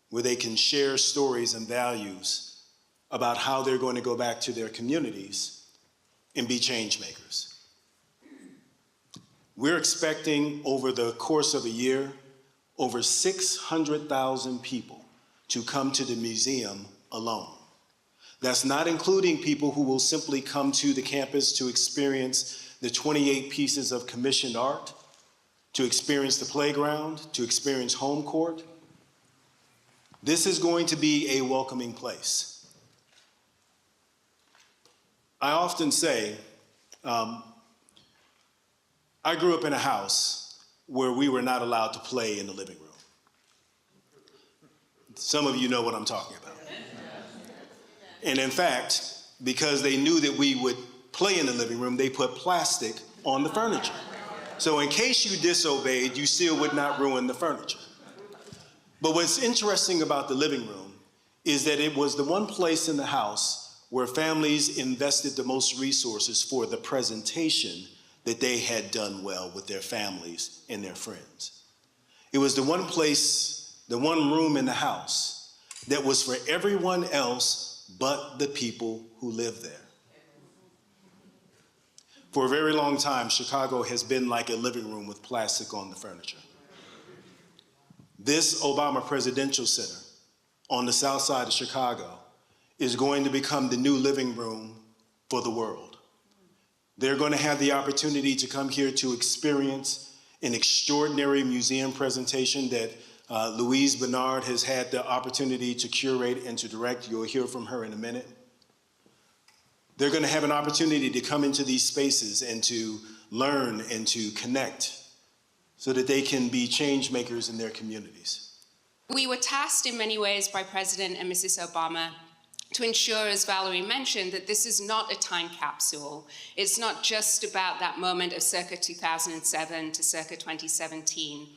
where they can share stories and values about how they're going to go back to their communities and be change makers. We're expecting over the course of a year, over 600,000 people to come to the museum alone. That's not including people who will simply come to the campus to experience the 28 pieces of commissioned art, to experience the playground, to experience home court. This is going to be a welcoming place. I often say, I grew up in a house where we were not allowed to play in the living room. Some of you know what I'm talking about. And in fact, because they knew that we would play in the living room, they put plastic on the furniture. So in case you disobeyed, you still would not ruin the furniture. But what's interesting about the living room is that it was the one place in the house where families invested the most resources for the presentation that they had done well with their families and their friends. It was the one place, the one room in the house that was for everyone else but the people who lived there. For a very long time, Chicago has been like a living room with plastic on the furniture. This Obama Presidential Center on the south side of Chicago is going to become the new living room for the world. They're going to have the opportunity to come here to experience an extraordinary museum presentation that Louise Bernard has had the opportunity to curate and to direct. You'll hear from her in a minute. They're going to have an opportunity to come into these spaces and to learn and to connect so that they can be change makers in their communities. We were tasked in many ways by President and Mrs. Obama to ensure, as Valerie mentioned, that this is not a time capsule. It's not just about that moment of circa 2007 to circa 2017.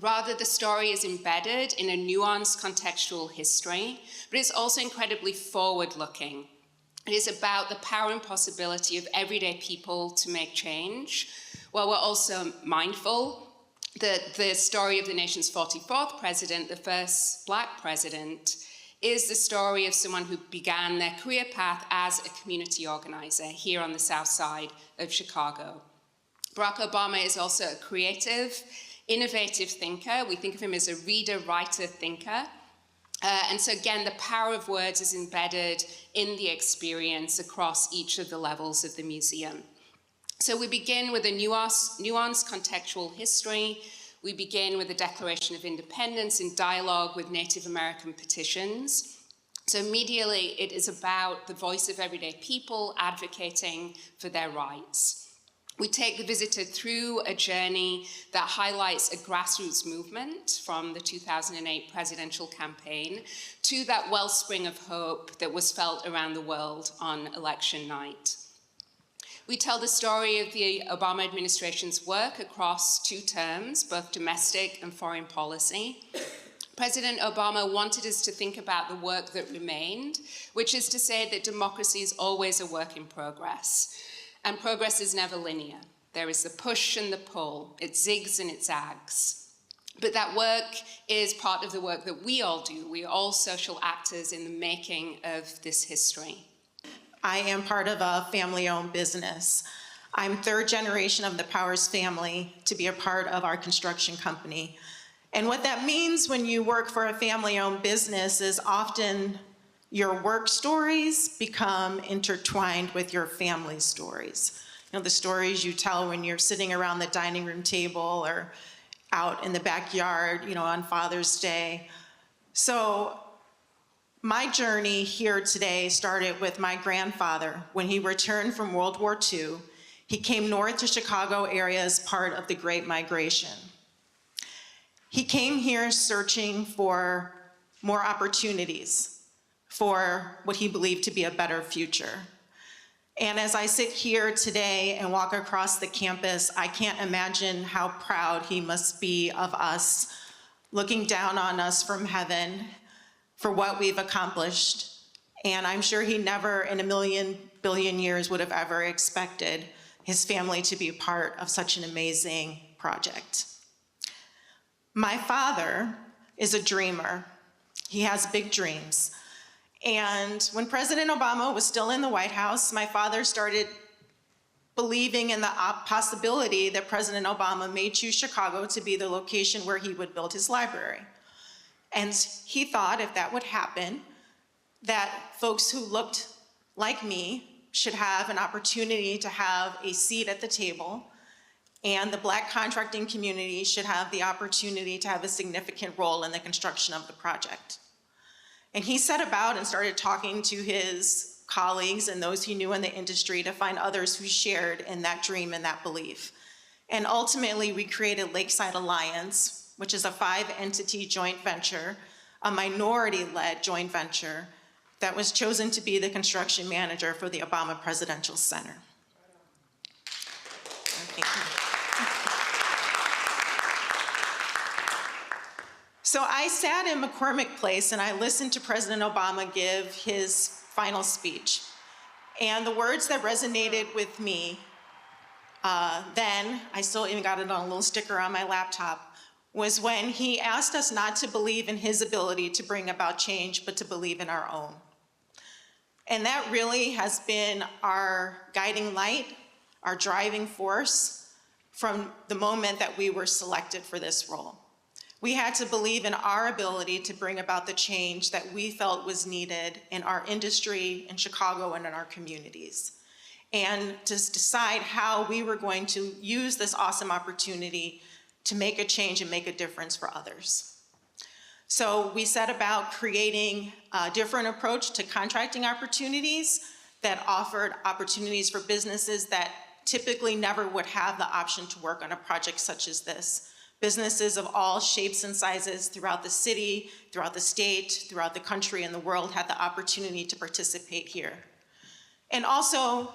Rather, the story is embedded in a nuanced contextual history, but it's also incredibly forward-looking. It is about the power and possibility of everyday people to make change, while we're also mindful that the story of the nation's 44th president, the first Black president, is the story of someone who began their career path as a community organizer here on the south side of Chicago. Barack Obama is also a creative, innovative thinker. We think of him as a reader, writer, thinker. And so again, the power of words is embedded in the experience across each of the levels of the museum. So we begin with a nuanced contextual history. We begin with the Declaration of Independence in dialogue with Native American petitions. So immediately, it is about the voice of everyday people advocating for their rights. We take the visitor through a journey that highlights a grassroots movement from the 2008 presidential campaign to that wellspring of hope that was felt around the world on election night. We tell the story of the Obama administration's work across 2 terms, both domestic and foreign policy. President Obama wanted us to think about the work that remained, which is to say that democracy is always a work in progress. And progress is never linear. There is the push and the pull. It zigs and it zags. But that work is part of the work that we all do. We are all social actors in the making of this history. I am part of a family-owned business. I'm 3rd generation of the Powers family to be a part of our construction company. And what that means when you work for a family-owned business is often your work stories become intertwined with your family stories. You know, the stories you tell when you're sitting around the dining room table or out in the backyard, you know, on Father's Day. So my journey here today started with my grandfather. When he returned from World War II, he came north to Chicago area as part of the Great Migration. He came here searching for more opportunities, for what he believed to be a better future. And as I sit here today and walk across the campus, I can't imagine how proud he must be of us, looking down on us from heaven for what we've accomplished. And I'm sure he never in a million billion years would have ever expected his family to be part of such an amazing project. My father is a dreamer. He has big dreams. And when President Obama was still in the White House, my father started believing in the possibility that President Obama may choose Chicago to be the location where he would build his library. And he thought if that would happen, that folks who looked like me should have an opportunity to have a seat at the table, and the Black contracting community should have the opportunity to have a significant role in the construction of the project. And he set about and started talking to his colleagues and those he knew in the industry to find others who shared in that dream and that belief. And ultimately, we created Lakeside Alliance, which is a 5-entity joint venture, a minority-led joint venture that was chosen to be the construction manager for the Obama Presidential Center. Thank you. So I sat in McCormick Place and I listened to President Obama give his final speech. And the words that resonated with me then, I still even got it on a little sticker on my laptop, was when he asked us not to believe in his ability to bring about change, but to believe in our own. And that really has been our guiding light, our driving force from the moment that we were selected for this role. We had to believe in our ability to bring about the change that we felt was needed in our industry, in Chicago, and in our communities, and to decide how we were going to use this awesome opportunity to make a change and make a difference for others. So we set about creating a different approach to contracting opportunities that offered opportunities for businesses that typically never would have the option to work on a project such as this, Businesses of all shapes and sizes throughout the city, throughout the state, throughout the country and the world had the opportunity to participate here. And also,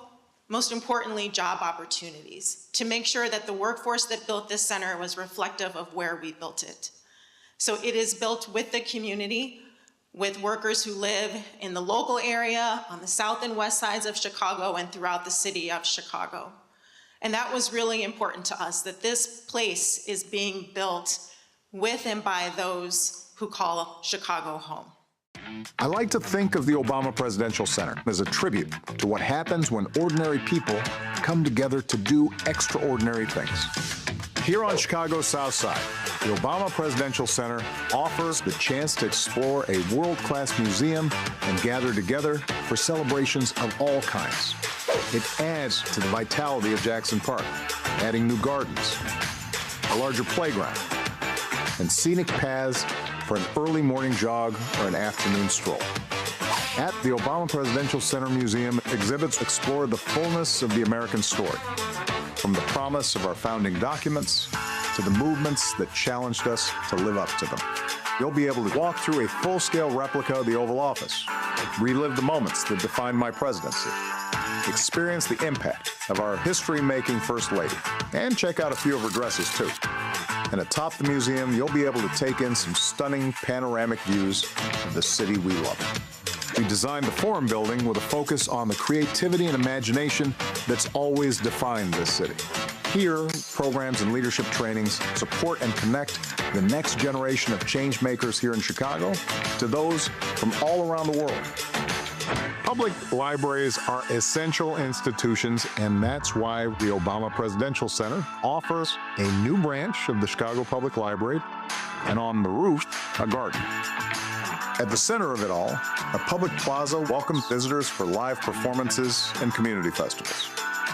most importantly, job opportunities, to make sure that the workforce that built this center was reflective of where we built it. So it is built with the community, with workers who live in the local area, on the south and west sides of Chicago, and throughout the city of Chicago. And that was really important to us, that this place is being built with and by those who call Chicago home. I like to think of the Obama Presidential Center as a tribute to what happens when ordinary people come together to do extraordinary things. Here on Chicago's South Side, the Obama Presidential Center offers the chance to explore a world-class museum and gather together for celebrations of all kinds. It adds to the vitality of Jackson Park, adding new gardens, a larger playground, and scenic paths for an early morning jog or an afternoon stroll. At the Obama Presidential Center Museum, exhibits explore the fullness of the American story, from the promise of our founding documents to the movements that challenged us to live up to them. You'll be able to walk through a full-scale replica of the Oval Office, relive the moments that defined my presidency, experience the impact of our history-making First Lady, and check out a few of her dresses, too. And atop the museum, you'll be able to take in some stunning panoramic views of the city we love. We designed the Forum building with a focus on the creativity and imagination that's always defined this city. Here, programs and leadership trainings support and connect the next generation of change makers here in Chicago to those from all around the world. Public libraries are essential institutions, and that's why the Obama Presidential Center offers a new branch of the Chicago Public Library, and on the roof, a garden. At the center of it all, a public plaza welcomes visitors for live performances and community festivals.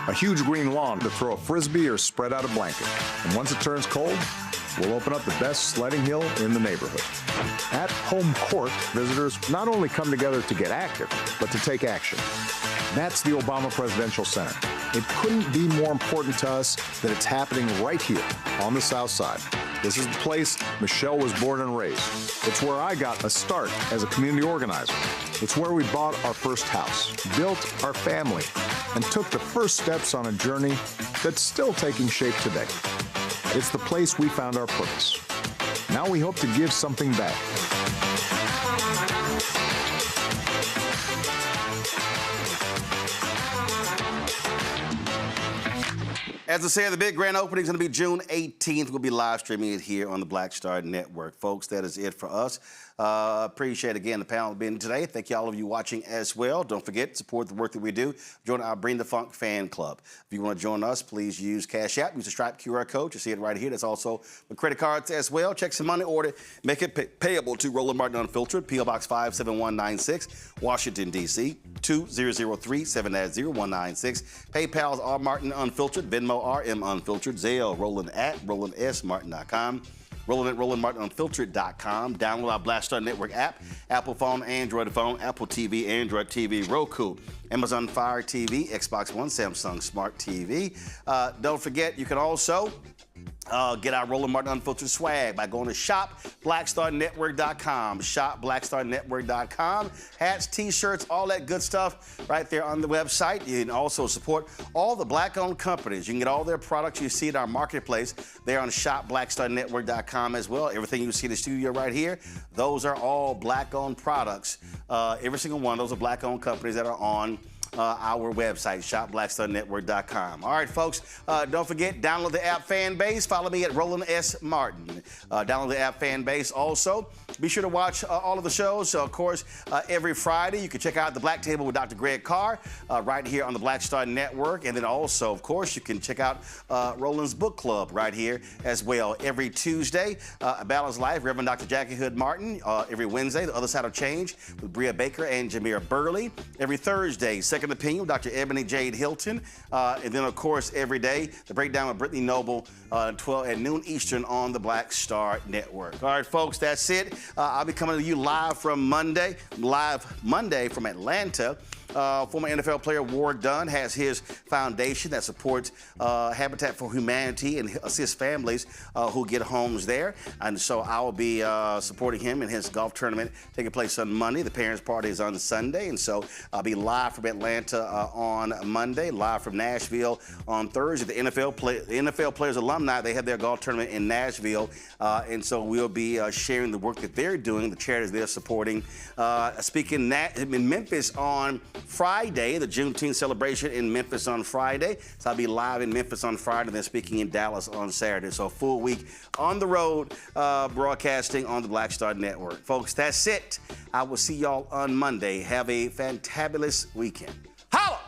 A huge green lawn to throw a frisbee or spread out a blanket. And once it turns cold, we'll open up the best sledding hill in the neighborhood. At Home Court, visitors not only come together to get active, but to take action. That's the Obama Presidential Center. It couldn't be more important to us that it's happening right here on the South Side. This is the place Michelle was born and raised. It's where I got a start as a community organizer. It's where we bought our first house, built our family, and took the first steps on a journey that's still taking shape today. It's the place we found our purpose. Now we hope to give something back. As I said, the big grand opening is going to be June 18th. We'll be live streaming it here on the Black Star Network. Folks, that is it for us. Appreciate, again, the panel being today. Thank you all of you watching as well. Don't forget to support the work that we do. Join our Bring the Funk fan club. If you want to join us, please use Cash App. Use the Stripe QR code. You see it right here. That's also with credit cards as well. Check some money order. Make it payable to Roland Martin Unfiltered, P.O. Box 57196, Washington, D.C. 20037 790 PayPal's R Martin Unfiltered, Venmo RM Unfiltered, Zelle Roland at RolandSMartin.com. Roland at RolandMartinUnfiltered.com. Download our Black Star Network app, Apple phone, Android phone, Apple TV, Android TV, Roku, Amazon Fire TV, Xbox One, Samsung Smart TV. Don't forget, you can also get our Roland Martin Unfiltered swag by going to shopblackstarnetwork.com. Shopblackstarnetwork.com. Hats, T-shirts, all that good stuff right there on the website. You can also support all the Black-owned companies. You can get all their products you see at our marketplace there on shopblackstarnetwork.com as well. Everything you see in the studio right here, those are all Black-owned products. Every single one of those are Black-owned companies that are on our website, shopblackstarnetwork.com. All right, folks, don't forget, download the app Fanbase. Follow me at Roland S. Martin. Download the app Fanbase. Also, be sure to watch all of the shows. So, of course, every Friday, you can check out The Black Table with Dr. Greg Carr right here on the Black Star Network. And then also, of course, you can check out Roland's Book Club right here as well. Every Tuesday, A Balanced Life, Reverend Dr. Jackie Hood Martin. Every Wednesday, The Other Side of Change with Bria Baker and Jameer Burley. Every Thursday, Second Opinion with Dr. Ebony Jade Hilton. And then, of course, every day, The Breakdown with Brittany Noble at noon Eastern on the Black Star Network. All right, folks, that's it. I'll be coming to you live Monday from Atlanta. Former NFL player Ward Dunn has his foundation that supports Habitat for Humanity and assists families who get homes there. And so I will be supporting him in his golf tournament taking place on Monday. The parents' party is on Sunday, and so I'll be live from Atlanta on Monday, live from Nashville on Thursday. The NFL Players Alumni, they have their golf tournament in Nashville, and so we'll be sharing the work that they're doing, the charities they're supporting. Speaking in Memphis on Friday, the Juneteenth celebration in Memphis on Friday. So I'll be live in Memphis on Friday, then speaking in Dallas on Saturday. So a full week on the road, broadcasting on the Black Star Network. Folks, that's it. I will see y'all on Monday. Have a fantabulous weekend. Holla!